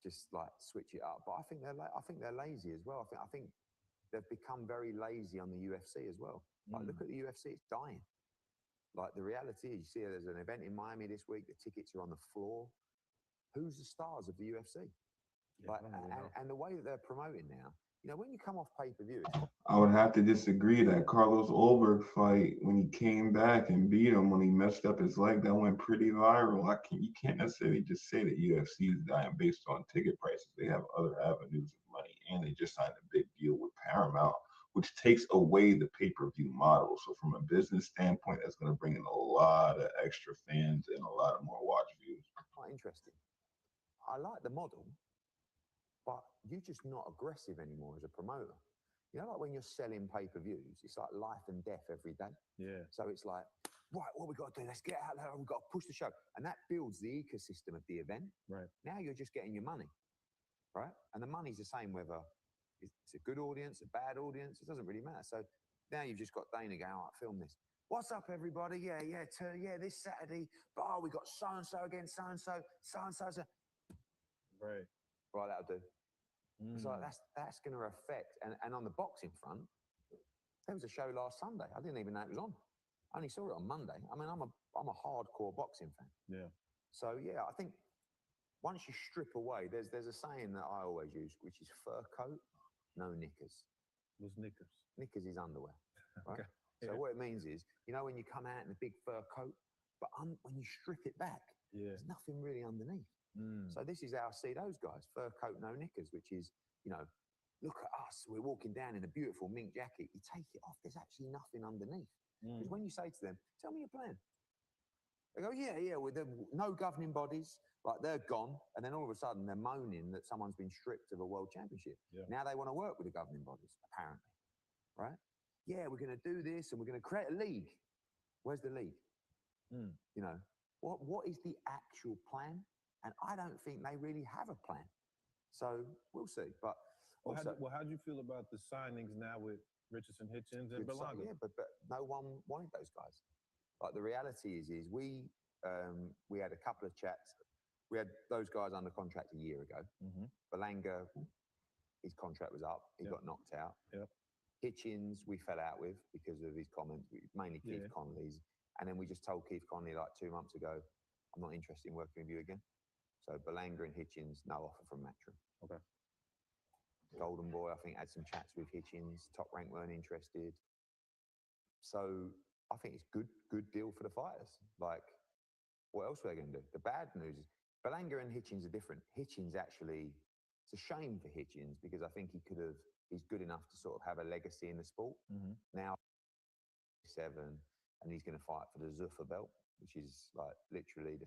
just like switch it up. But I think they're lazy as well. I think they've become very lazy on the UFC as well. Like, look at the UFC; it's dying. Like, the reality is, you see, there's an event in Miami this week. The tickets are on the floor. Who's the stars of the UFC? Like, and the way that they're promoting now, you know, when you come off pay-per-view, I would have to disagree. That Carlos Ulberg fight, when he came back and beat him when he messed up his leg, that went pretty viral. You can't necessarily just say that UFC is dying based on ticket prices. They have other avenues of money, and they just signed a big deal with Paramount, which takes away the pay-per-view model. So from a business standpoint, that's going to bring in a lot of extra fans and a lot of more watch views. Quite interesting. I like the model, but you're just not aggressive anymore as a promoter. You know, like when you're selling pay-per-views, it's like life and death every day. Yeah. So it's like, right, what we got to do? Let's get out there. We've got to push the show. And that builds the ecosystem of the event. Right. Now you're just getting your money, right? And the money's the same whether it's a good audience, a bad audience. It doesn't really matter. So now you've just got Dana going, all right, film this. What's up, everybody? Yeah, this Saturday. But we got so-and-so against so-and-so, so-and-so. Right. Right, that'll do. So that's going to affect, and on the boxing front, there was a show last Sunday. I didn't even know it was on. I only saw it on Monday. I mean, I'm a hardcore boxing fan. Yeah. So yeah, I think once you strip away, there's a saying that I always use, which is fur coat, no knickers. What's knickers? Knickers is underwear, right? Okay. So what it means is, you know, when you come out in a big fur coat, but when you strip it back, there's nothing really underneath. So this is how I see those guys, fur coat, no knickers, which is, you know, look at us, we're walking down in a beautiful mink jacket. You take it off, there's actually nothing underneath. Because when you say to them, tell me your plan. They go, yeah, with no governing bodies, like they're gone. And then all of a sudden they're moaning that someone's been stripped of a world championship. Yeah. Now they want to work with the governing bodies, apparently, right? Yeah, we're going to do this and we're going to create a league. Where's the league? You know, what is the actual plan? And I don't think they really have a plan. So we'll see. But also, how do you feel about the signings now with Richardson, Hitchens, and Berlanga? Yeah, but no one wanted those guys. Like, the reality is we had a couple of chats. We had those guys under contract a year ago. Berlanga, his contract was up. He got knocked out. Hitchens, we fell out with because of his comments, mainly Keith Connolly's. And then we just told Keith Connolly like 2 months ago, I'm not interested in working with you again. So Berlanga and Hitchens, no offer from Matchroom. Okay. Golden Boy, I think, had some chats with Hitchens. Top Rank weren't interested. So I think it's good deal for the fighters. Like, what else are they going to do? The bad news is Berlanga and Hitchens are different. Hitchens actually, it's a shame for Hitchens because I think he's good enough to sort of have a legacy in the sport. Now, 7, and he's going to fight for the Zuffa belt, which is like literally the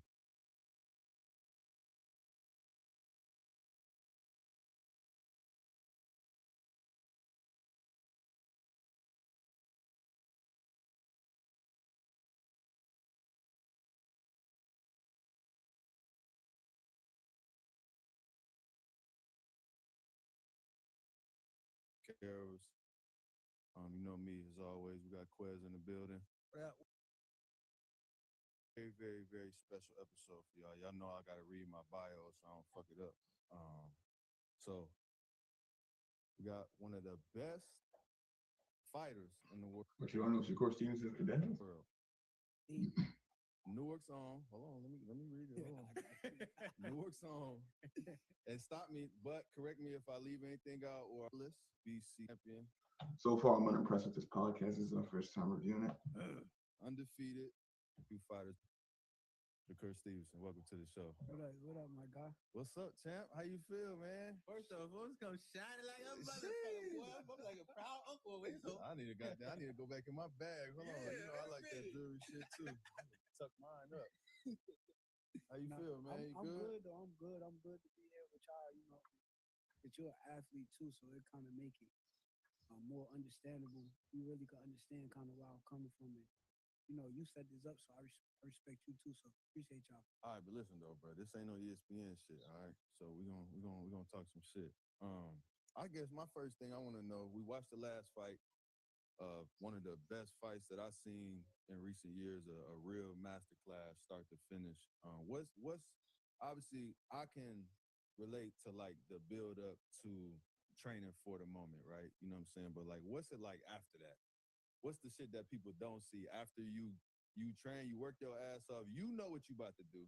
Carols. You know me as always. We got Quez in the building. Very, very, very special episode for y'all. Y'all know I gotta read my bio so I don't fuck it up. So we got one of the best fighters in the world. But you don't know Shakur Stevenson's credentials? Newark's on. Hold on, let me read it. Hold on. Newark's on. And stop me, but correct me if I leave anything out or list. BC champion. So far, I'm unimpressed with this podcast. This is our first time reviewing it. Undefeated. 2 fighters. Shakur Stevenson, welcome to the show. What up, my guy? What's up, champ? How you feel, man? First off, let's come shining like a motherfucker, boy. I'm like a proud uncle. I need to go back in my bag. Hold on. You know, I like that jewelry shit too. Tuck mine up. How you feel, man? I'm good though. I'm good. I'm good to be here with y'all. You know, but you're an athlete too, so it kind of make it more understandable. You really can understand kind of where I'm coming from. And you know, you set this up, so I respect you too. So appreciate y'all. All right, but listen though, bro, this ain't no ESPN shit. All right, so we gonna talk some shit. I guess my first thing I want to know. We watched the last fight. One of the best fights that I've seen in recent years, a real masterclass, start to finish. What's obviously I can relate to like the build up to training for the moment, right? You know what I'm saying? But like, what's it like after that? What's the shit that people don't see after you train, you work your ass off, you know what you about to do.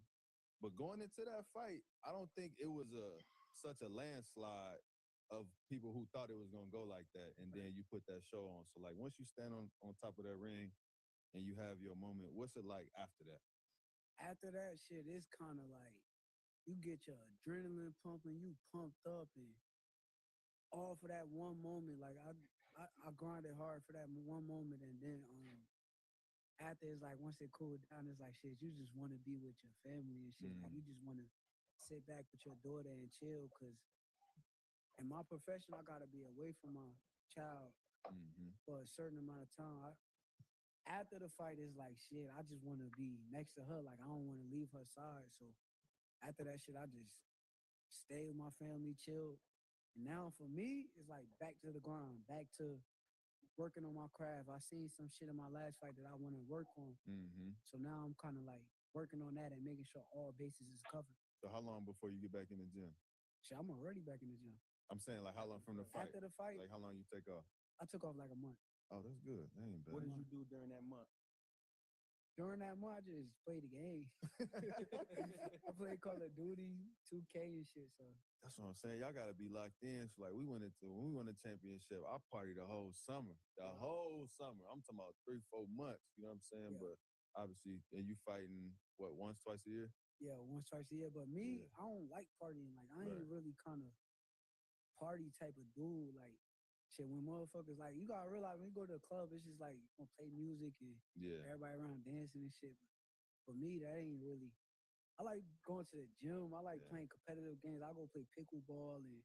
But going into that fight, I don't think it was such a landslide of people who thought it was gonna go like that, and then you put that show on. So like once you stand on top of that ring and you have your moment, what's it like after that? After that shit, it's kind of like you get your adrenaline pumping, you pumped up, and all for that one moment. Like I grinded hard for that one moment, and then after it's like once it cooled down, it's like shit. You just want to be with your family and shit. Like you just want to sit back with your daughter and chill. Cause in my profession, I gotta be away from my child for a certain amount of time. After the fight, it's like shit. I just want to be next to her. Like I don't want to leave her side. So after that shit, I just stay with my family, chill. Now for me, it's like back to the grind, back to working on my craft. I seen some shit in my last fight that I want to work on. So now I'm kind of like working on that and making sure all bases is covered. So how long before you get back in the gym? Shit, I'm already back in the gym. I'm saying like how long from the fight? After the fight, like how long you take off? I took off like a month. Oh, that's good. That ain't bad. What did you do during that month? During that month, I just played the game. I played Call of Duty, 2K and shit. So that's what I'm saying. Y'all gotta be locked in. So like when we won the championship, I partied the whole summer. The whole summer. I'm talking about 3-4 months. You know what I'm saying? Yeah. But obviously, and you fighting what, once, twice a year? Yeah, once, twice a year. But me, I don't like partying. Like I ain't really kind of party type of dude. Like shit, when motherfuckers like you gotta realize when you go to a club, it's just like you gonna play music and everybody around dancing and shit. But for me, that ain't really. I like going to the gym. I like playing competitive games. I go play pickleball and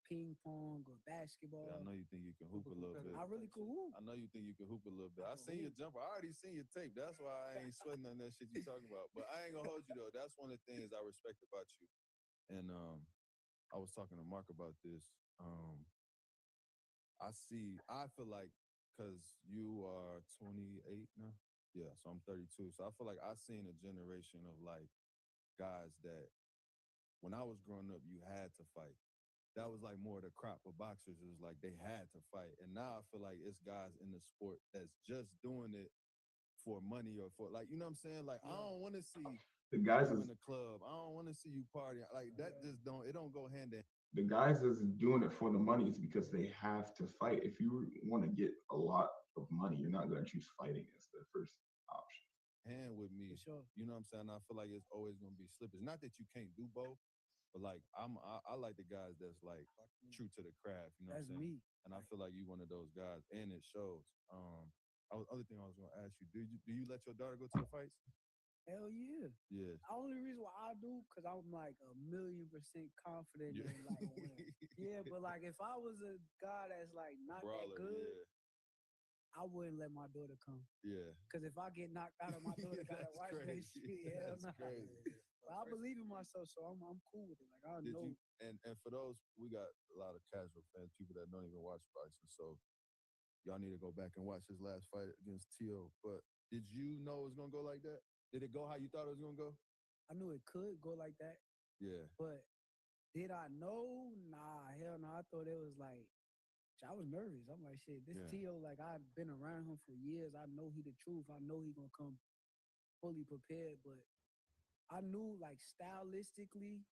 ping pong or basketball. Yeah, I know you think you can hoop a little bit. I really can hoop. I know you think you can hoop a little bit. I seen your jumper. I already seen your tape. That's why I ain't sweating on that shit you talking about. But I ain't gonna hold you though. That's one of the things I respect about you. And I was talking to Mark about this. I feel like, because you are 28 now? Yeah, so I'm 32. So I feel like I've seen a generation of like guys that when I was growing up, you had to fight. That was like more the crop of boxers. It was like they had to fight. And now I feel like it's guys in the sport that's just doing it for money or for like, you know what I'm saying? Like, I don't want to see the guys in the club. I don't want to see you partying. Like that just don't go hand in. The guys that's doing it for the money is because they have to fight. If you want to get a lot of money, you're not going to choose fighting as the first option. And with me, you know what I'm saying? I feel like it's always gonna be slippage. Not that you can't do both, but like I like the guys that's like true to the craft. You know That's what I'm saying? me. And I feel like you one of those guys, and it shows. Other thing I was gonna ask you, do you let your daughter go to the fights? Hell yeah. Yeah. The only reason why I do, because I'm like 1,000,000% confident in like winning. Yeah, but like if I was a guy that's like not Brawler, that good, yeah. I wouldn't let my daughter come. Yeah. Because if I get knocked out of my daughter gotta That's watch that crazy. shit, hell That's no. crazy. But I believe in myself, so I'm cool with it. Like I Did know. you and for those, we got a lot of casual fans, people that don't even watch boxing, so y'all need to go back and watch his last fight against Tio. But did you know it was gonna go like that? Did it go how you thought it was gonna go? I knew it could go like that. Yeah. But did I know? Nah, hell no. I thought it was like, I was nervous. I'm like, shit, this Yeah. Tio, like I've been around him for years. I know he the truth. I know he gonna come fully prepared. But I knew like stylistically,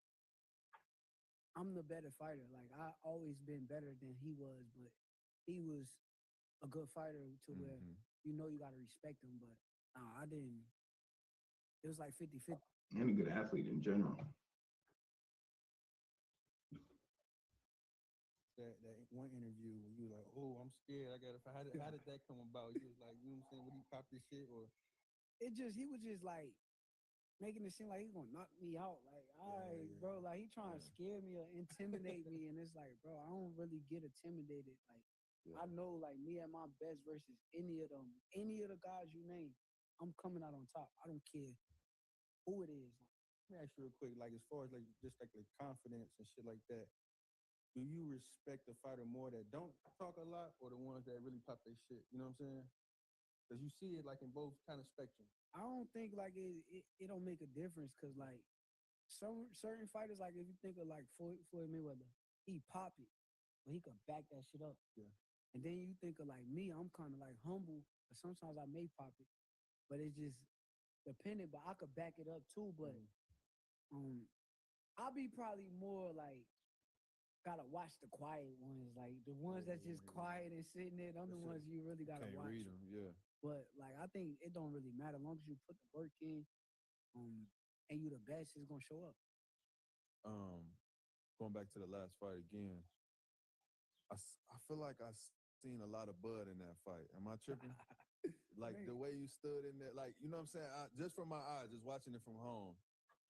I'm the better fighter. Like I always been better than he was, but he was a good fighter to where you know you gotta respect him. But I didn't. It was like 50-50. And a good athlete in general. That one interview where you were like, oh, I'm scared. How did that come about? You was like, you know what I'm saying? Would he pop this shit or? He was just like making it seem like he's gonna knock me out. Like, all right, bro, like he trying to scare me or intimidate me, and it's like, bro, I don't really get intimidated. Like, I know, like me at my best versus any of the guys you name, I'm coming out on top. I don't care who it is. Let me ask you real quick, like as far as like just like the confidence and shit like that, do you respect the fighter more that don't talk a lot or the ones that really pop their shit? You know what I'm saying? Because you see it like in both kind of spectrum. I don't think like it don't make a difference because like certain fighters, like if you think of like Floyd Mayweather, he pop it, but he could back that shit up. Yeah. And then you think of like me, I'm kind of like humble, but sometimes I may pop it, but it's just dependent. But I could back it up too. But I'll be probably more like gotta watch the quiet ones, like the ones that's just quiet and sitting there. Them the ones you really gotta Can't watch. read them, yeah. But like I think it don't really matter as long as you put the work in, and you the best, it's gonna show up. Going back to the last fight again, I feel like I seen a lot of Bud in that fight. Am I tripping? Like the way you stood in there, like you know what I'm saying? Just from my eyes, just watching it from home,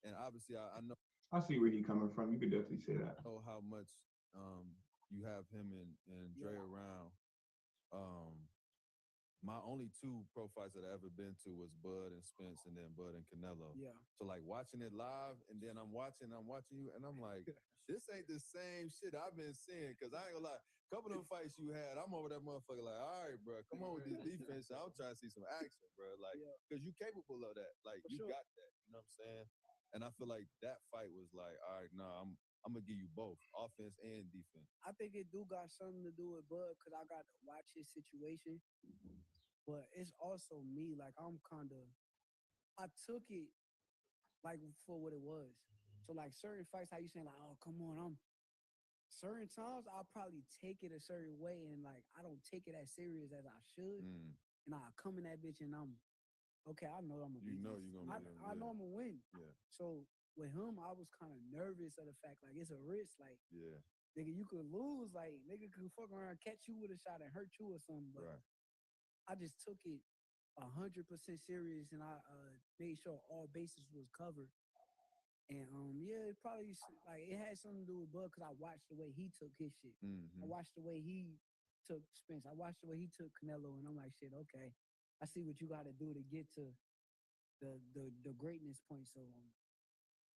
and obviously I know. I see where he's coming from. You could definitely say that. Know how much you have him and Dre around. My only two pro fights that I ever been to was Bud and Spence, and then Bud and Canelo. Yeah. So like watching it live, and then I'm watching you, and I'm like, this ain't the same shit I've been seeing. Cause I ain't gonna lie, a couple of them fights you had, I'm over that motherfucker like, all right, bro, come on with this defense. I'm trying to see some action, bro. Like, cause you capable of that. Like, you got that. You know what I'm saying? And I feel like that fight was like, all right, nah, I'm gonna give you both offense and defense. I think it do got something to do with Bud because I got to watch his situation. But it's also me. Like I took it like for what it was. So like certain fights, how you saying like, oh come on, certain times I'll probably take it a certain way and like I don't take it as serious as I should. And I come in that bitch and I'm okay, I know I'm gonna beat this. You're gonna win. I know I'm gonna win. Yeah. So with him, I was kind of nervous of the fact like it's a risk. Like nigga, you could lose. Like nigga could fuck around, catch you with a shot and hurt you or something. But I just took it 100% serious and I made sure all bases was covered. And it probably like it had something to do with Bud because I watched the way he took his shit. I watched the way he took Spence. I watched the way he took Canelo, and I'm like, shit, okay, I see what you got to do to get to the greatness point. So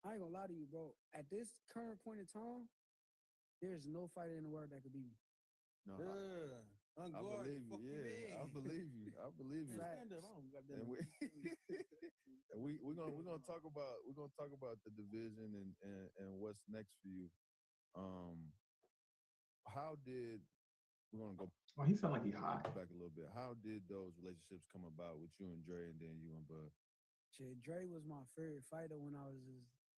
I ain't gonna lie to you, bro. At this current point in time, there's no fighter in the world that could beat me. No, I believe you. Yeah, I believe you. I believe you. And we're gonna talk about the division and what's next for you. How did we're gonna go? Oh, he sound like he hot. Back a little bit. How did those relationships come about with you and Dre, and then you and Bud? Shit, Dre was my favorite fighter when I was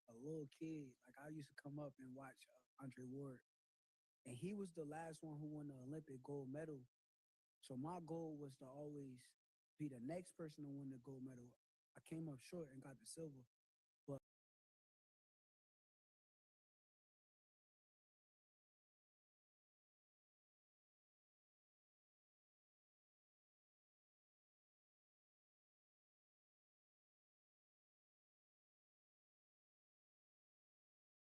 a little kid. Like I used to come up and watch Andre Ward, and he was the last one who won the Olympic gold medal. So my goal was to always be the next person to win the gold medal. I came up short and got the silver.